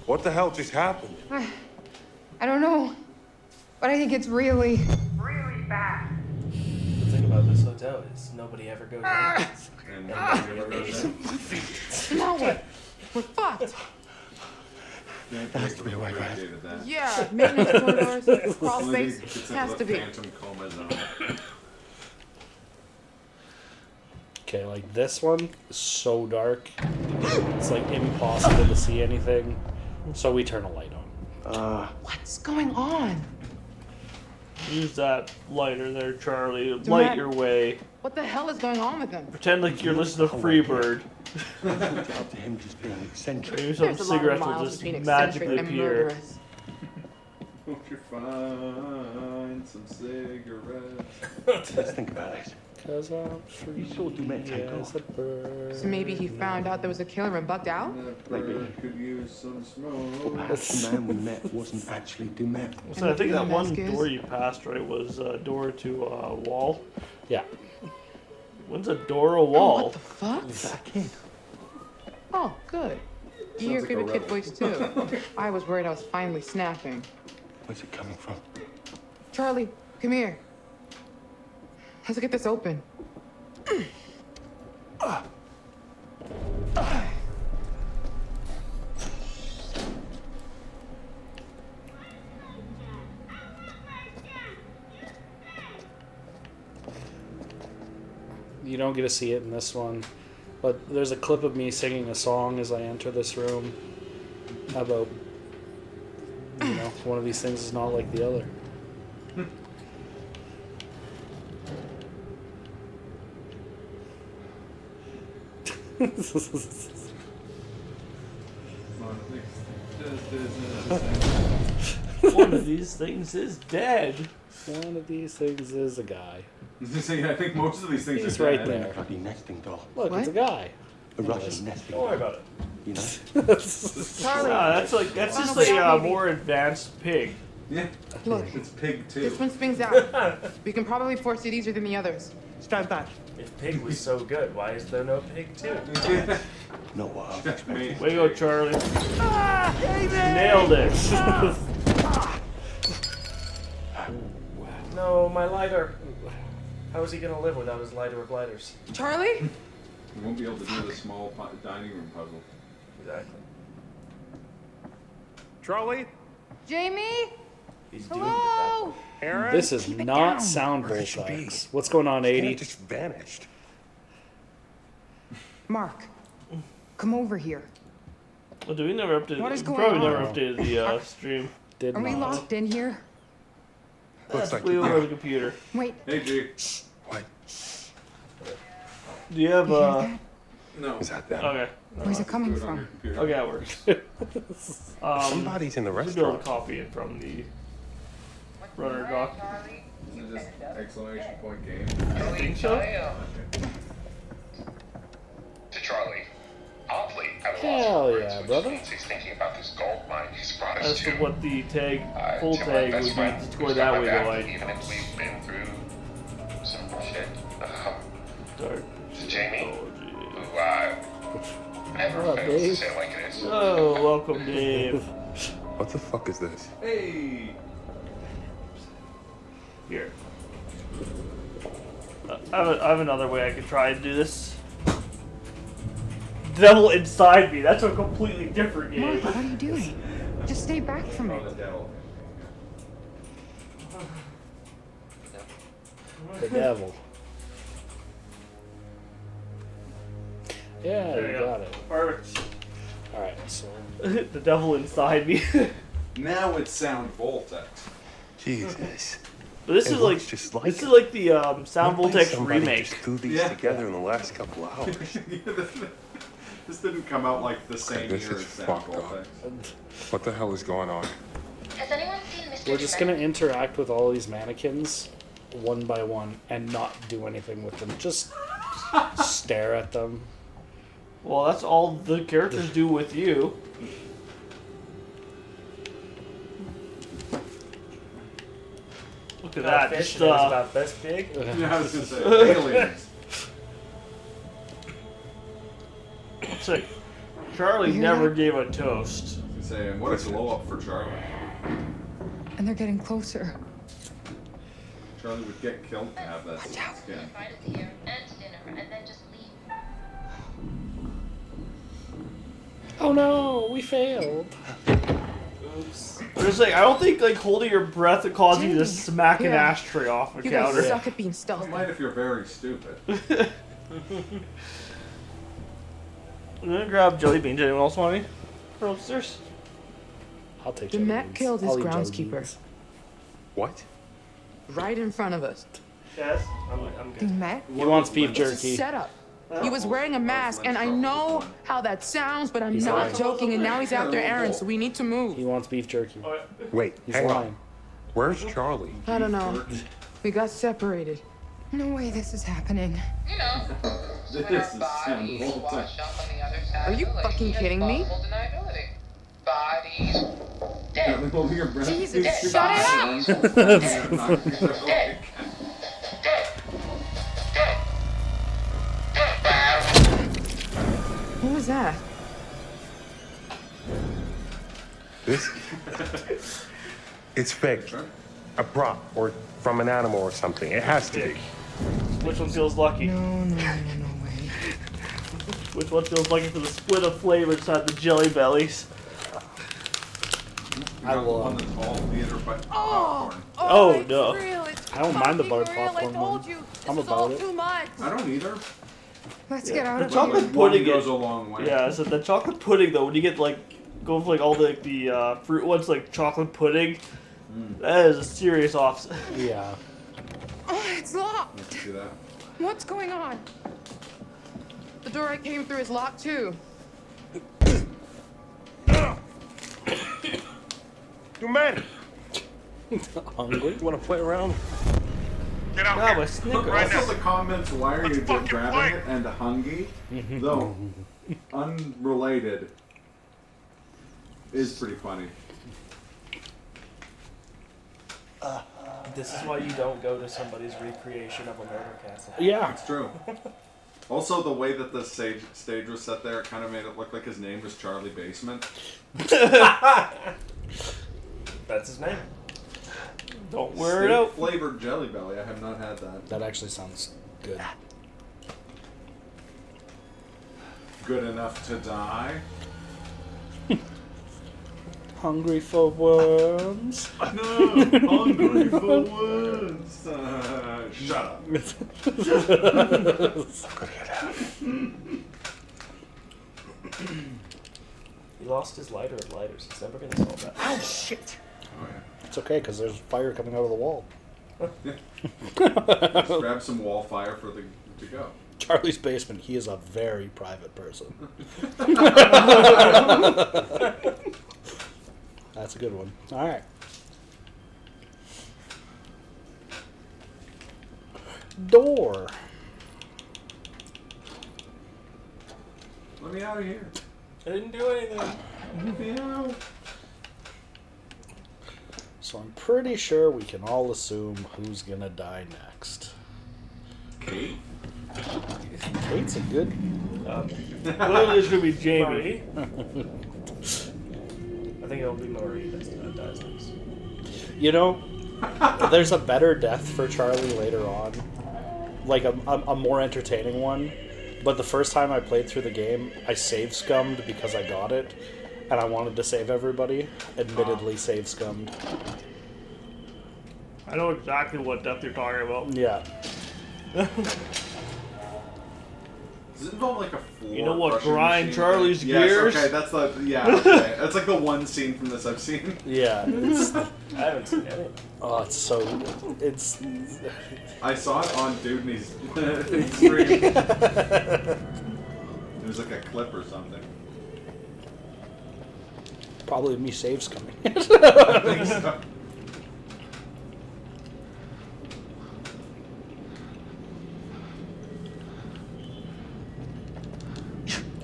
What the hell just happened?
I don't know, but I think it's really bad.
The thing about this hotel is nobody ever goes in. And nobody ever goes in.
Now what? We're fucked.
There has to be a way, right?
Yeah, maintenance corridors, crawl space, has to be.
Phantom coma zone.
Okay, like this one is so dark. It's like impossible to see anything. So we turn a light on.
What's going on?
Use that lighter there, Charlie. Light your way.
What the hell is going on with them?
Pretend like you're listening to Freebird.
Up to him just being eccentric.
Maybe some
There's a lot of
cigarettes will
miles
just
between
magically
eccentric and
appear.
murderous.
Hope you find some cigarettes.
Let's think about it.
Cause I'm free
You saw Dumet take
as
off.
a bird.
So maybe he found out there was a killer and bugged out?
That bird could use some smoke.
Perhaps the man we met wasn't actually Dumet.
So I think that one
Vasquez?
door you passed, right, was a door to a wall.
Yeah.
When's a door a wall?
What the fuck?
Back in.
Oh, good. You're
like
good
a
with kid
rebel.
voice too. I was worried I was finally snapping.
Where's it coming from?
Charlie, come here. Let's get this open.
You don't get to see it in this one, but there's a clip of me singing a song as I enter this room about, one of these things is not like the other.
One of these things is dead.
One of these things is a guy.
I think most of these things
He's
are
right
dead.
there.
Bloody nesting doll.
Look, it's a guy.
A Russian nesting
Don't worry
doll.
about it.
You know?
Charlie,
That's just a more advanced pig.
Yeah.
look,
It's pig too.
this one spins out. We can probably force it easier than the others.
Stand back.
If pig was so good, why is there no pig too?
No, what I was expecting.
Way to go, Charlie. Nailed it.
No, my lighter. How is he gonna live without his lighter of lighters?
Charlie?
We won't be able to do the small dining room puzzle.
Exactly.
Charlie?
Jamie?
He's doomed
Hello?
Aaron?
This is
Keep it
not
down.
sound
Where could she
X. What's going on,
She
80?
just vanished.
Mark, come over here.
Well, do we never updated?
What is
We
going
probably
on?
never updated the stream.
Did
Are we
not.
locked in here?
Looks like
We
you
over the computer.
Wait,
Hey, G.
What?
Do you have
No.
Is that them?
Okay.
where's it coming
Do it on
from?
your computer.
Okay, that works.
Somebody's in the
We'll be able to
restaurant.
copy it from the runner doc.
Isn't it just exclamation point game?
I think so.
To Charlie. Oddly, at a
Hell
loss for
yeah,
words,
brother.
which means he's thinking about this gold mine he's brought us
As to
to.
what the tag, full
To my
tag
best
would be
friend,
to
who's
score
got
that
my
way
back,
though.
even if we've been through some shit.
Dark
To Jamie,
Anthology.
who never
What up,
fails to
Dave?
say it like it is.
Oh, welcome, Dave.
What the fuck is this?
Hey.
Here. I have another way I could try and do this. Devil inside me. That's a completely different game.
Mark, what are you doing? Just stay back from it.
Oh, the devil.
The devil. Yeah,
There
you
you
got it.
Perfect.
Alright, so.
The devil inside me.
Now it's sound Voltex.
Jesus.
But this
It
is like
looks just like
this is
it.
like the Sound
Looked like
Voltex
somebody
remake.
just threw these
Yeah.
together in the last couple hours.
This didn't come out like the same
This
year
is
as sound
fucked up.
Voltex.
What the hell is going on?
Has anyone seen Mr.
We're just gonna interact with all these mannequins one by one and not do anything with them. Just stare at them.
Well, that's all the characters do with you. Look at that.
Fish
Just,
and it was about this big.
Yeah, I was gonna say aliens.
It's like Charlie never gave a toast.
I was saying, what a glow up for Charlie.
And they're getting closer.
Charlie would get killed to have that skin.
Oh no, we failed.
Oops. There's like, I don't think like holding your breath would cause you to smack an ashtray off a
You guys
counter.
suck at being
I
stealthy.
don't mind if you're very stupid.
I'm gonna grab jelly beans. Anyone else want any? For upstairs?
I'll take
The
jelly
Met
beans.
killed his
I'll eat jelly
groundskeeper.
beans.
What?
Right in front of us.
Yes, I'm
The
good.
Met?
He wants beef
It's a
jerky.
setup. He was wearing a mask, and I know how that sounds, but I'm
He's
not
lying.
joking, and now he's after Aaron, so we need to move.
He wants beef jerky.
Wait,
He's
hang
lying.
on. Where's Charlie?
I don't know. We got separated.
No way this is happening.
This is simple.
Are you fucking kidding me?
Jesus, shut it
What was that?
This? It's fake. A prop, or from an animal or something. It has to be.
Which one feels lucky?
No way.
Which one feels lucky for the split of flavor inside the jelly bellies?
I love the tall theater popcorn.
Oh, no.
I don't mind the buttered popcorn one. I'm about it.
I don't either.
Let's get out
The
of
chocolate
here.
pudding
goes a long way.
Yeah, so the chocolate pudding though, when you get like go for like all the fruit ones like chocolate pudding, that is a serious offset.
Yeah.
Oh, it's locked.
Let's see that.
What's going on?
The door I came through is locked too.
You men!
Hungry?
You wanna play around?
Get out
Yeah,
here.
my Snickers.
Also, the comments, why are you grabbing it, and hungry, though unrelated, is pretty funny.
This is why you don't go to somebody's recreation of a murder castle.
Yeah.
It's true. Also, the way that the stage was set there, it kind of made it look like his name was Charlie Basement.
That's his name.
Don't wear it out.
Flavored Jelly Belly. I have not had that.
That actually sounds good.
Good enough to die.
Hungry for worms.
No, hungry for worms. Shut up.
He lost his lighter of lighters. He's never gonna solve that.
Oh, shit.
Oh, yeah.
It's okay, because there's fire coming out of the wall.
Just grab some wall fire for the to go.
Charlie's basement, he is a very private person. That's a good one. Alright. Door.
Let me out of here.
I didn't do anything.
Let me out.
So I'm pretty sure we can all assume who's gonna die next.
Kate?
Kate's a good...
Clearly it's gonna be Jamie.
I think it'll be Marie that dies next.
You know, there's a better death for Charlie later on. Like a more entertaining one. But the first time I played through the game, I save scummed because I got it. And I wanted to save everybody. Admittedly save scummed.
I know exactly what death you're talking about.
Yeah.
Does it involve like a floor?
You know what,
crushing
grind
machine
Charlie's
thing?
gears?
Yes, okay, that's the okay. That's like the one scene from this I've seen.
Yeah. It's,
I haven't seen it.
oh, it's so... It's...
I saw it on Dewdney's stream. It was like a clip or something.
Probably me save scumming.
I think so.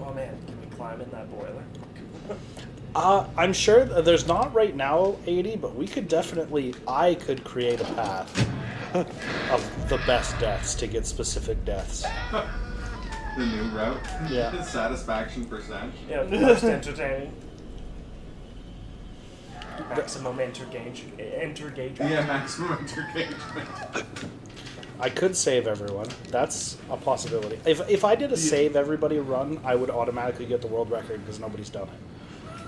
Oh man, can we climb in that boiler?
I'm sure there's not right now 80, but we could definitely. I could create a path of the best deaths to get specific deaths.
The new route?
Yeah.
Satisfaction percent?
Yeah, most entertaining. Maximum engagement.
Yeah, maximum engagement.
I could save everyone. That's a possibility. If I did a save everybody run, I would automatically get the world record because nobody's done it.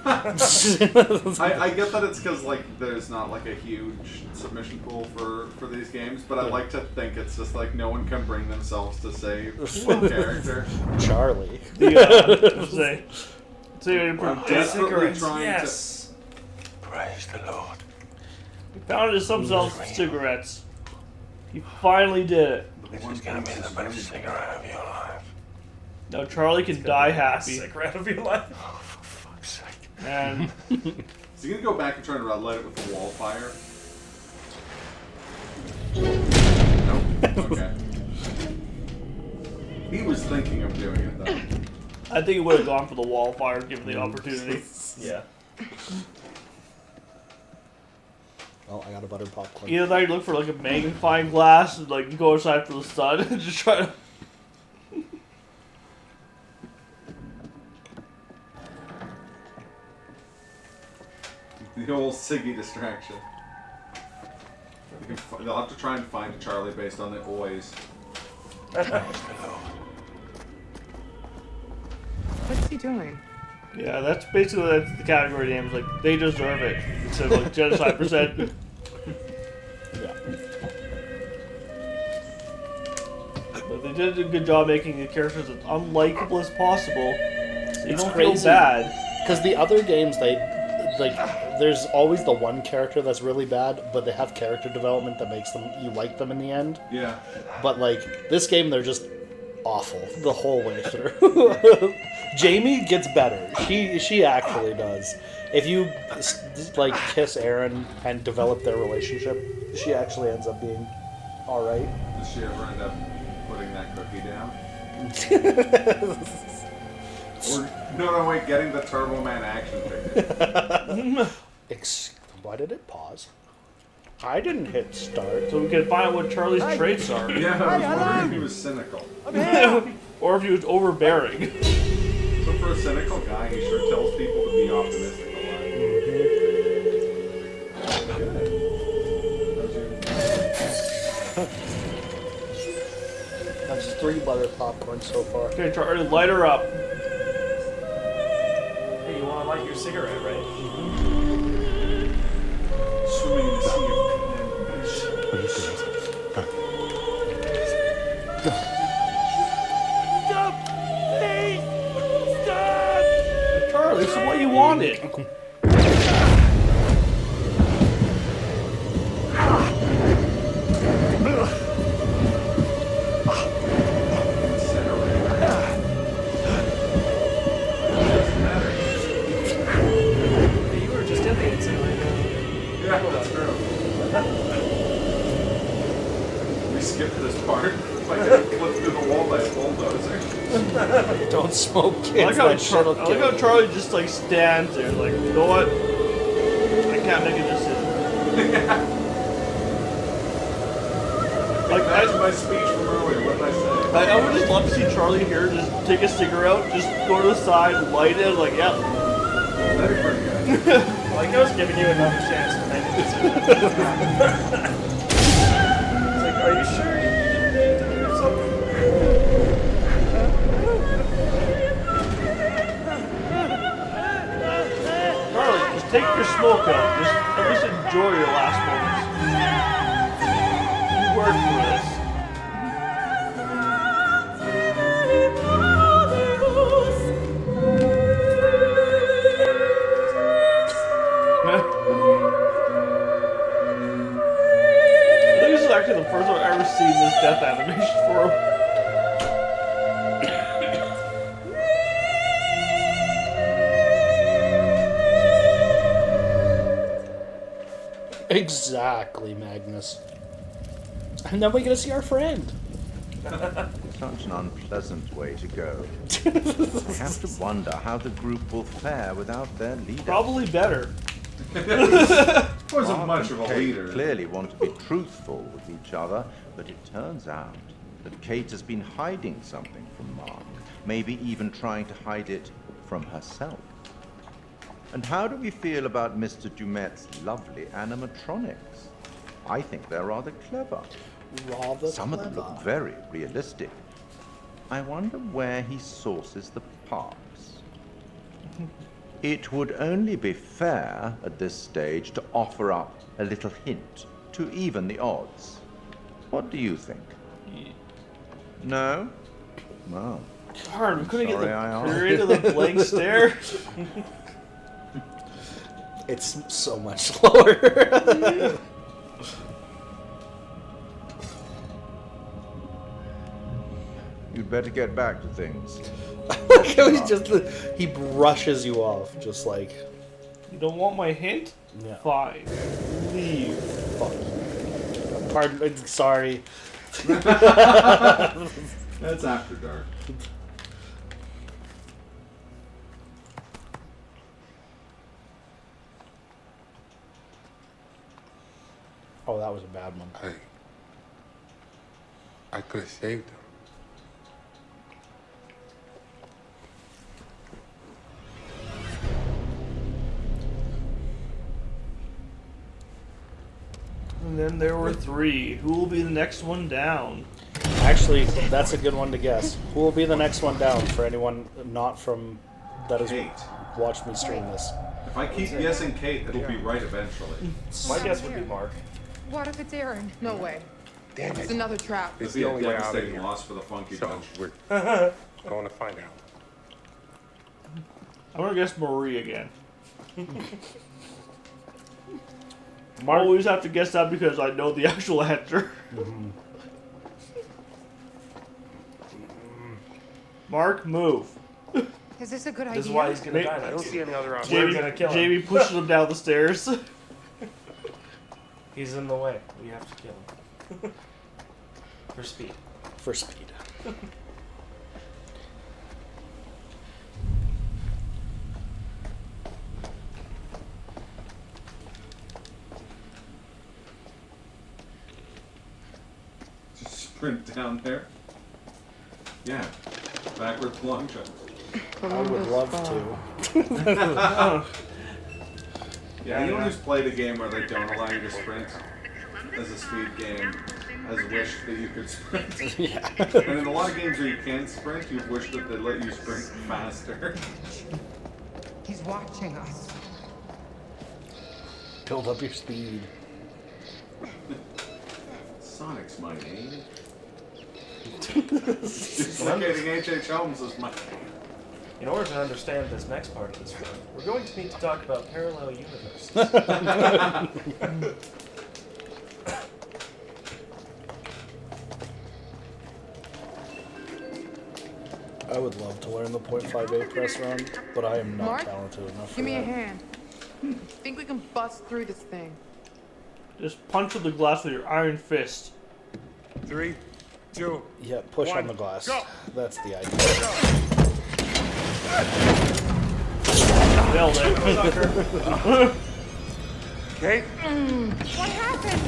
I get that it's because like there's not like a huge submission pool for these games, but I like to think it's just like no one can bring themselves to save one character.
Charlie.
Say
I'm desperately trying
yes.
Praise the Lord.
He found himself cigarettes. He finally did it.
This is gonna be the best cigarette of your life.
Now Charlie can die happy.
Cigarette of your life.
Oh, for fuck's sake.
And
is he gonna go back and try to light it with the wall fire? Nope. Okay. He was thinking of doing it though.
I think he would have gone for the wall fire given the opportunity.
Yeah.
Well, I got a buttered popcorn.
Either that, you look for like a magnifying glass and like go outside for the sun and just try to.
The old Siggy distraction. They'll have to try and find a Charlie based on the oys.
What's he doing?
Yeah, that's basically the category name. Is like they deserve it instead of like genocide percent.
Yeah.
But they did a good job making the characters as unlikable as possible, so you
It's
don't
crazy.
feel bad.
Because the other games, they like. There's always the one character that's really bad, but they have character development that makes them you like them in the end.
Yeah.
But like this game, they're just awful the whole way through. Jamie gets better. She actually does. If you like kiss Aaron and develop their relationship, she actually ends up being all right.
Does she ever end up putting that cookie down? Or no, wait, getting the Turbo Man action figure.
Why did it pause? I didn't hit start.
So we can find out what Charlie's traits are.
Yeah, I was wondering if he was cynical.
Or if he was overbearing.
So for a cynical guy, he sure tells people to be optimistic a lot.
That's 3 butter popcorn so far.
Okay, Charlie, light her up.
Hey, you want to light your cigarette, right?
Swimming in the sea of
Stop! Please! Stop!
Charlie, this is what you wanted.
Hey, you were just in the incinerator.
Yeah, that's true. We skipped this part by getting clipped through the wall by a bulldozer.
Don't smoke,
I
kids.
like how,
That shit'll
I like
kill
how
you.
Charlie just like stands there, like, you know what? I can't make a decision. Like
That's my speech from earlier. What did I say?
I would just love to see Charlie here just take a cigarette, just go to the side, light it, like, yep.
That'd be pretty good.
Like I was giving you another chance to make a decision. It's like, are you sure you need to do something?
Charlie, just take your smoke out. Just at least enjoy your last moments. You worked for this. I think this is actually the first time I've ever seen this death animation for him.
Exactly, Magnus. And then we get to see our friend.
Such an unpleasant way to go. I have to wonder how the group will fare without their leader.
Probably better.
Wasn't much of a
Kate
leader.
clearly want to be truthful with each other, but it turns out that Kate has been hiding something from Mark, maybe even trying to hide it from herself. And how do we feel about Mr. Dumet's lovely animatronics? I think they're rather clever. Some of them look very realistic. I wonder where he sources the parts. It would only be fair at this stage to offer up a little hint to even the odds. What do you think? No? Well,
Darn, we couldn't get
sorry I
the
asked.
period of the blank stare.
It's so much slower.
You'd better get back to things.
Look how he brushes you off, just like.
You don't want my hint?
Yeah.
Fine. Leave.
Fuck. Pardon. Sorry.
That's after dark.
Oh, that was a bad one.
I could have saved him.
And then there were 3. Who will be the next one down?
Actually, that's a good one to guess. Who will be the next one down for anyone not from that has watched me stream this?
If I keep guessing Kate, it'll be right eventually.
My guess would be Mark.
What if it's Aaron? No way.
Damn
It's
it.
another trap.
It'd be a devastating loss for the Funky
So
Bunch.
we're going to find out.
I'm gonna guess Marie again. I always have to guess that because I know the actual answer. Mark, move.
Is this a good idea?
This is why he's gonna die.
I don't see any other option.
We're gonna kill him.
Jamie pushes him down the stairs.
He's in the way. We have to kill him. For speed.
For speed.
Sprint down there. Yeah. Backwards long jump.
I would love to.
Yeah, anyone who's played a game where they don't allow you to sprint as a speed game has wished that you could sprint.
Yeah.
And in a lot of games where you can sprint, you've wished that they'd let you sprint faster.
He's watching us.
Build up your speed.
Sonic's my name. Duplicating H.H. Holmes is my
In order to understand this next part of this film, we're going to need to talk about parallel universes.
I would love to learn the .58 press run, but I am not
Mark,
talented enough for
give me a
that.
hand. Think we can bust through this thing?
Just punch with the glass with your iron fist.
3, 2.
Yeah, push on
1,
the glass.
go.
That's the idea.
Nailed it.
Okay.
What happened?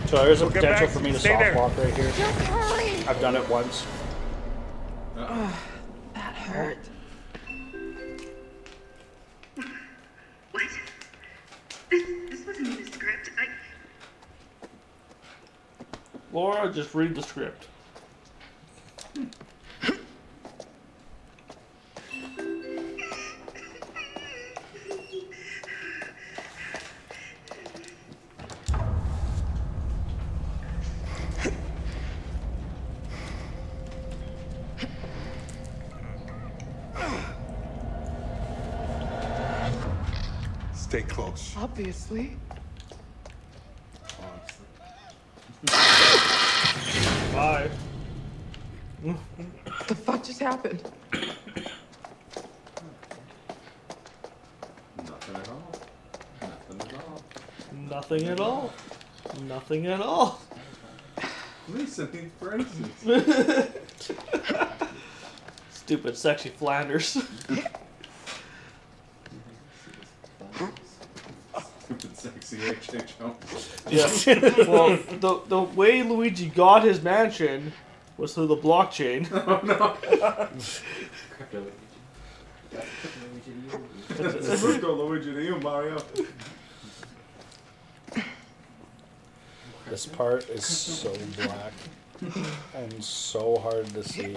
So there's a
We'll get
potential
back.
for me to
Stay
soft
there.
walk right here.
Just hurry.
I've done it once.
That hurt.
What? This wasn't in the script.
Laura, just read the script.
Stay close.
Obviously.
Bye.
What the fuck just happened?
Nothing at all. Nothing at all.
Nothing at all. Nothing at all.
Lisa needs braces.
Stupid, sexy Flanders.
Stupid, sexy HHO.
Yeah. Well, the way Luigi got his mansion was through the blockchain.
Oh no. Let's go, Luigi, to you, Mario.
This part is so black and so hard to see.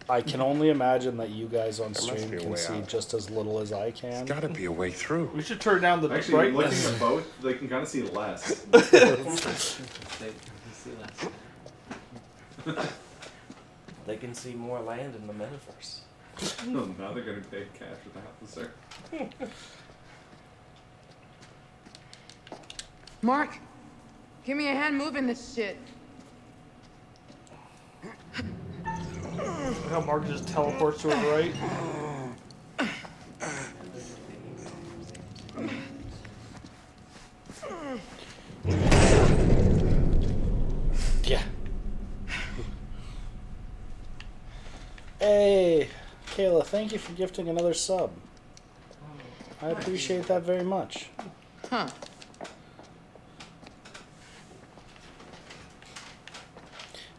I can only imagine that you guys on stream can see just as little as I can.
There's gotta be a way through.
We should turn down the
Actually,
brightness.
looking at both, they can kind of see less.
They can see more land in the metaverse.
Now they're gonna pay cash with half the circle.
Mark, give me a hand moving this shit.
Look how Mark just teleports to her right.
Yeah. Hey, Kayla, thank you for gifting another sub. I appreciate that very much.
Huh.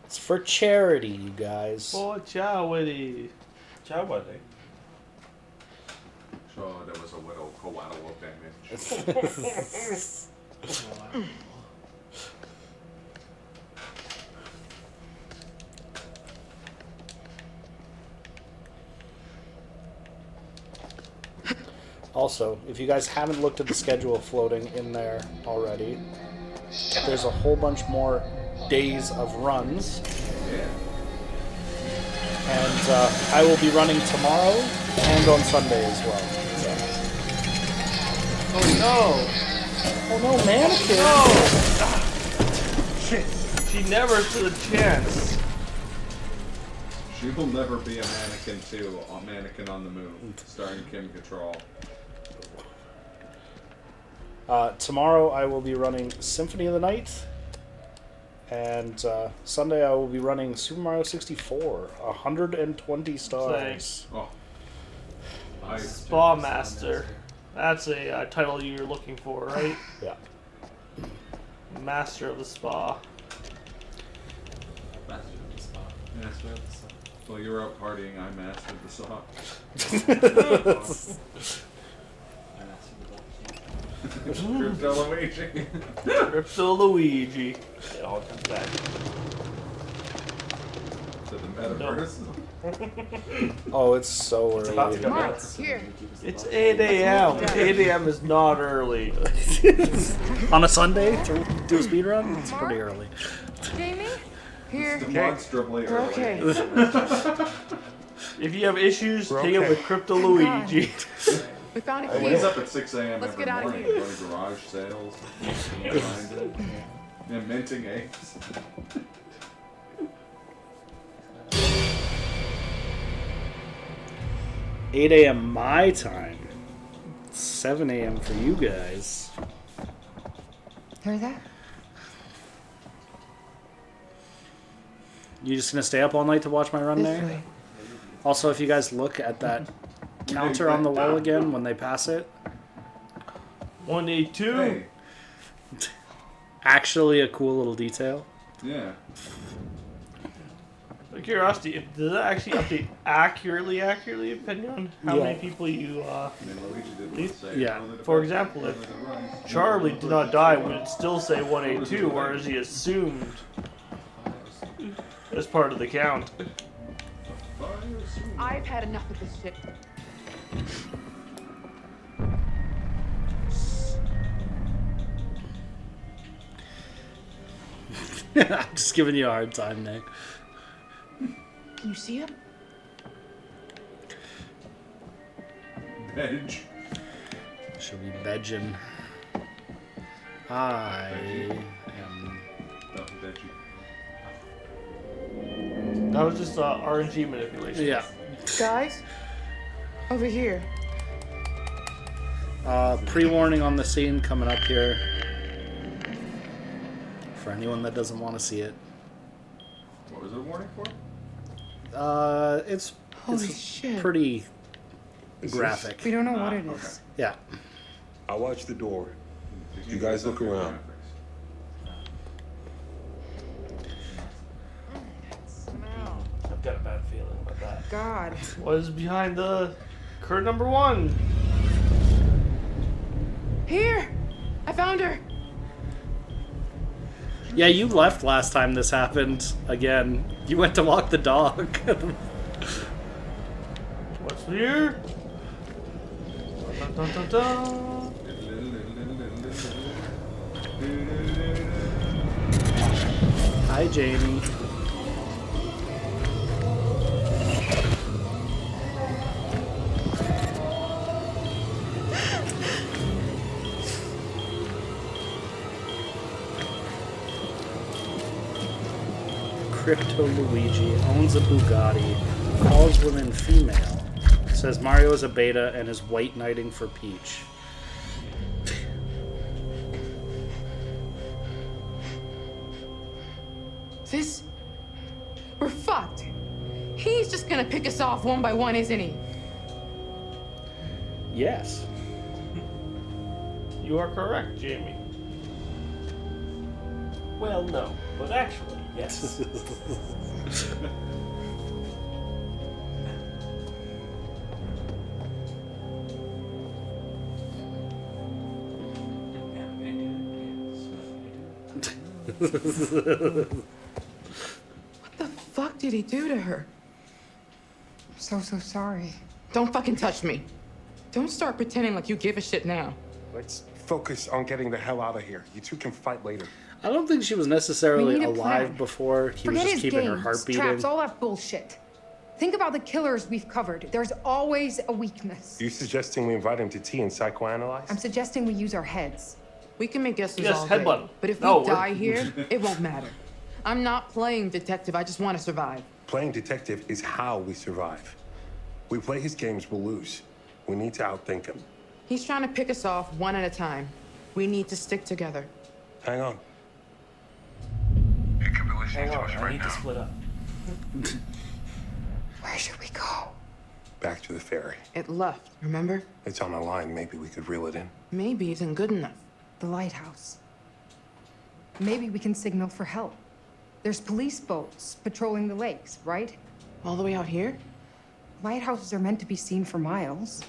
It's for charity, you guys.
For charity.
Charity.
So there was a little collateral damage.
Also, if you guys haven't looked at the schedule floating in there already, there's a whole bunch more days of runs.
Yeah.
And I will be running tomorrow and on Sunday as well. So.
Oh no!
Oh no, mannequin!
No! Shit. She never stood a chance.
She will never be a mannequin 2, a mannequin on the move, starring Kim Cattrall.
Tomorrow I will be running Symphony of the Night, and Sunday I will be running Super Mario 64, 120 stars.
Oh.
Spa Master. That's a title you're looking for, right?
Yeah.
Master of the Spa.
Master of the Spa.
Master of the Spa. While you were out partying, I mastered the song. Crypto Luigi.
Crypto Luigi. It all comes back.
To the metaverse.
Oh, it's so early.
about to go
Mark,
nuts.
here.
It's 8 a.m. 8 a.m. is not early.
On a Sunday to do a speed run? It's pretty early.
Jamie? Here.
Demonstrably
We're
early.
okay.
If you have issues,
We're
take it
okay.
with Crypto Luigi.
We found a
I
key.
wake up at 6 a.m.
Let's
every
get out of
morning,
here.
going to garage sales, and minting eggs.
8 a.m. my time. 7 a.m. for you guys.
Hear that?
You just gonna stay up all night to watch my run
This
there?
way.
Also, if you guys look at that counter on the wall again when they pass it,
182.
Hey,
actually a cool little detail.
yeah.
Out of curiosity, does that actually update accurately depending on how
Yeah.
many people you
I mean, Luigi did
These-
say,
yeah.
For example, if Charlie did not die, would it still say 182, whereas he assumed as part of the count?
I've had enough of this shit.
I'm just giving you a hard time, Nick.
Can you see him?
Veg.
Should be Belgian. I am.
Oh, veggie.
That was just RNG manipulation.
Yeah.
Guys? Over here.
Pre-warning on the scene coming up here. for anyone that doesn't want to see it.
What was it a warning for?
It's
Holy shit.
pretty
Is
graphic.
this-
We don't know what it is.
Yeah.
I'll watch the door. You guys look around.
I've got a bad feeling about that.
God.
What is behind the curtain number 1?
Here! I found her!
Yeah, you left last time this happened. Again, you went to walk the dog.
What's here? Dun, dun, dun, dun.
Hi, Jamie. Crypto Luigi owns a Bugatti, calls women female, says Mario is a beta and is white knighting for Peach.
This... We're fucked. He's just gonna pick us off one by one, isn't he?
Yes.
You are correct, Jamie. Well, no, but actually, yes.
What the fuck did he do to her?
I'm so sorry.
Don't fucking touch me. Don't start pretending like you give a shit now.
Let's focus on getting the hell out of here. You two can fight later.
I don't think she was
We
necessarily
need a
alive
plan.
before. He
Forget
was just
his
keeping
games,
her heart beating.
traps, all that bullshit. Think about the killers we've covered. There's always a weakness.
You suggesting we invite him to tea and psychoanalyze?
I'm suggesting we use our heads.
We can make guesses
Yes,
all day,
headbutt.
but if
No,
we
we're-
die here, it won't matter. I'm not playing detective. I just want to survive.
Playing detective is how we survive. We play his games, we'll lose. We need to outthink him.
He's trying to pick us off one at a time. We need to stick together.
Hang on.
Hang on, I need to split up.
Where should we go?
Back to the ferry.
It left, remember?
It's on a line. Maybe we could reel it in.
Maybe isn't good enough.
The lighthouse. Maybe we can signal for help. There's police boats patrolling the lakes, right?
All the way out here?
Lighthouses are meant to be seen for miles.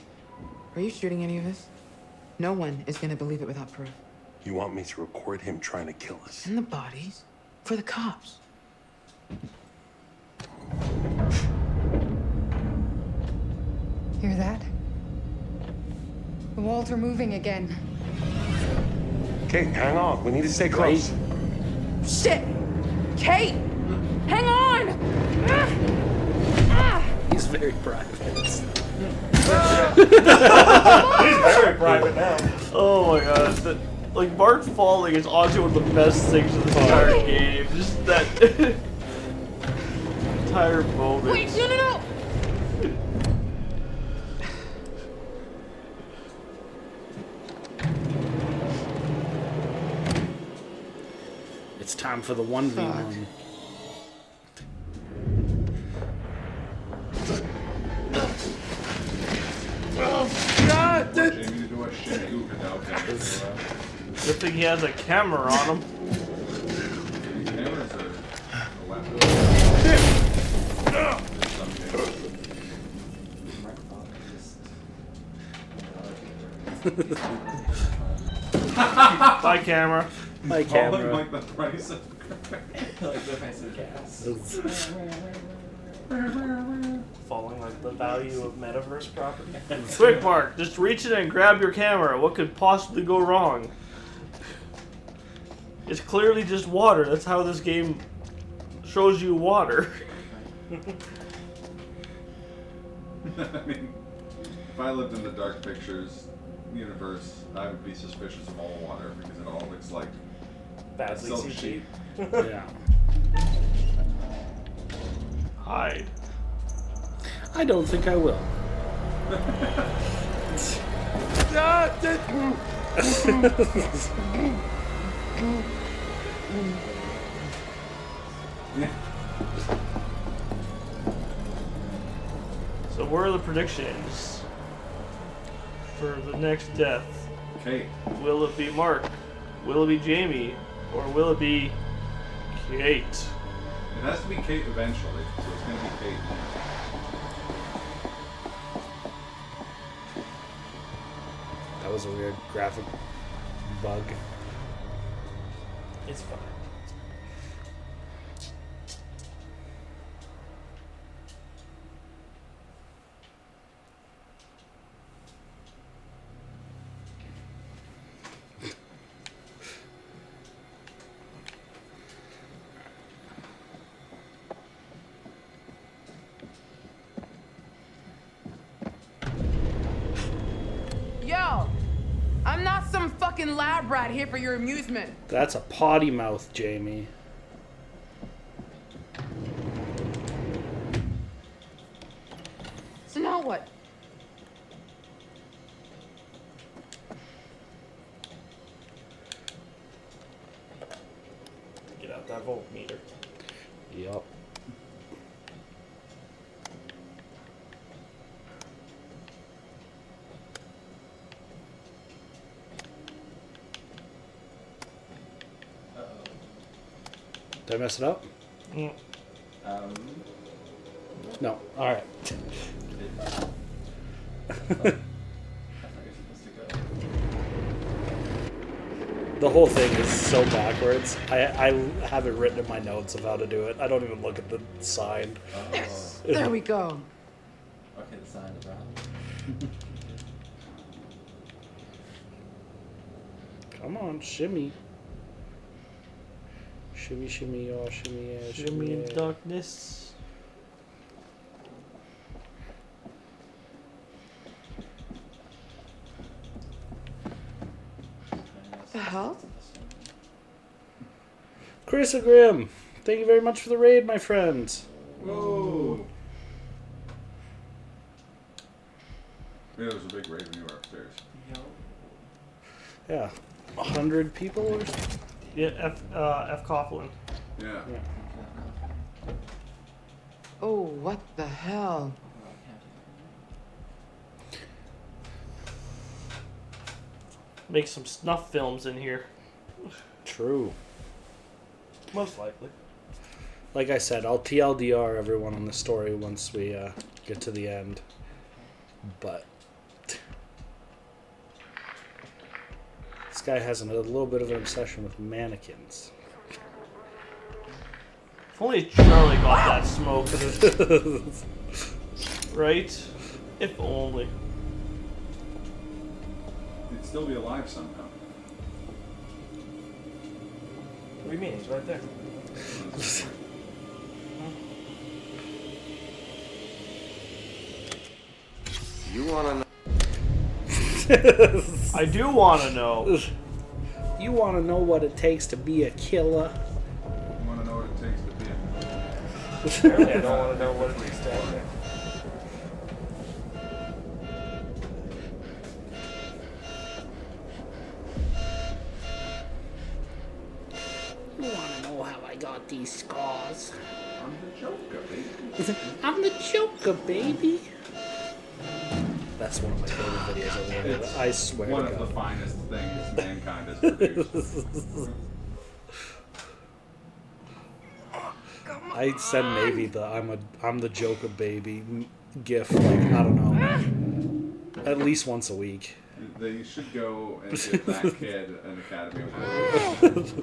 Are you shooting any of this? No one is gonna believe it without proof.
You want me to record him trying to kill us?
And the bodies? For the cops.
Hear that? The walls are moving again.
Kate, hang on. We need to stay close.
Shit! Kate! Hang on!
He's very private.
He's very private now. Oh my gosh. Like, Mark falling is honestly one of the best things in this entire game. Just that entire moment.
Wait, no!
It's time for the 1v1.
Oh, God!
Jamie to do a shit goop without getting
Good thing he has a camera on him.
Cameras are a weapon.
Bye, camera.
Bye,
Falling
camera.
like the price of
Like the price of gas.
Falling like the value of metaverse property. Quick, Mark, just reach in and grab your camera. What could possibly go wrong? It's clearly just water. That's how this game shows you water.
I mean, if I lived in the Dark Pictures universe, I would be suspicious of all water because it all looks like
Badly
silk
CG.
sheet.
Yeah.
Hide.
I don't think I will.
So where are the predictions for the next death?
Kate.
Will it be Mark? Will it be Jamie? Or will it be Kate?
It has to be Kate eventually, so it's going to be Kate.
That was a weird graphic bug.
It's fine.
Yo! I'm not some fucking lab rat here for your amusement.
That's a potty mouth, Jamie.
So now what?
Get out that voltmeter.
Yup. Did I mess it up? No. All right. The whole thing is so backwards. I have it written in my notes of how to do it. I don't even look at the sign.
There we go.
Okay, the sign is wrong.
Come on, shimmy. Shimmy, shimmy, y'all, shimmy, yeah,
Shimmy in
yeah.
darkness.
The hell?
Chris Grim, thank you very much for the raid, my friends.
Whoa! Yeah, it was a big raid when you were upstairs.
Yeah, 100 people or something?
Yeah, F. Coughlin.
Yeah.
Oh, what the hell?
Make some snuff films in here.
True.
Most likely.
Like I said, I'll TLDR everyone on the story once we get to the end. But this guy has a little bit of an obsession with mannequins.
If only Charlie got that smoke. Right? If only.
He'd still be alive somehow.
What do you mean? He's right there.
You wanna know?
I do want to know.
You want to know what it takes to be a killer?
You want to know what it takes to be a...
Apparently, I don't want to know what it takes to end there.
You want to know how I got these scars?
I'm the Joker, baby.
I'm the Joker, baby. That's one of my favorite videos I've ever made. I swear
One
to
of
God.
the finest things mankind has produced.
I send Navy the I'm the Joker baby gif, like, I don't know, at least once a week.
They should go and give that kid an Academy Award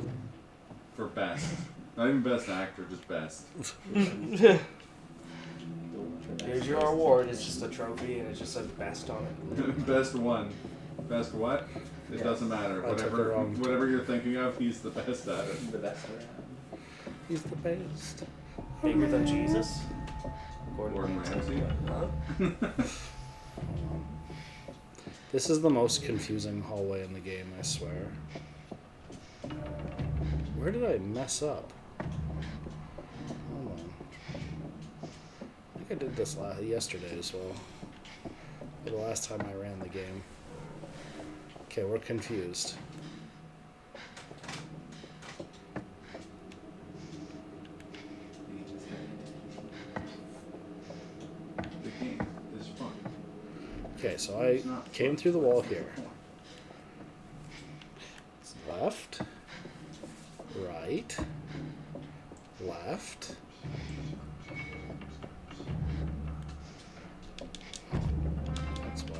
for best. Not even best actor, just best.
Here's your award. It's just a trophy, and it just says best on it.
Best one. Best what? It
Yeah.
doesn't matter.
I took it wrong.
Whatever you're thinking of, he's the best at it.
The best around.
He's the best.
Bigger than Jesus?
Gordon Ramsay.
Huh?
This is the most confusing hallway in the game, I swear. Where did I mess up? Hold on. I think I did this yesterday as well. The last time I ran the game. Okay, we're confused. So I came through the wall here. Left. Right. Left. That's why.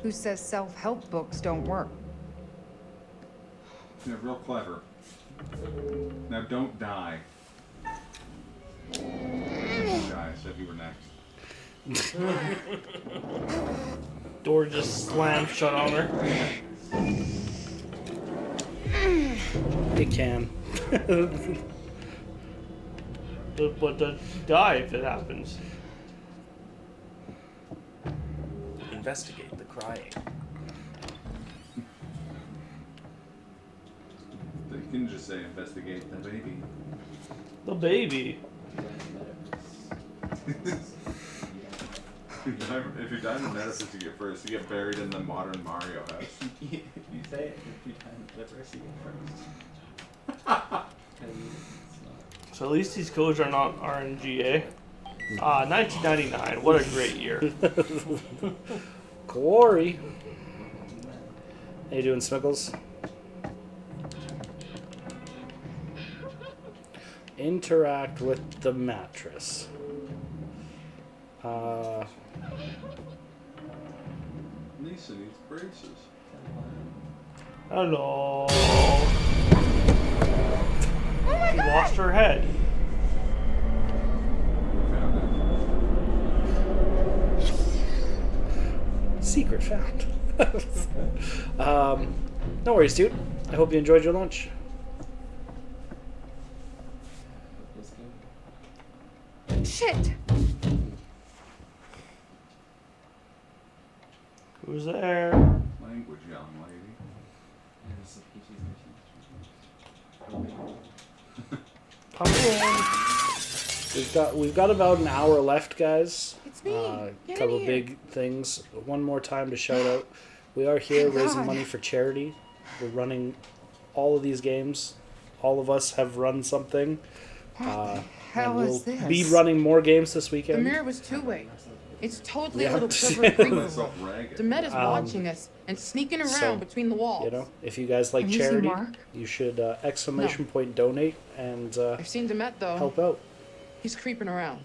Who says self-help books don't work?
You're real clever. Now don't die. Don't die. I said you were next.
Door just slammed shut on her.
It can.
But does she die if it happens?
Investigate the crying.
You can just say investigate the baby.
The baby.
If you die in the Nemesis, you get first. You get buried in the modern Mario house.
You say it if you die in the first, you get first.
So at least these codes are not RNGA. 1999. What a great year.
Corey. How you doing, Smickles? Interact with the mattress.
Lisa needs braces.
Hello. She lost her head.
Secret found. No worries, dude. I hope you enjoyed your lunch.
Shit!
Who's there?
Language, young lady.
Come in.
We've got about an hour left, guys.
It's me. Get
Couple
in here.
big things. One more time to shout out. We are here
Thank
raising
God.
money for charity. We're running all of these games. All of us have run something.
Hell
and we'll
is this?
be running more games this
The
weekend.
mirror was two-way. It's totally
Yeah.
a little clever creeper.
Myself ragged.
Demet is watching us and sneaking around
so,
between the walls.
You know, if you guys like
Have you seen
charity,
Mark?
you should exclamation point donate and
I've seen Demet though.
help out.
He's creeping around.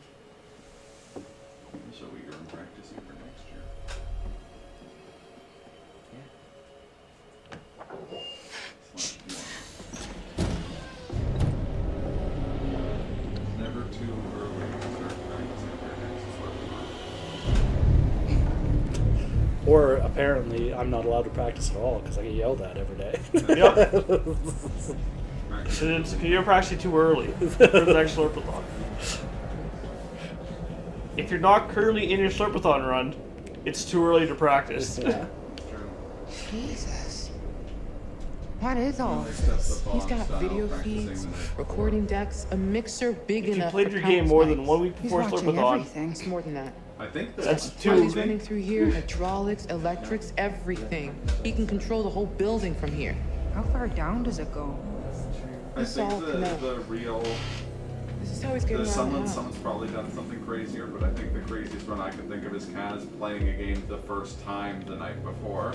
I'm so eager and practicing for next year. Never too early to start practicing for next Slurpathon.
Or apparently, I'm not allowed to practice at all because I get yelled at every day.
Yep. So you're practicing too early for the next Slurpathon. If you're not currently in your Slurpathon run, it's too early to practice.
Yeah.
Jesus. What is all this? He's got video feeds, recording decks, a mixer big
If you
enough
played
for
your game
countless
more than
nights.
1 week
He's
before
watching
Slurpathon,
everything. It's more than that.
I think
that's
While he's
too.
running through here, hydraulics, electrics, everything. He can control the whole building from here.
How far down does it go?
I
It's all
think
connected.
the real.
This is how he's getting around the house.
Someone's probably done something crazier, but I think the craziest one I can think of is Kaz playing a game the first time the night before.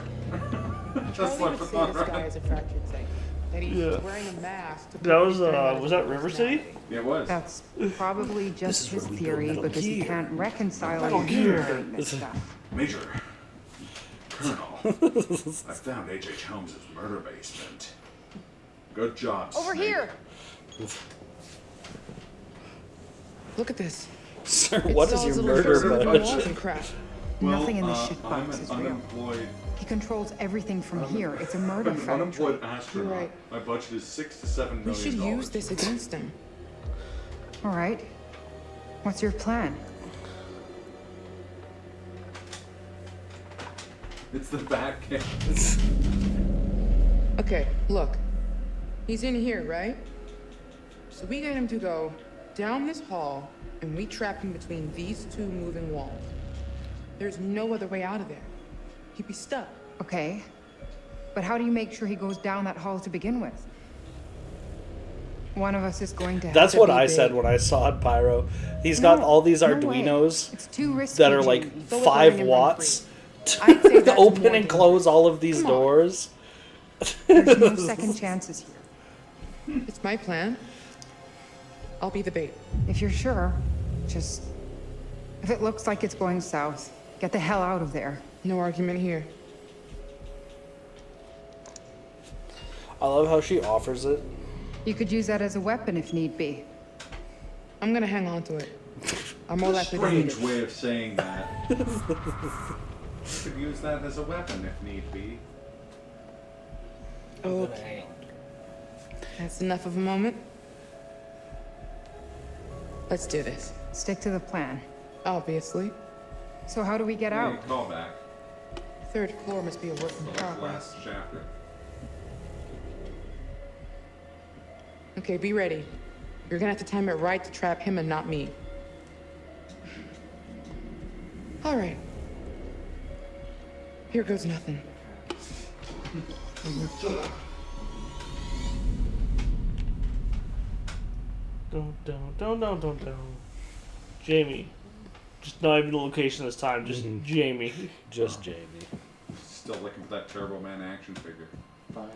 Just
Charlie would say
Slurpathon,
this guy
right?
is a fractured saint. That he's
Yeah.
wearing a mask. To
That was
protect him
was that River City?
Yeah, it was.
That's probably just his theory
Metal
because he
Gear.
can't reconcile
Metal
his
Gear.
statement stuff.
Major. Colonel. I found H.H. Holmes' murder basement. Good job,
Over
Snake.
here. Look at this.
Sir,
It
what is
saws
your
little
murder
further than
budget?
walls and crap.
Well,
Nothing in this
I'm
shitbox
an
is real.
unemployed.
He controls everything from here. It's a murder
I'm an
factory.
unemployed astronaut.
You're right.
My budget is $6 to $7
We
million.
should use this against him.
All right. What's your plan?
It's the back end.
Okay, look. He's in here, right? So we get him to go down this hall, and we trap him between these two moving walls. There's no other way out of there. He'd be stuck.
Okay. But how do you make sure he goes down that hall to begin with? One of us is going to have
That's
to
what
be
I
big.
said when I saw it, Pyro. He's got all these
no way.
Arduinos
It's too risky,
that are like
Jamie.
5 watts
I'd say
to
that's
open
more
and
than-
close all of these
Come on.
doors.
There's no second chances here.
It's my plan. I'll be the bait.
If you're sure, just... If it looks like it's going south, get the hell out of there.
No argument here.
I love how she offers it.
You could use that as a weapon if need be.
I'm gonna hang on to it. I'm more likely to need
Strange
it.
way of saying that. You could use that as a weapon if need be.
Okay. That's enough of a moment. Let's do this.
Stick to the plan.
Obviously.
So how do we get out?
Call back.
Third floor must be a work in progress.
Last chapter.
Okay, be ready. You're gonna have to time it right to trap him and not me. All right. Here goes nothing.
Don't. Jamie. Just not even the location this time, just Jamie.
Just Jamie.
Still looking for that Turbo Man action figure.
Fine.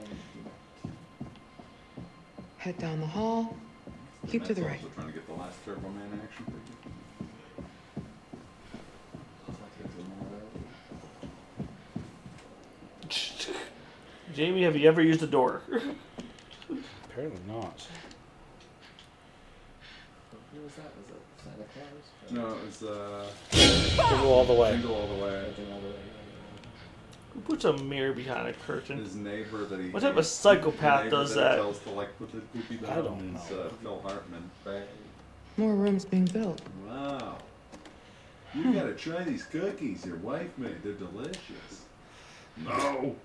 Head down the hall. Keep to the right.
Also trying to get the last Turbo Man action figure.
Jamie, have you ever used a door?
Apparently not.
Who was that? Was it Santa Claus?
No, it was
Jingle all the way.
Jingle all the way.
Who puts a mirror behind a curtain?
His neighbor that he.
What type of psychopath
neighbor
does
that?
that?
He tells to like put the poopy down.
I don't
It's,
know.
Phil Hartman. Right?
More rooms being built.
Wow. You gotta try these cookies your wife made. They're delicious. No.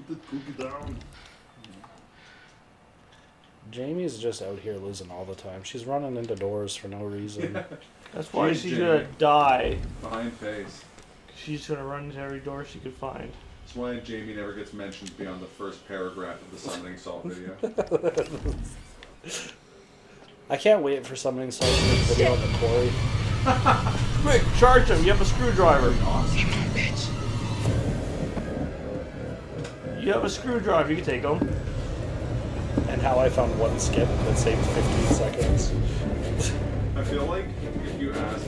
Put the cookie down.
Jamie's just out here losing all the time. She's running into doors for no reason.
That's why
Jeez,
she's
Jamie.
gonna die.
Behind face.
She's gonna run into every door she could find.
That's why Jamie never gets mentioned beyond the first paragraph of the Summoning Salt video.
I can't wait for Summoning Salt to make a video on the quarry.
Quick, charge him! You have a screwdriver.
Bitch.
You have a screwdriver. You can take him.
And how I found one skip that saved 15 seconds.
I feel like if you asked,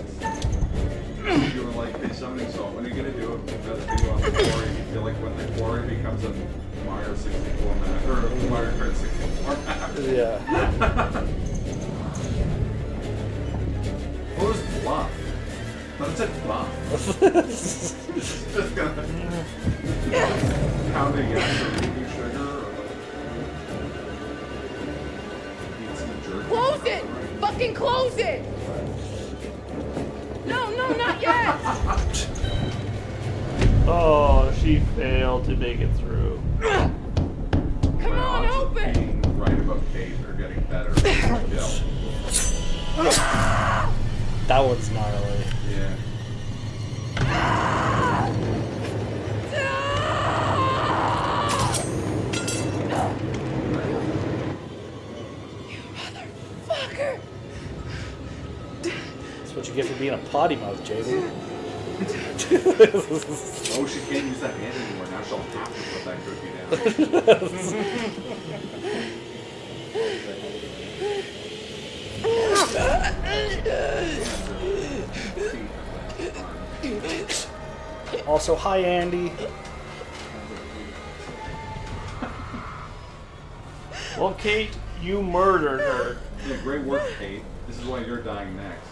if you were like, hey, Summoning Salt, when are you gonna do a video on the quarry? You feel like when the quarry becomes a Mario 64 map, or a Mario Kart 64 map.
Yeah.
What was bluff? But it said bluff. Just gonna pound a yes or baking sugar or like eat some jerky.
Close it! Fucking close it! No, not yet!
Oh, she failed to make it through.
Come on, open!
Being right about Kate or getting better. Still.
That one's gnarly.
Yeah.
Fucker!
That's what you get for being a potty mouth, Jamie.
Oh, she can't use that hand anymore. Now she'll have to put that cookie down.
Also, hi, Andy.
Well, Kate, you murdered her.
Yeah, great work, Kate. This is why you're dying next.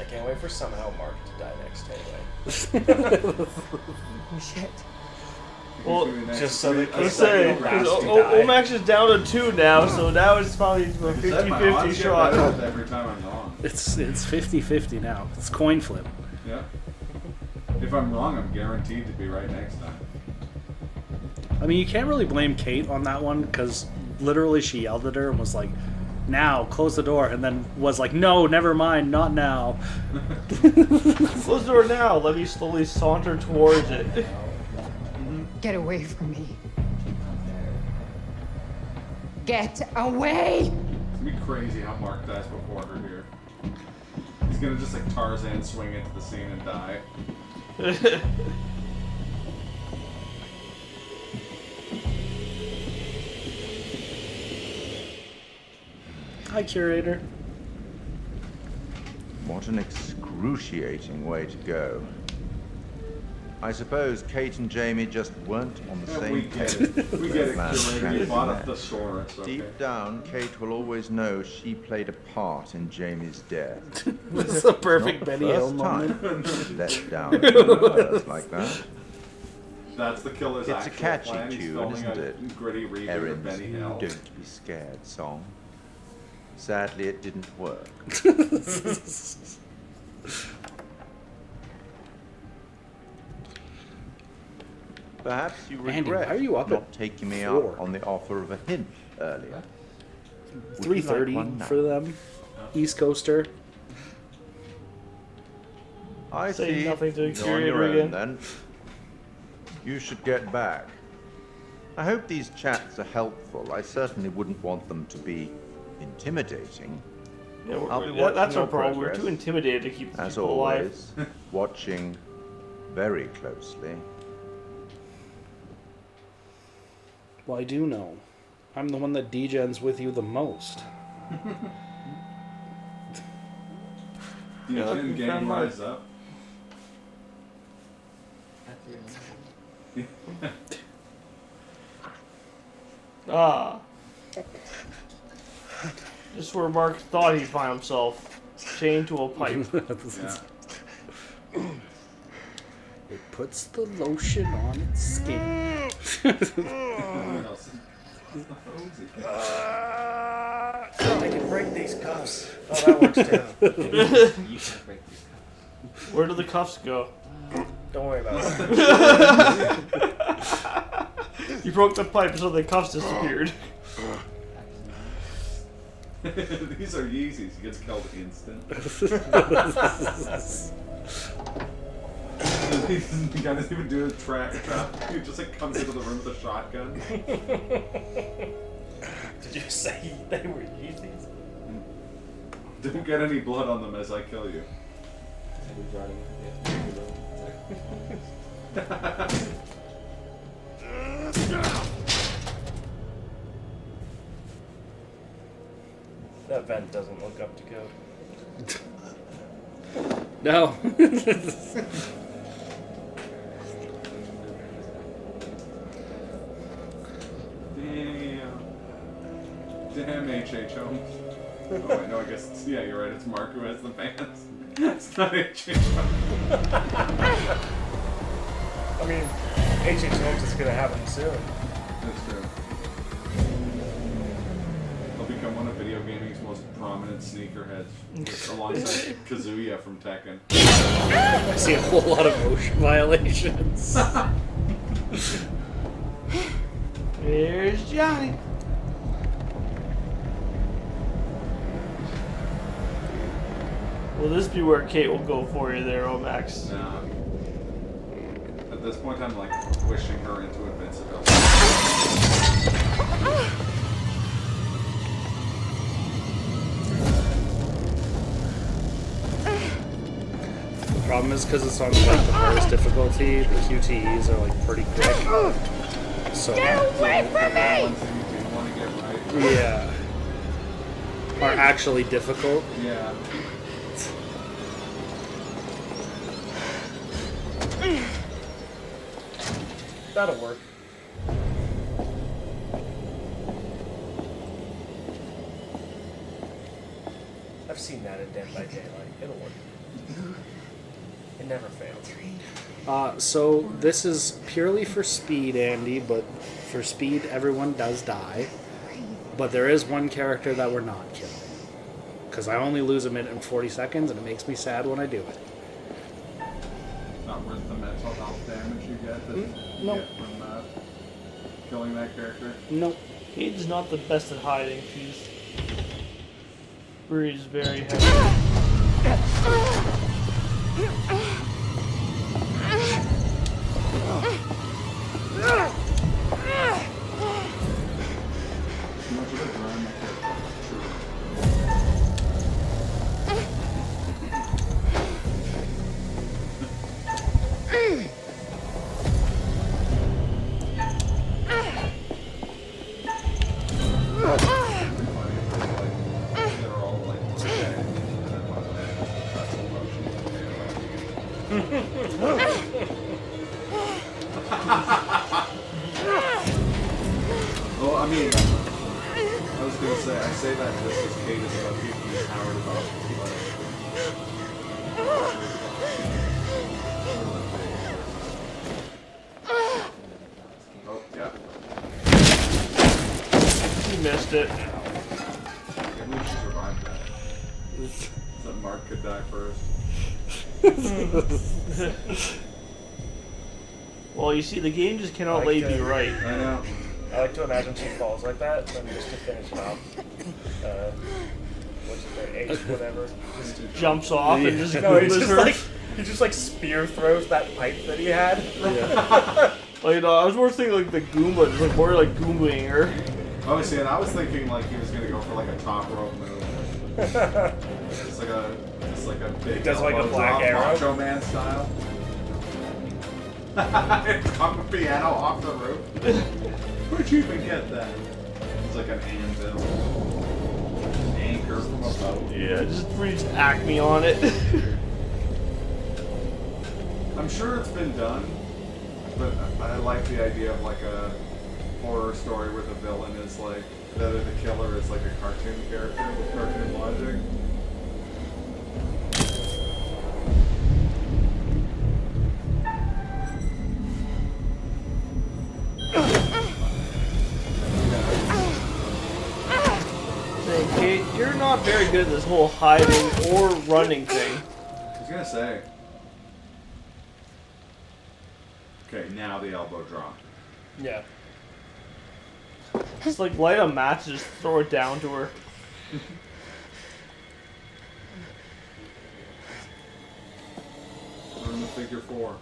I can't wait for somehow Mark to die next anyway.
Shit.
Well,
just so that
let's say, because Omax is down to 2 now, so now it's probably a 50-50 shot.
Every time I'm wrong.
It's 50-50 now. It's coin flip.
Yeah. If I'm wrong, I'm guaranteed to be right next time.
I mean, you can't really blame Kate on that one because literally she yelled at her and was like, now, close the door, and then was like, no, never mind, not now.
Close the door now. Let me slowly saunter towards it.
Get away from me. Get away!
It's gonna be crazy how Mark dies before her here. He's gonna just like Tarzan swing into the scene and die.
Hi, curator.
What an excruciating way to go. I suppose Kate and Jamie just weren't on the same page.
We get it, curator. You bought up the store. It's okay.
Deep down, Kate will always know she played a part in Jamie's death.
This is a perfect
Not the
Benny Hill
first time
moment.
she's let down earth like that.
That's the killer's
It's a
actual
catchy
plan. He's
tune,
filming
isn't
a
it?
gritty reboot of
Erin's
Benny Hill.
Don't Be Scared song. Sadly, it didn't work. Perhaps you
Andy,
regret
why are you up
not
at
taking me
4?
up on the offer of a hint earlier. Would you like
3:30
one now?
for them. East Coaster.
I
Say
see.
nothing to the
You're on
curator
your own,
again.
then. You should get back. I hope these chats are helpful. I certainly wouldn't want them to be intimidating.
Yeah,
I'll be watching
that's our
your
problem. We're
progress.
too intimidated to keep
As
people
always,
alive.
watching very closely.
Well, I do know. I'm the one that degens with you the most.
You
Yeah,
didn't
we
gang
found
rise
mine.
up.
Ah. This is where Mark thought he'd find himself. Chained to a pipe.
It puts the lotion on its skin.
I can break these cuffs. Oh, that works too. You can break these cuffs.
Where do the cuffs go?
Don't worry about it.
You broke the pipe so the cuffs disappeared.
These are Yeezys. He gets killed instant. He doesn't even do a trap. He just like comes into the room with a shotgun.
Did you say they were Yeezys?
Didn't get any blood on them as I kill you.
That vent doesn't look up to code.
No.
Damn H.H. Holmes. Oh, wait, no, I guess it's, yeah, you're right. It's Mark who has the fans. It's not H.H. Holmes.
I mean, H.H. Holmes is gonna happen soon.
That's true. He'll become one of video gaming's most prominent sneakerheads, alongside Kazuya from Tekken.
I see a whole lot of motion violations.
Here's Johnny. Will this be where Kate will go for you there, Omax?
Nah. At this point, I'm like wishing her into invincibility.
The problem is because it's on like the hardest difficulty, the QTEs are like pretty quick. So
Get away from me!
yeah, are actually difficult.
Yeah.
That'll work. I've seen that in Dead by Daylight. It'll work. It never fails.
So this is purely for speed, Andy, but for speed everyone does die. But there is one character that we're not killing. Because I only lose a minute and 40 seconds, and it makes me sad when I do it.
Not worth the mental health damage you get, from killing that character.
Nope.
Kate's not the best at hiding. She's breathes very heavy.
Well, I mean, I was gonna say, I say that just as Kate is about people being powered about, oh, yeah.
You missed it.
I can't believe she survived that. That Mark could die first.
Well, you see, the game just cannot let you be right.
I know.
I like to imagine she falls like that, then just to finish it off. What's it, H, whatever. Just
Jumps off and just
no, he just like spear throws that pipe that he had.
Yeah. Like, no, I was more thinking like the Goomba, just like more like Goombaing her.
Oh, see, and I was thinking like he was gonna go for like a top rope move. Just like a big.
He does like a
elbow
Black
drop,
Arrow?
Macho Man style. Pop a piano off the roof. Where'd you even get that? It's like an anvil. An anchor from a boat.
Yeah, just reach Acme on it.
I'm sure it's been done, but I like the idea of like a horror story where the villain is like, the killer is like a cartoon character with cartoon logic.
Hey, Kate, you're not very good at this whole hiding or running thing.
I was gonna say. Okay, now the elbow drop.
Yeah.
Just like light a match and just throw it down to her.
Learn the figure four.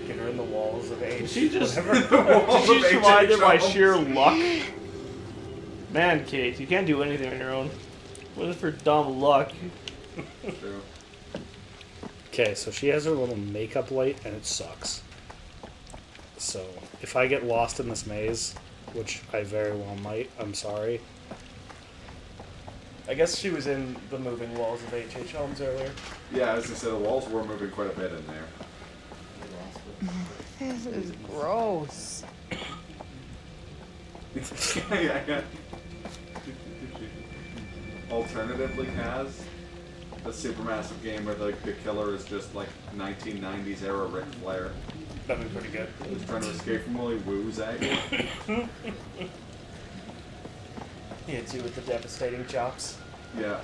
Get her in the walls of H.
She just
whatever.
she survived it by sheer luck. Man, Kate, you can't do anything on your own. What is for dumb luck?
True.
Okay, so she has her little makeup light and it sucks. So if I get lost in this maze, which I very well might, I'm sorry.
I guess she was in the moving walls of H.H. Holmes earlier.
Yeah, as I said, the walls were moving quite a bit in there.
This is gross.
yeah. Alternatively, has a supermassive game where the killer is just like 1990s era Ric Flair.
That'd be pretty good.
He's trying to escape from Willy Woo's agony.
He hits you with the devastating chops.
Yeah.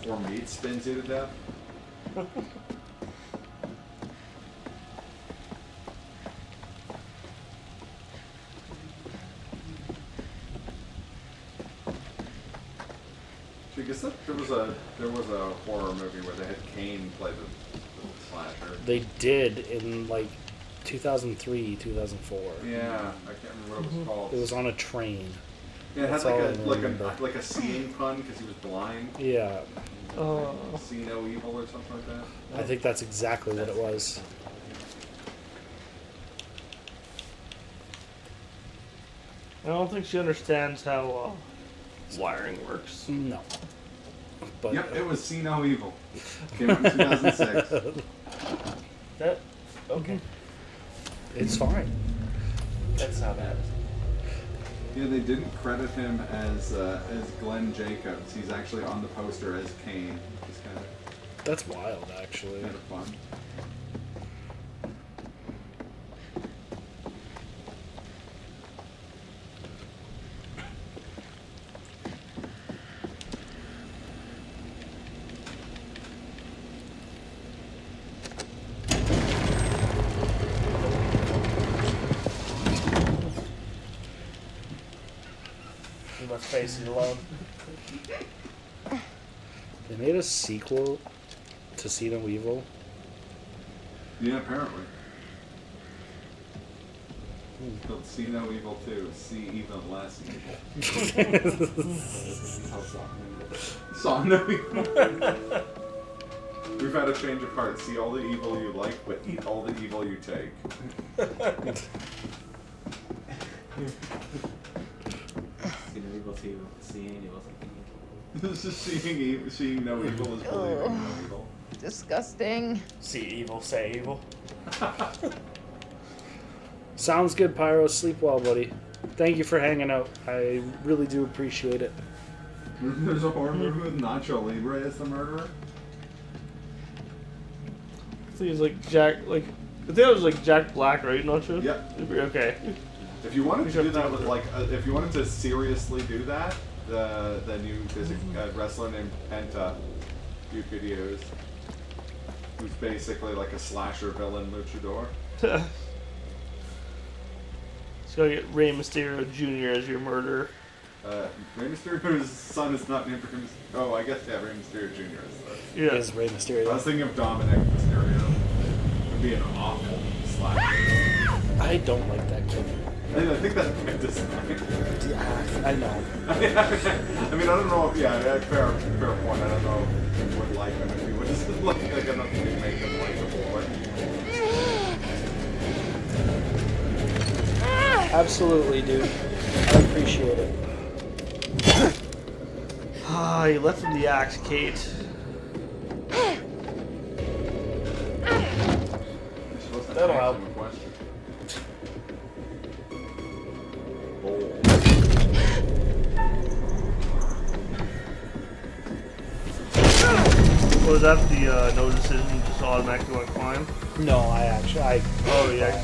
Or meat spins you to death. I guess that there was a horror movie where they had Kane play the slasher.
They did in like 2003, 2004.
Yeah, I can't remember what it was called.
It was on a train.
Yeah, it had
That's all I
like
remember.
a seeing pun because he was blind.
Yeah.
See no evil or something like that.
I think that's exactly what it was.
I don't think she understands how wiring works.
No. But
Yep, it was See No Evil. Came out in 2006.
That okay.
It's fine.
That's not bad.
Yeah, they didn't credit him as Glenn Jacobs. He's actually on the poster as Kane. It's kind of
That's wild, actually.
kind of fun.
the faces alone.
They made a sequel to See No Evil.
Yeah, apparently. Called See No Evil 2. See Even Less Evil. Saw No Evil. We've had a change of heart. See all the evil you like, but eat all the evil you take.
See no evil, seeing evil, something evil.
This is seeing no evil is believing no evil.
Disgusting.
See evil, say evil.
Sounds good, Pyro. Sleep well, buddy. Thank you for hanging out. I really do appreciate it.
There's a horror movie with Nacho Libre as the murderer.
I think it's like Jack, I think it was like Jack Black, right? Not sure.
Yeah.
Okay.
If you wanted to do that with if you wanted to seriously do that, then there's a wrestler named Penta, do videos, who's basically like a slasher villain luchador.
Just gotta get Rey Mysterio Jr. as your murderer.
Rey Mysterio's son is not named Rey Mysterio. Oh, I guess Rey Mysterio Jr.
Is Rey Mysterio.
I was thinking of Dominic Mysterio. Would be an awful slasher.
I don't like that kid.
I think that's my design.
Yeah, I know.
I mean, I don't know if, fair point. I don't know if you would like him if he was like, I don't think he'd make him likable.
Absolutely, dude. I appreciate it.
Ah, you left him the axe, Kate.
That'll help.
Was that the no decision, just automatically went climb?
No, oh,
yeah.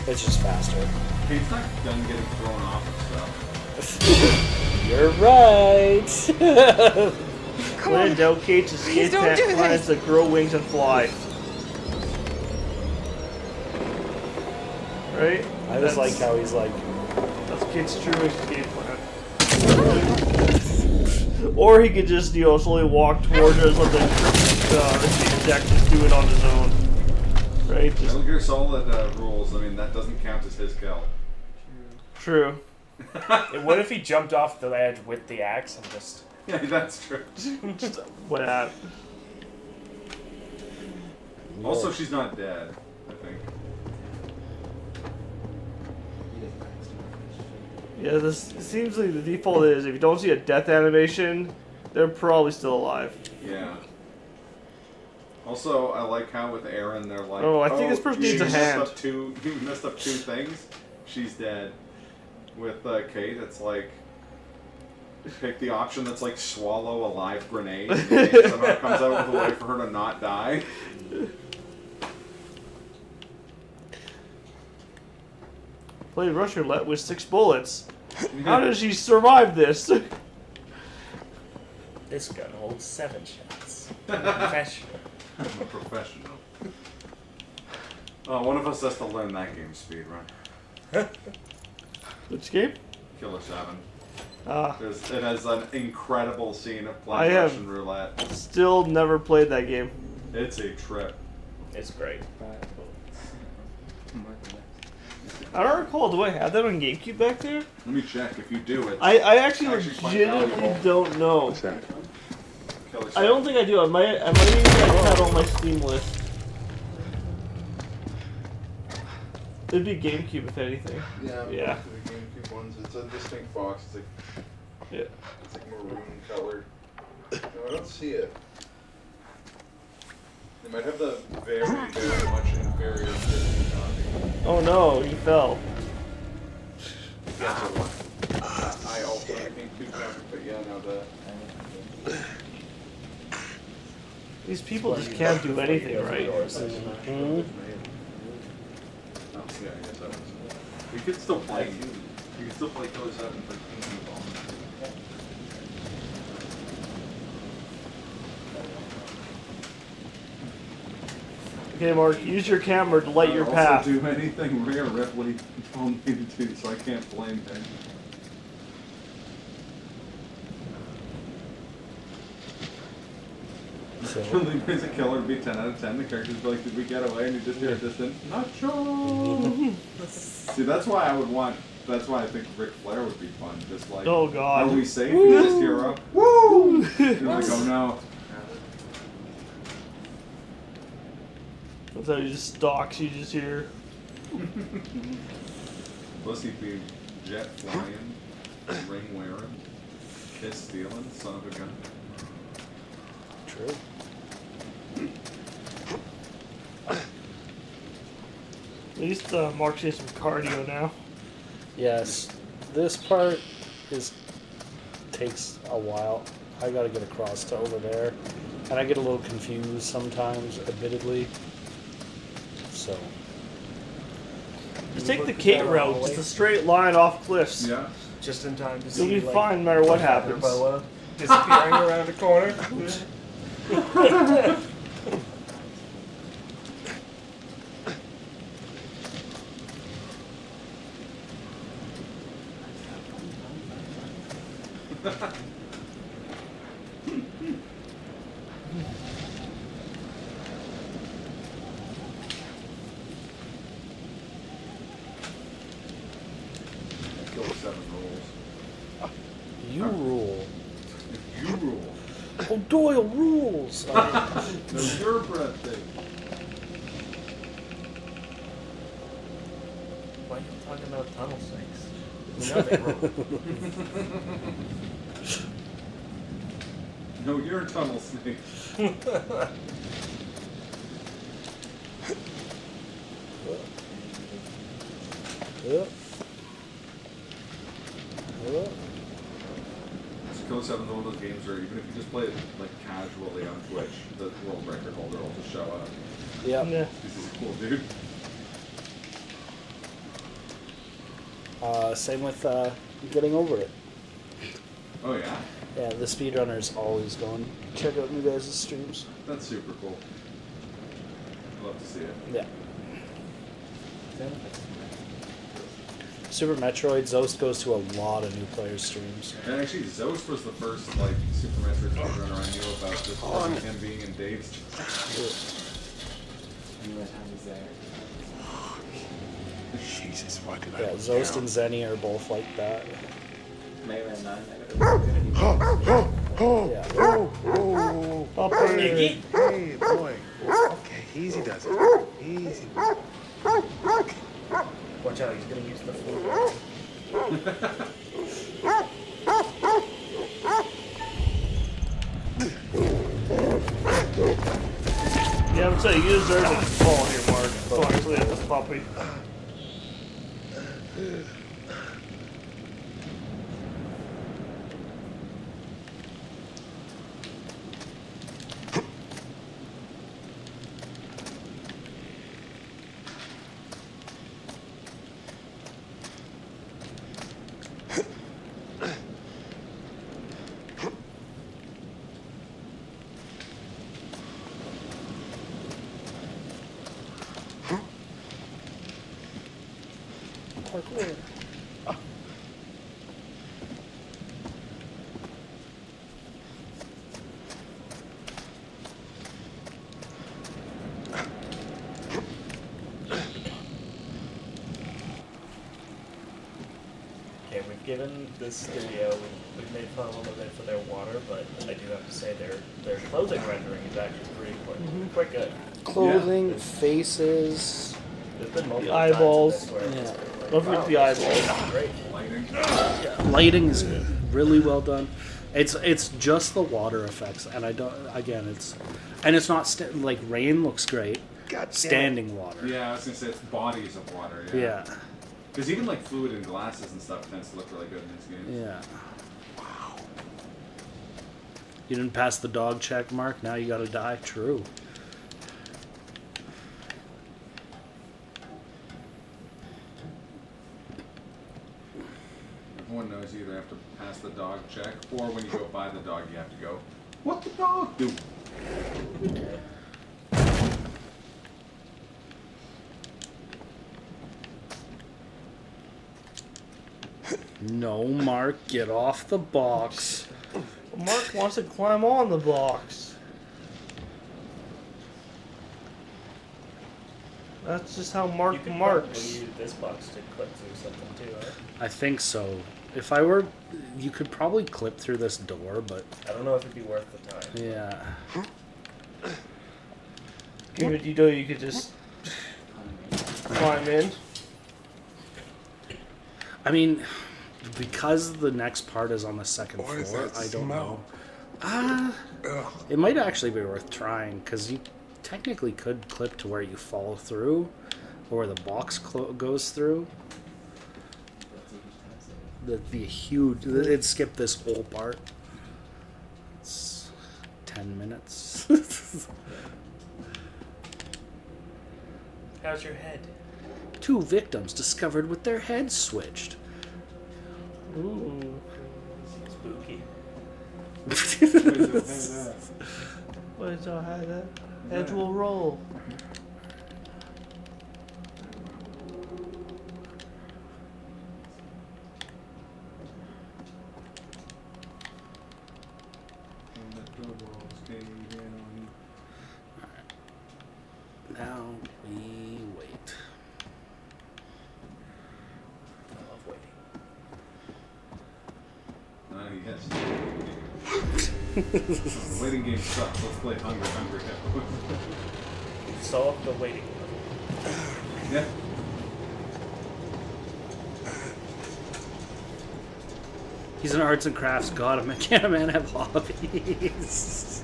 It's just faster.
Kate's not done getting thrown off of stuff.
You're right.
When in doubt, Kate's escape plans to grow wings and fly. Right?
I just like how he's like...
That's Kate's true escape plan. Or he could just, slowly walk towards her and let the Jack just do it on his own. Right?
Metal Gear Solid rules. I mean, that doesn't count as his kill.
True.
What if he jumped off the edge with the axe and just...
Yeah, that's true.
What happened?
Also, she's not dead, I think.
Yeah, this seems like the default is if you don't see a death animation, they're probably still alive.
Yeah. Also, I like how with Aaron they're like,
I think this person needs a hand.
You messed up 2 things. She's dead. With Kate, it's like pick the option that's like swallow a live grenade. And it somehow comes out with a way for her to not die.
Played Russian roulette with 6 bullets. How does she survive this?
This gun holds 7 shots. I'm a professional.
I'm a professional. One of us has to learn that game speed run.
Which game?
Killer 7.
It
has an incredible scene of playing Russian roulette.
Still never played that game.
It's a trip.
It's great.
I don't recall. Do I have that on GameCube back there?
Let me check. If you do, it's
I actually
quite
legitimately
valuable.
don't know.
What's that?
I don't think I do. I might even have it on my Steam list. It'd be GameCube if anything.
Yeah.
Yeah.
The GameCube ones. It's a distinct box. It's like It's like maroon colored. No, I don't see it. They might have the very, very much inferior Disney copy.
Oh no, you fell.
I also have GameCube copy, but yeah, no,
These people just can't do anything right.
Oh, yeah, I guess that was. We could still play. You could still play Killer 7 for GameCube.
Okay, Mark, use your camera to light your path.
I also do anything Rhea Ripley told me to do, so I can't blame him. There's a killer would be 10 out of 10. The characters would be like, did we get away? And you just hear a distant, not sure. See, that's why I would want, that's why I think Ric Flair would be fun. Just like,
oh god.
Are we safe? We just hear up, woo! You're like, oh no.
That's how he just stalks you just hear.
Plus he'd be jet flying, ring wearing, kiss stealing, son of a gun.
True.
At least Mark's getting some cardio now.
Yes, this part takes a while. I gotta get across to over there, and I get a little confused sometimes, admittedly. So.
Just take the Kate route, just a straight line off cliffs.
Yeah.
Just in time to see.
You'll be fine no matter what happens.
Bella disappearing around a corner.
Kill 7 rules.
You rule.
You rule.
Oh, Doyle rules!
No, you're breathtaking.
Why are you talking about tunnel snakes? We know they roll.
No, you're a tunnel snake. Killer 7 is one of those games where even if you just play it like casually on Twitch, the world record holder will just show up.
Yeah.
This is a cool dude.
Same with getting over it.
Oh yeah?
Yeah, the speedrunner's always going, check out you guys' streams.
That's super cool. Love to see it.
Yeah. Super Metroid, Zost goes to a lot of new players' streams.
And actually, Zost was the first like Super Metroid speedrunner I knew about just from him being in Dave's.
Jesus, why did I?
Yeah, Zost and Zenny are both like that.
Mega Man 9.
Hey, boy. Okay, easy does it. Easy.
Watch out, he's gonna use the food.
Yeah, I'm saying you deserve to fall here, Mark. Honestly, at this puppy.
Parkour.
Okay, we've given this studio, we've made fun a little bit for their water, but I do have to say their clothing rendering is actually pretty quite good.
Clothing, faces,
There's been multiple
The eyeballs.
times in this where it's
Yeah.
been like,
Don't forget the
wow,
eyeballs.
great.
Lighting.
lighting is really well done. It's just the water effects, and I don't. Again, it's not like rain looks great. Standing water.
Yeah, I was gonna say it's bodies of water.
Yeah.
Because even like fluid in glasses and stuff tends to look really good in these games.
Yeah. Wow. You didn't pass the dog check, Mark. Now you gotta die. True.
Everyone knows you either have to pass the dog check, or when you go buy the dog, you have to go, what the dog do?
No, Mark, get off the box.
Mark wants to climb on the box. That's just how Mark
You could
marks.
probably use this box to clip through something too, right?
I think so. If I were, you could probably clip through this door, but
I don't know if it'd be worth the time.
yeah.
You could just climb in.
I mean, because the next part is on the second
What is
floor,
that
I don't know.
smell?
It might actually be worth trying, because you technically could clip to where you fall through, or where the box goes through. That'd be a huge... It'd skip this whole part. It's 10 minutes.
How's your head?
2 victims discovered with their heads switched.
Ooh.
Spooky.
Where's our head at? Heads will roll.
Now we wait.
I love waiting.
Yes. The waiting game sucks. Let's play Hungry.
Solve the waiting.
Yeah.
He's an arts and crafts god. Can a man have hobbies?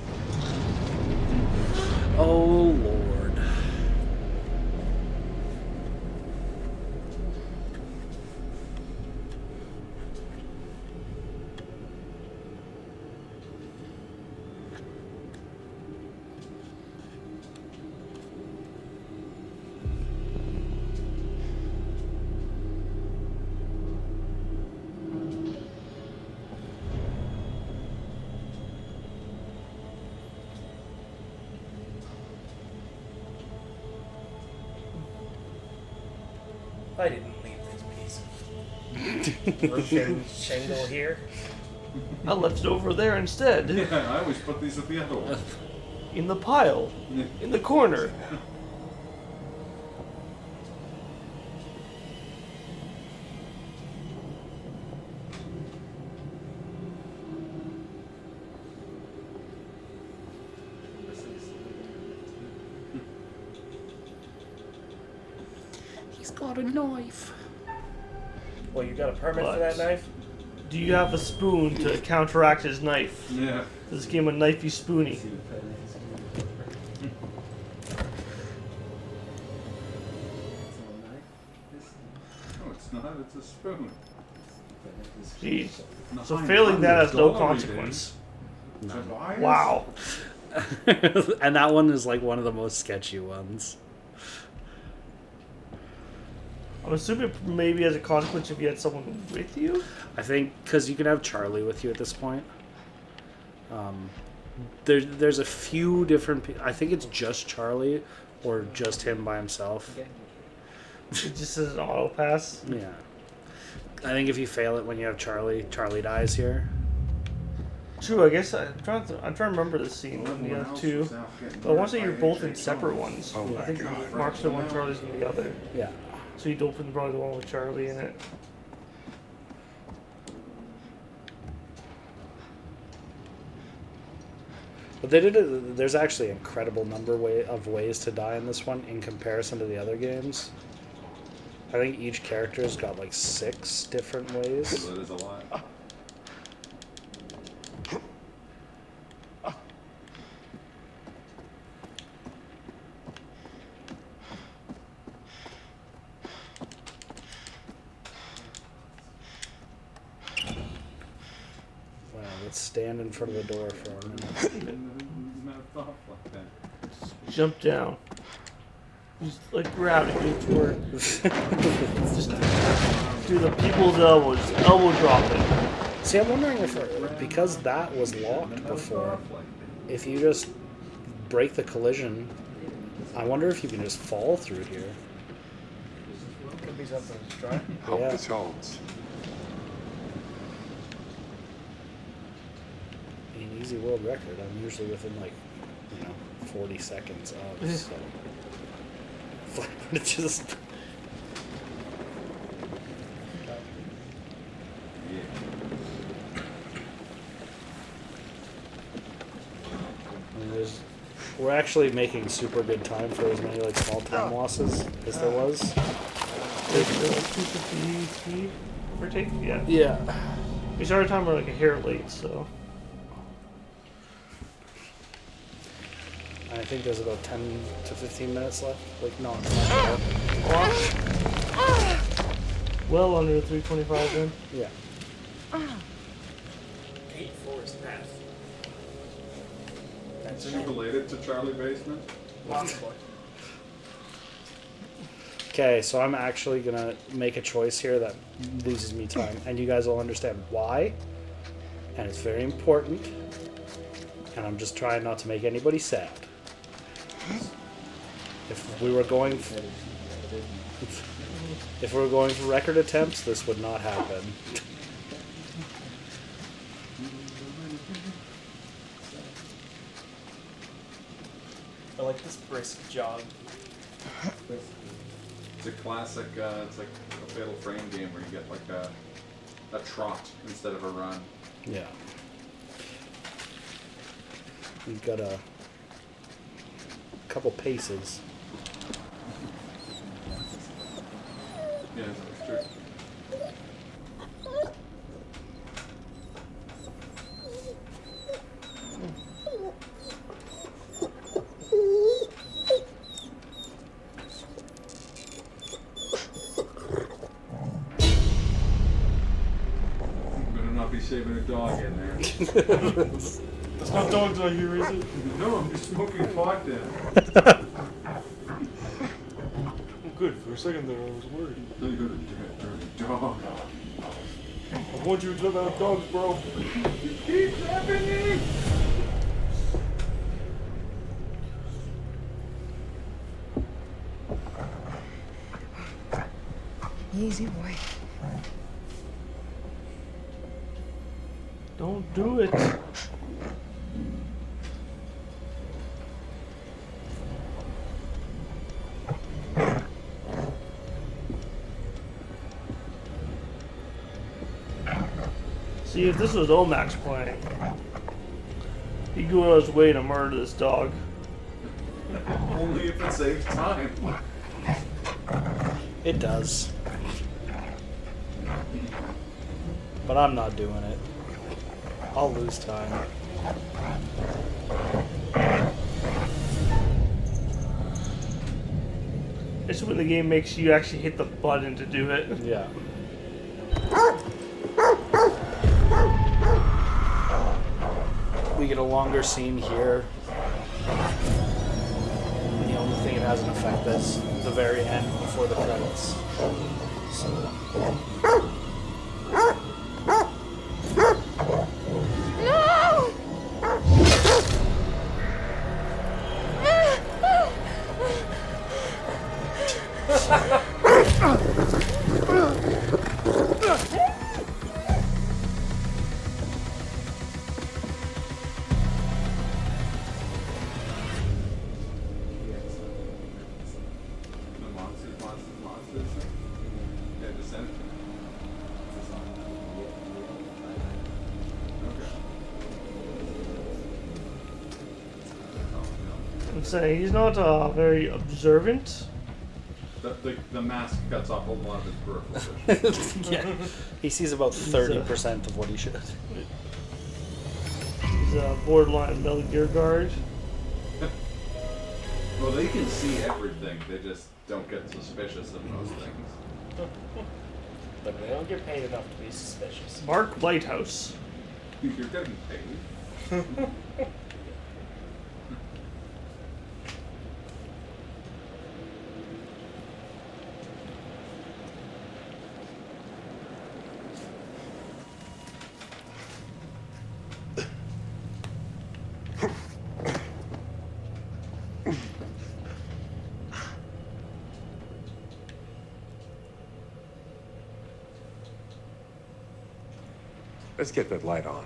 Oh, Lord.
I didn't leave this piece of broken shingle here.
I left it over there instead.
Yeah, I always put these at the other one.
In the pile. In the corner.
He's got a knife.
Well, you got a permit for that knife?
Do you have a spoon to counteract his knife?
Yeah.
This game a knifey spoony.
No, it's not. It's a spoon.
Jeez. So failing that has no consequence.
None.
Wow.
And that one is like one of the most sketchy ones.
I'm assuming maybe as a consequence if you had someone with you?
I think because you can have Charlie with you at this point. There's a few different... I think it's just Charlie or just him by himself.
It just says an auto pass?
Yeah. I think if you fail it when you have Charlie, Charlie dies here.
True, I guess I'm trying to remember this scene when you have two. But I want to say you're both in separate ones.
Oh
I think Mark's in one, Charlie's in the other.
Yeah.
So you'd open probably the one with Charlie in it.
But they did there's actually an incredible number of ways to die in this one in comparison to the other games. I think each character's got like 6 different ways.
So that is a lot.
Wow, let's stand in front of the door for a minute.
Jump down. Just like gravity toward. Just do the people's elbows, elbow dropping.
See, I'm wondering if, because that was locked before, if you just break the collision, I wonder if you can just fall through here.
Could be something to try.
Hope
Yeah.
this holds.
An easy world record. I'm usually within like, 40 seconds of. So. It's just. We're actually making super good time for as many like small time losses as there was.
Like 253 or take? Yeah.
Yeah.
We started time we're like a hair late, so.
I think there's about 10 to 15 minutes left. Like, no, it's not
well under 325 then.
Yeah.
8 Forest Path.
That's related to Charlie Basement?
Possibly.
Okay, so I'm actually gonna make a choice here that loses me time, and you guys will understand why. And it's very important. And I'm just trying not to make anybody sad. If we were going for record attempts, this would not happen.
I like this brisk jog.
It's a classic, it's like a Fatal Frame game where you get like a trot instead of a run.
Yeah. We've got a couple paces.
Yeah, that's true. Better not be saving a dog in there.
It's not dogs out here, is it?
No, I'm just smoking pot then.
Good. For a second there, I was worried.
You got a dirty dog.
I want you to look out dogs, bro.
Keep happening!
Easy boy.
Don't do it. See, if this was Omax playing, he'd go out of his way to murder this dog.
Only if it saves time.
It does. But I'm not doing it. I'll lose time.
It's when the game makes you actually hit the button to do it.
Yeah. We get a longer scene here. The only thing it has an effect is the very end before the credits. So.
I'm saying he's not very observant.
The mask cuts off a lot of his peripheral vision.
Yeah. He sees about 30% of what he should.
He's a borderline Metal Gear guard.
Well, they can see everything. They just don't get suspicious of most things.
But they don't get paid enough to be suspicious.
Mark Lighthouse.
You're getting paid.
Let's get that light on.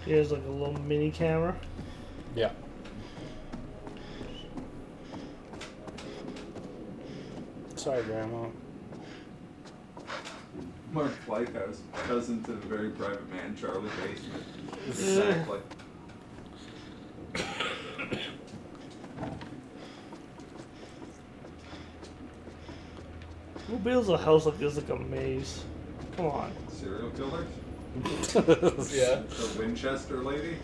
He has like a little mini camera.
Yeah. Sorry, Grandma.
Mark Lighthouse, cousin to the very private man, Charlie Basement. Exactly.
Who builds a house like this like a maze? Come on.
Serial killers?
Yeah.
The Winchester lady?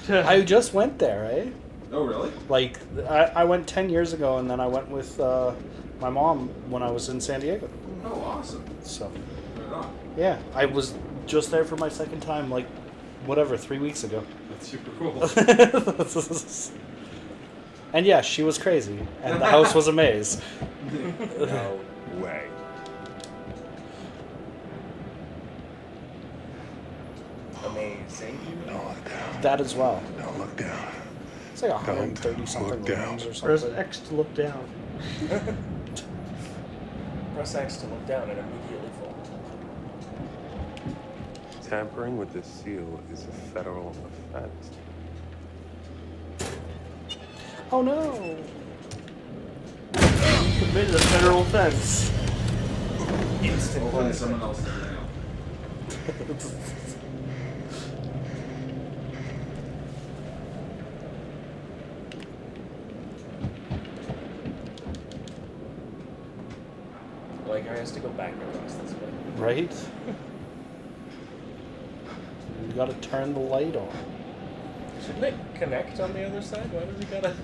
I just went there, eh?
Oh, really?
Like, I went 10 years ago, and then I went with my mom when I was in San Diego.
Oh, awesome.
So,
Right on.
yeah, I was just there for my second time, like, whatever, 3 weeks ago.
That's super cool.
And yeah, she was crazy, and the house was a maze.
No way.
Amazing.
That as well.
Don't look down.
It's like 130 something
look down.
rooms or
Press
something.
X to look down.
Press X to look down and immediately fall.
Tampering with the seal is a federal offense.
Oh no!
You committed a federal offense.
Instant
Hopefully
punishment.
someone else's nail.
Like, I has to go back across this way.
Right? You gotta turn the light on.
Shouldn't it connect on the other side? Why does it gotta...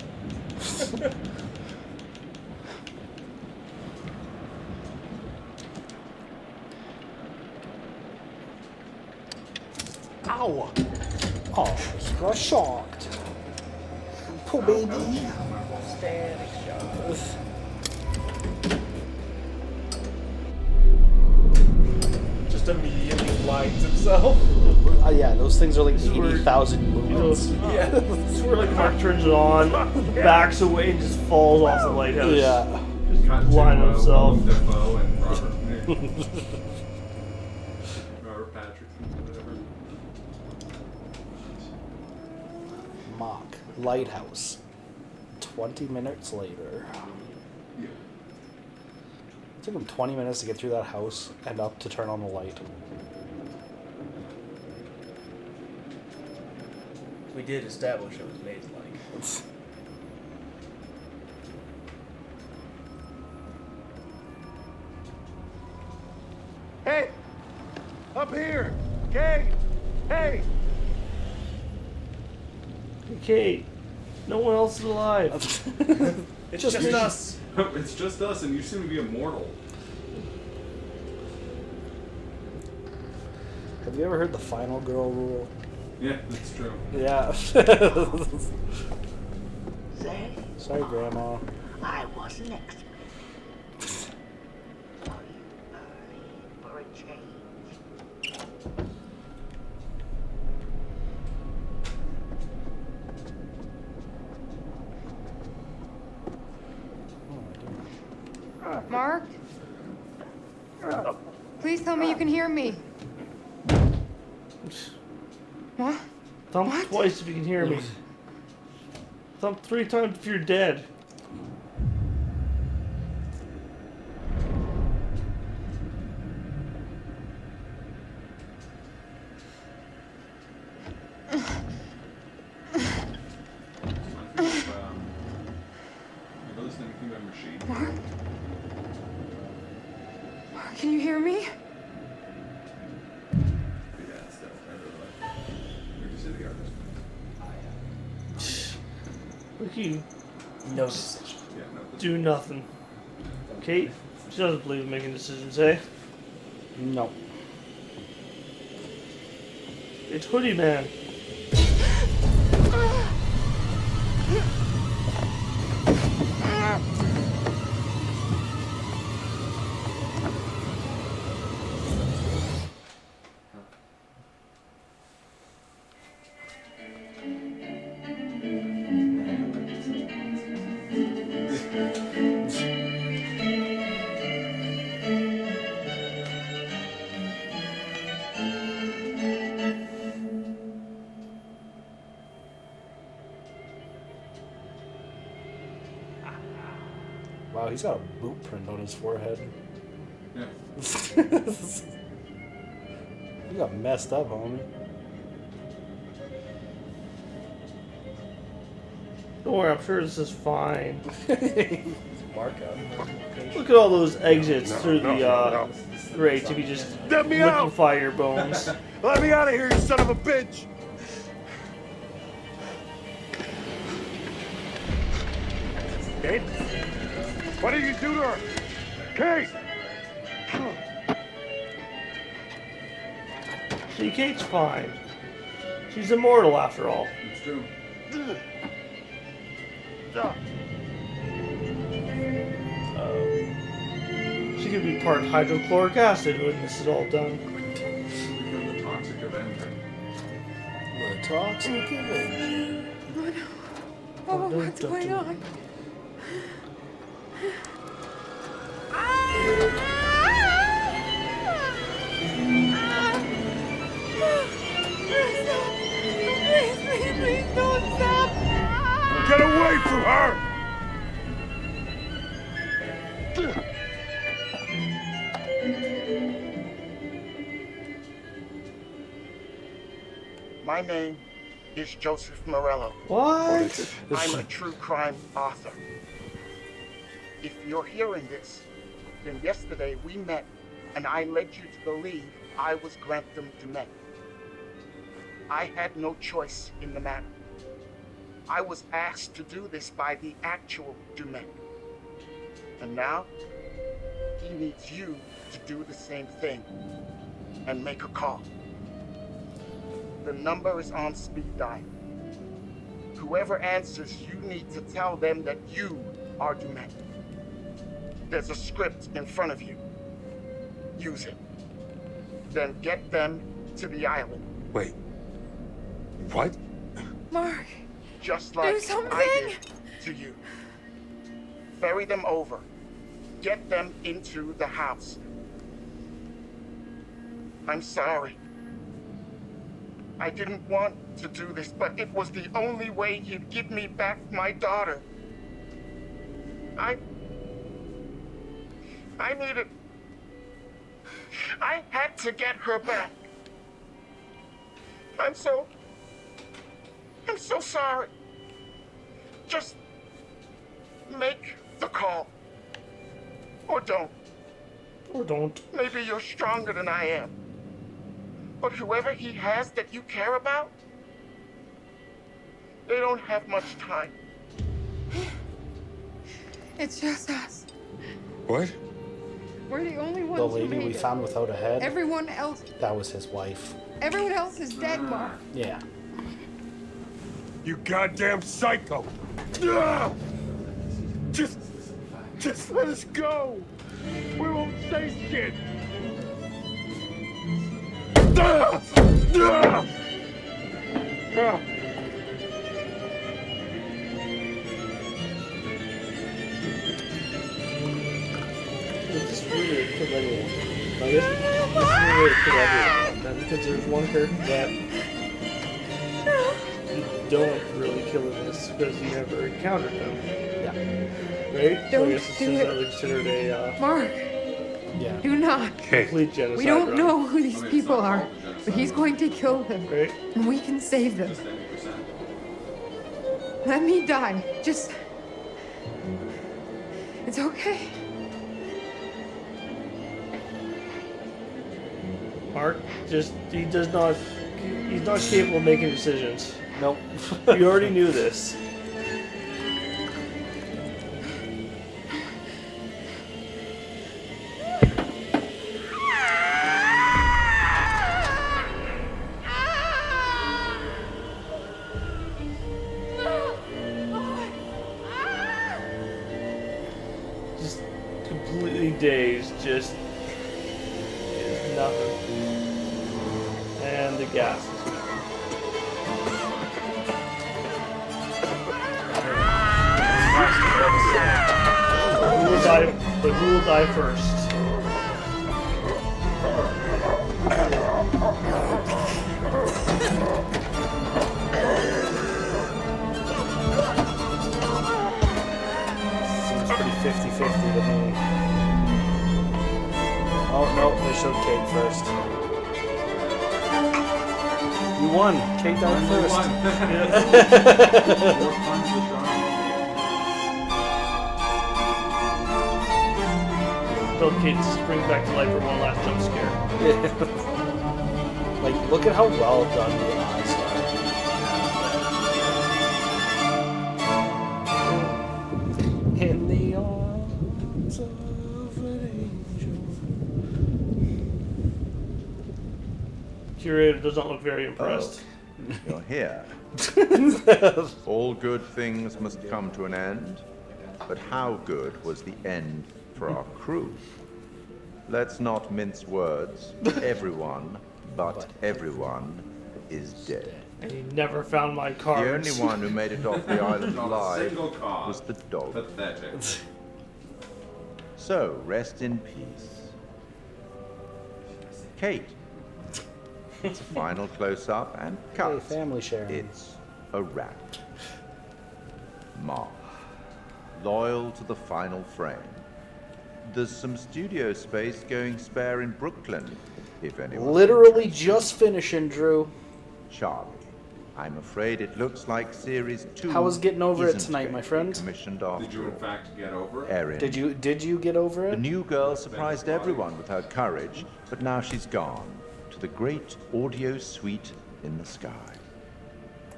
Ow! Oh, he got shocked. Poor baby.
Static shock. Just immediately blinds himself.
Yeah, those things are like
This is where-
80,000 lumens.
Yeah.
This is where like Mark turns it on, backs away, and just falls off the lighthouse.
Yeah.
Just
Cut to,
blind himself.
Willem Dafoe and Robert Robert Patrick, whatever.
Mock lighthouse. 20 minutes later.
Yeah.
It took him 20 minutes to get through that house and up to turn on the light.
We did establish it was maze-like.
Hey! Up here! Kate! Hey!
Okay, no one else is alive.
It's just us.
It's just us, and you seem to be immortal.
Have you ever heard the final girl rule?
Yeah, that's true.
Yeah.
Say,
Sorry, Grandma.
I wasn't expecting. Are you early for a change?
Mark? Please tell me you can hear me. What?
Thump twice if you can hear me. Thump 3 times if you're dead.
Ever listen to anything by Machine?
Mark? Mark, can you hear me?
Yeah, it's definitely like. Where'd you say the artist?
Ricky,
No decision.
Yeah, no.
do nothing. Kate, she doesn't believe in making decisions, eh?
No.
It's Hoodie Man.
Wow, he's got a boot print on his forehead.
Yeah.
You got messed up, homie.
Don't worry, I'm sure this is fine.
Markup.
Look at all those exits through the grates if you just
Let me out!
liquefy your bones.
Let me out of here, you son of a bitch! Kate? What did you do to her? Kate!
See, Kate's fine. She's immortal after all.
It's true.
She could be part hydrochloric acid when this is all done.
Become the Toxic Avenger.
The Toxic Avenger.
Oh, what's going on? Please don't stop!
Get away from her!
My name is Joseph Morello.
What?
I'm a true crime author. If you're hearing this, then yesterday we met and I led you to believe I was Grantham Dumet. I had no choice in the matter. I was asked to do this by the actual Dumet. And now, he needs you to do the same thing and make a call. The number is on speed dial. Whoever answers, you need to tell them that you are Dumet. There's a script in front of you. Use it. Then get them to the island.
Wait. What?
Mark,
just like
do something.
I did to you. Ferry them over. Get them into the house. I'm sorry. I didn't want to do this, but it was the only way you'd give me back my daughter. I needed... I had to get her back. I'm so sorry. Just make the call. Or don't.
Or don't.
Maybe you're stronger than I am. But whoever he has that you care about, they don't have much time.
It's just us.
What?
We're the only ones
The
who
lady
made
we
it.
found without a head,
Everyone else,
that was his wife.
everyone else is dead, Mark.
Yeah.
You goddamn psycho! Ah! Just let us go! We won't say shit! Ah! Ah! Ah!
It's weird for everyone. I guess it's weird for everyone. Then, because there's one character that you don't really kill in this because you never encountered them.
Yeah.
Right? So I
Don't
guess this
do
is
it.
considered a
Mark,
Yeah.
do not.
complete genocide.
We don't
run.
know who these people are, but he's going to kill them.
Right?
And we can save them. Let me die. Just... It's okay.
Mark just he's not capable of making decisions.
Nope.
You already knew this. Just completely dazed, just is nothing. And the gas is gone. Who will die first? Seems pretty 50-50.
50-50 to me. Oh, no, they showed Kate first. You won. Kate died first.
Bill Kate springs back to life for one last jump scare.
Like, look at how well done the eyes are. In the arms of an angel.
Curator does not look very impressed.
Oh, you're here. All good things must come to an end. But how good was the end for our crew? Let's not mince words. Everyone, but everyone, is dead.
And he never found my cards.
The only one who made it off the island
Not a
alive
single card.
was the dog.
Pathetic.
So, rest in peace. Kate. It's a final close-up and cut.
Hey, family sharing.
It's a wrap. Mark. Loyal to the final frame. There's some studio space going spare in Brooklyn, if anyone.
Literally just finishing, Drew.
Charlie. I'm afraid it looks like Series 2.
How was getting over it
isn't
tonight,
going
my
to be
friend?
commissioned after
Did you in
all.
fact get over it?
Erin.
Did you get over it?
The new girl surprised everyone with her courage, but now she's gone to the great audio suite in the sky.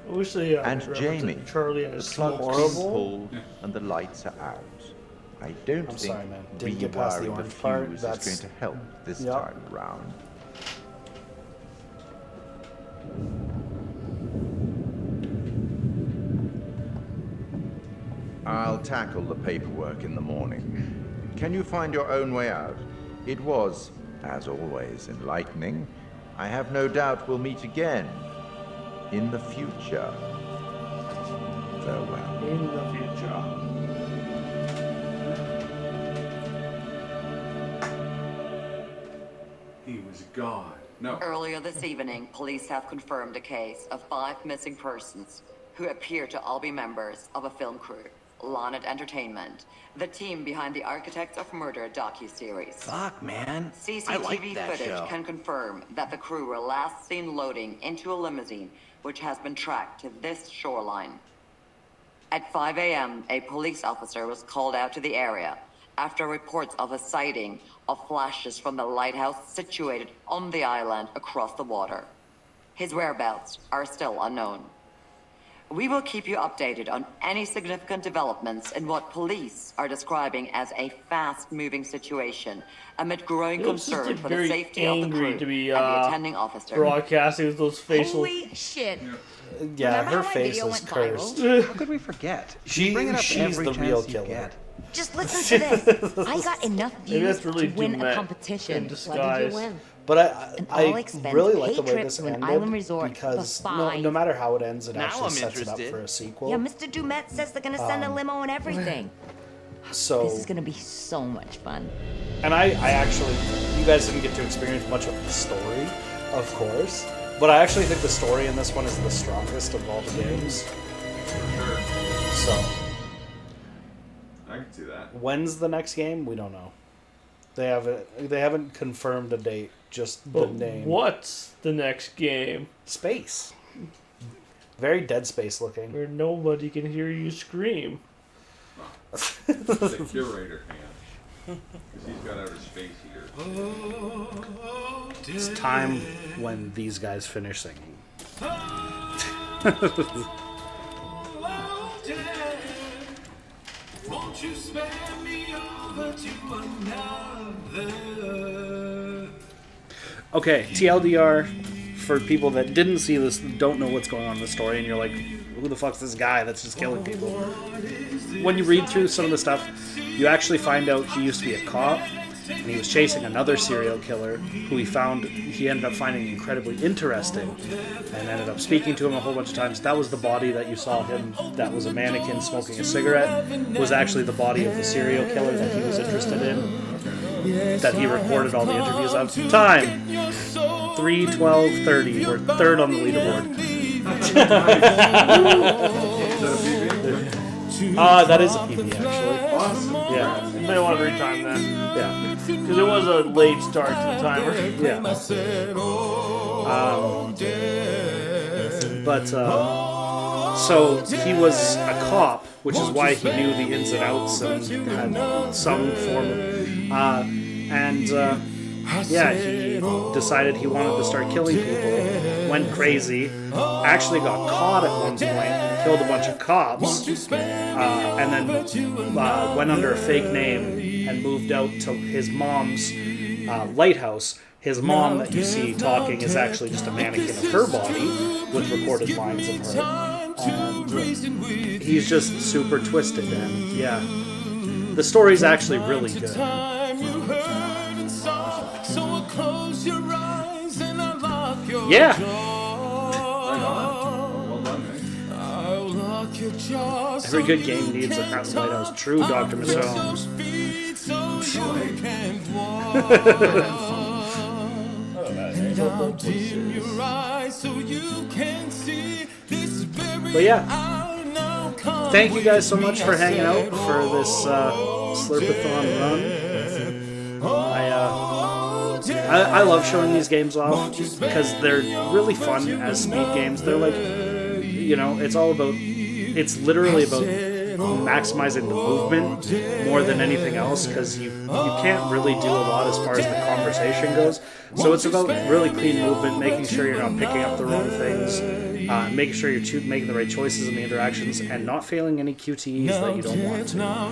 I wish they
And Jamie,
Charlie and
the
his
plug's
small
been
horrible.
pulled and the lights are out. I don't
I'm
think
sorry, man. Didn't get past the
rewiring
orange
fuse
part.
is
That's-
going to help this
Yep.
time around. I'll tackle the paperwork in the morning. Can you find your own way out? It was, as always, enlightening. I have no doubt we'll meet again in the future. Farewell.
In the future.
He was God. No.
Earlier this evening, police have confirmed a case of 5 missing persons who appear to all be members of a film crew, Lonnet Entertainment, the team behind the Architects of Murder docuseries.
Fuck, man.
CCTV
I like that
footage
show.
can confirm that the crew were last seen loading into a limousine, which has been tracked to this shoreline. At 5 a.m., a police officer was called out to the area after reports of a sighting of flashes from the lighthouse situated on the island across the water. His whereabouts are still unknown. We will keep you updated on any significant developments in what police are describing as a fast-moving situation amid growing
It was just,
concern
like,
for the
very
safety of the
angry
crew
to be
and the attending officer.
broadcasting with those facial.
Holy shit.
Yeah,
Remember
her
how my
face
video
is
went
cursed.
viral? How could we forget?
She-
Bring it up
she's
every
the
chance
real
you
killer.
get.
Just listen to this. I got enough
Maybe
views
that's really
to win
Dumet
a competition.
in
What
disguise.
did you win?
But
An
I
all-expense
really like
paid
the way
trip
this
to an
ended
island resort
because
for
no
5.
matter how it ends, it
Now
actually
I'm
sets it
interested.
up for a sequel.
Yeah, Mr. Dumet says they're gonna send a limo and everything.
So
This is gonna be so much fun.
And I actually, you guys didn't get to experience much of the story, of course, but I actually think the story in this one is the strongest of all the games.
For sure.
So,
I can see that.
when's the next game? We don't know. They haven't confirmed a date, just the
But
name.
what's the next game?
Space. Very Dead Space looking.
Where nobody can hear you scream.
The curator can. Because he's got outer space here.
It's time when these guys finish singing.
Won't you spare me over to another?
Okay, TLDR, for people that didn't see this, don't know what's going on in the story, and you're like, who the fuck's this guy that's just killing people? When you read through some of the stuff, you actually find out he used to be a cop, and he was chasing another serial killer who he ended up finding incredibly interesting, and ended up speaking to him a whole bunch of times. That was the body that you saw him, that was a mannequin smoking a cigarette, was actually the body of the serial killer that he was interested in, that he recorded all the interviews of. Time! 3:12:30. We're third on the leaderboard. That is a PB, actually.
Awesome.
Yeah.
may want to retime that.
Yeah.
Because it was a late start to the timer.
Yeah. So he was a cop, which is why he knew the ins and outs and had some form of... yeah, he decided he wanted to start killing people, went crazy, actually got caught at one point, killed a bunch of cops, and then went under a fake name and moved out to his mom's lighthouse. His mom that you see talking is actually just a mannequin of her body with recorded lines of her. And he's just super twisted, and yeah. The story's actually really good. Yeah. Every good game needs a lighthouse. True, Dr. Masones. But yeah, thank you guys so much for hanging out for this Slurpathon run. I love showing these games off because they're really fun as speed games. They're like, you know, it's literally about maximizing the movement more than anything else, because you can't really do a lot as far as the conversation goes. So it's about really clean movement, making sure you're not picking up the wrong things, making sure you're making the right choices in the interactions, and not failing any QTEs that you don't want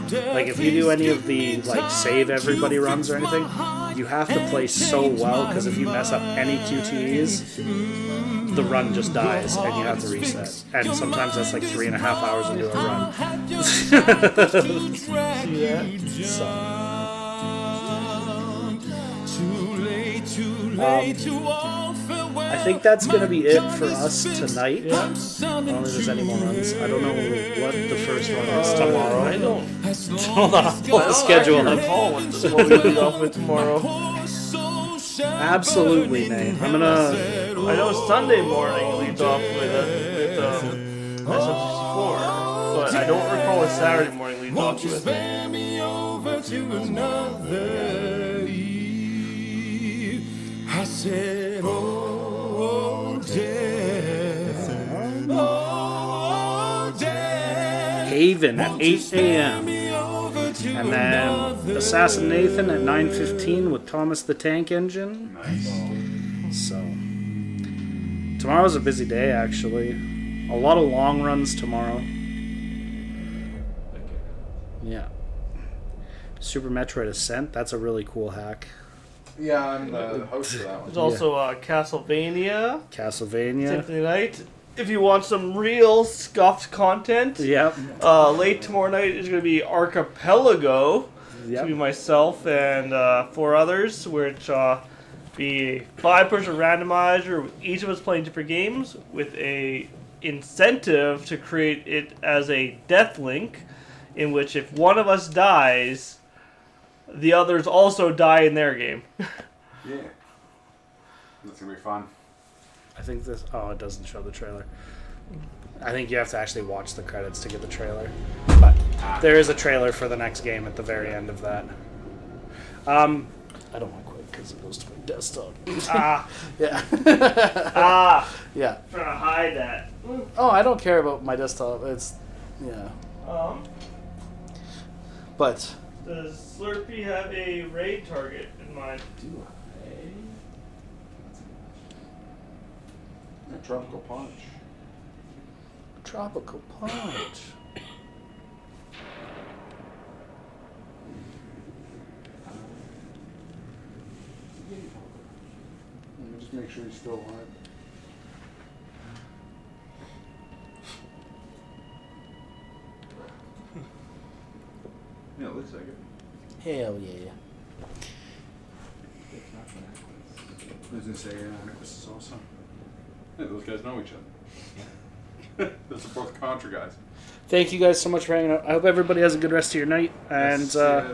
to. Like, if you do any of the save everybody runs or anything, you have to play so well, because if you mess up any QTEs, the run just dies and you have to reset. And sometimes that's like 3.5 hours into a run. I think that's going to be it for us tonight. I don't know if there's any more runs. I don't know what the first one is tomorrow.
I don't.
Hold on, I'll pull the schedule up.
What we lead off with tomorrow.
Absolutely, Nate. I'm gonna.
I know Sunday morning leads off with SM64, but I don't recall what Saturday morning leads off with.
I said, oh, death, oh, death.
Haven at 8 a.m. And then Assassin Nathan at 9:15 with Thomas the Tank Engine. Nice. So tomorrow's a busy day, actually. A lot of long runs tomorrow. Yeah. Super Metroid Ascent. That's a really cool hack.
Yeah, I'm the host of that one.
There's also Castlevania.
Castlevania.
Night. If you want some real scuffed content,
yep.
Late tomorrow night is going to be Archipelago. It's going to be myself and 4 others, which be a 5-person randomizer with each of us playing different games with a incentive to create it as a death link, in which if one of us dies, the others also die in their game.
Yeah. That's going to be fun.
I think this... Oh, it doesn't show the trailer. I think you have to actually watch the credits to get the trailer. But there is a trailer for the next game at the very end of that. I don't want to quit because it goes to my desktop. Yeah. Yeah.
Trying to hide that.
Oh, I don't care about my desktop. It's... Yeah. But...
Does Slurpee have a raid target in mind?
Do I? Tropical Punch.
Tropical Punch.
Let me just make sure he's still alive. Yeah, it looks like it.
Hell yeah.
I was going to say, Aquis is awesome. Yeah, those guys know each other. Those are both Contra guys.
Thank you guys so much for hanging out. I hope everybody has a good rest of your night. And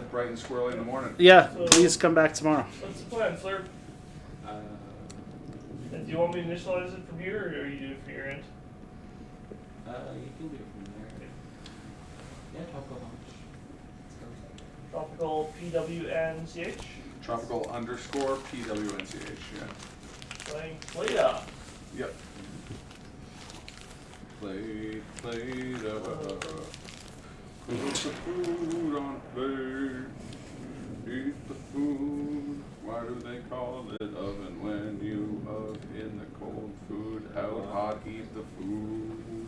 bright and squirrely in the morning.
Yeah, please come back tomorrow.
What's the plan, Slurp? Do you want me to initialize it from here, or you do it from your end?
You can do it from there. Yeah, Tropical Punch. Let's
Tropical PWNCH.
Tropical _ PWNCH, yeah.
Playing Plata.
Yep. Plata. Put the food on a plate. Eat the food. Why do they call it oven when you in the cold food? Out hot, eat the food.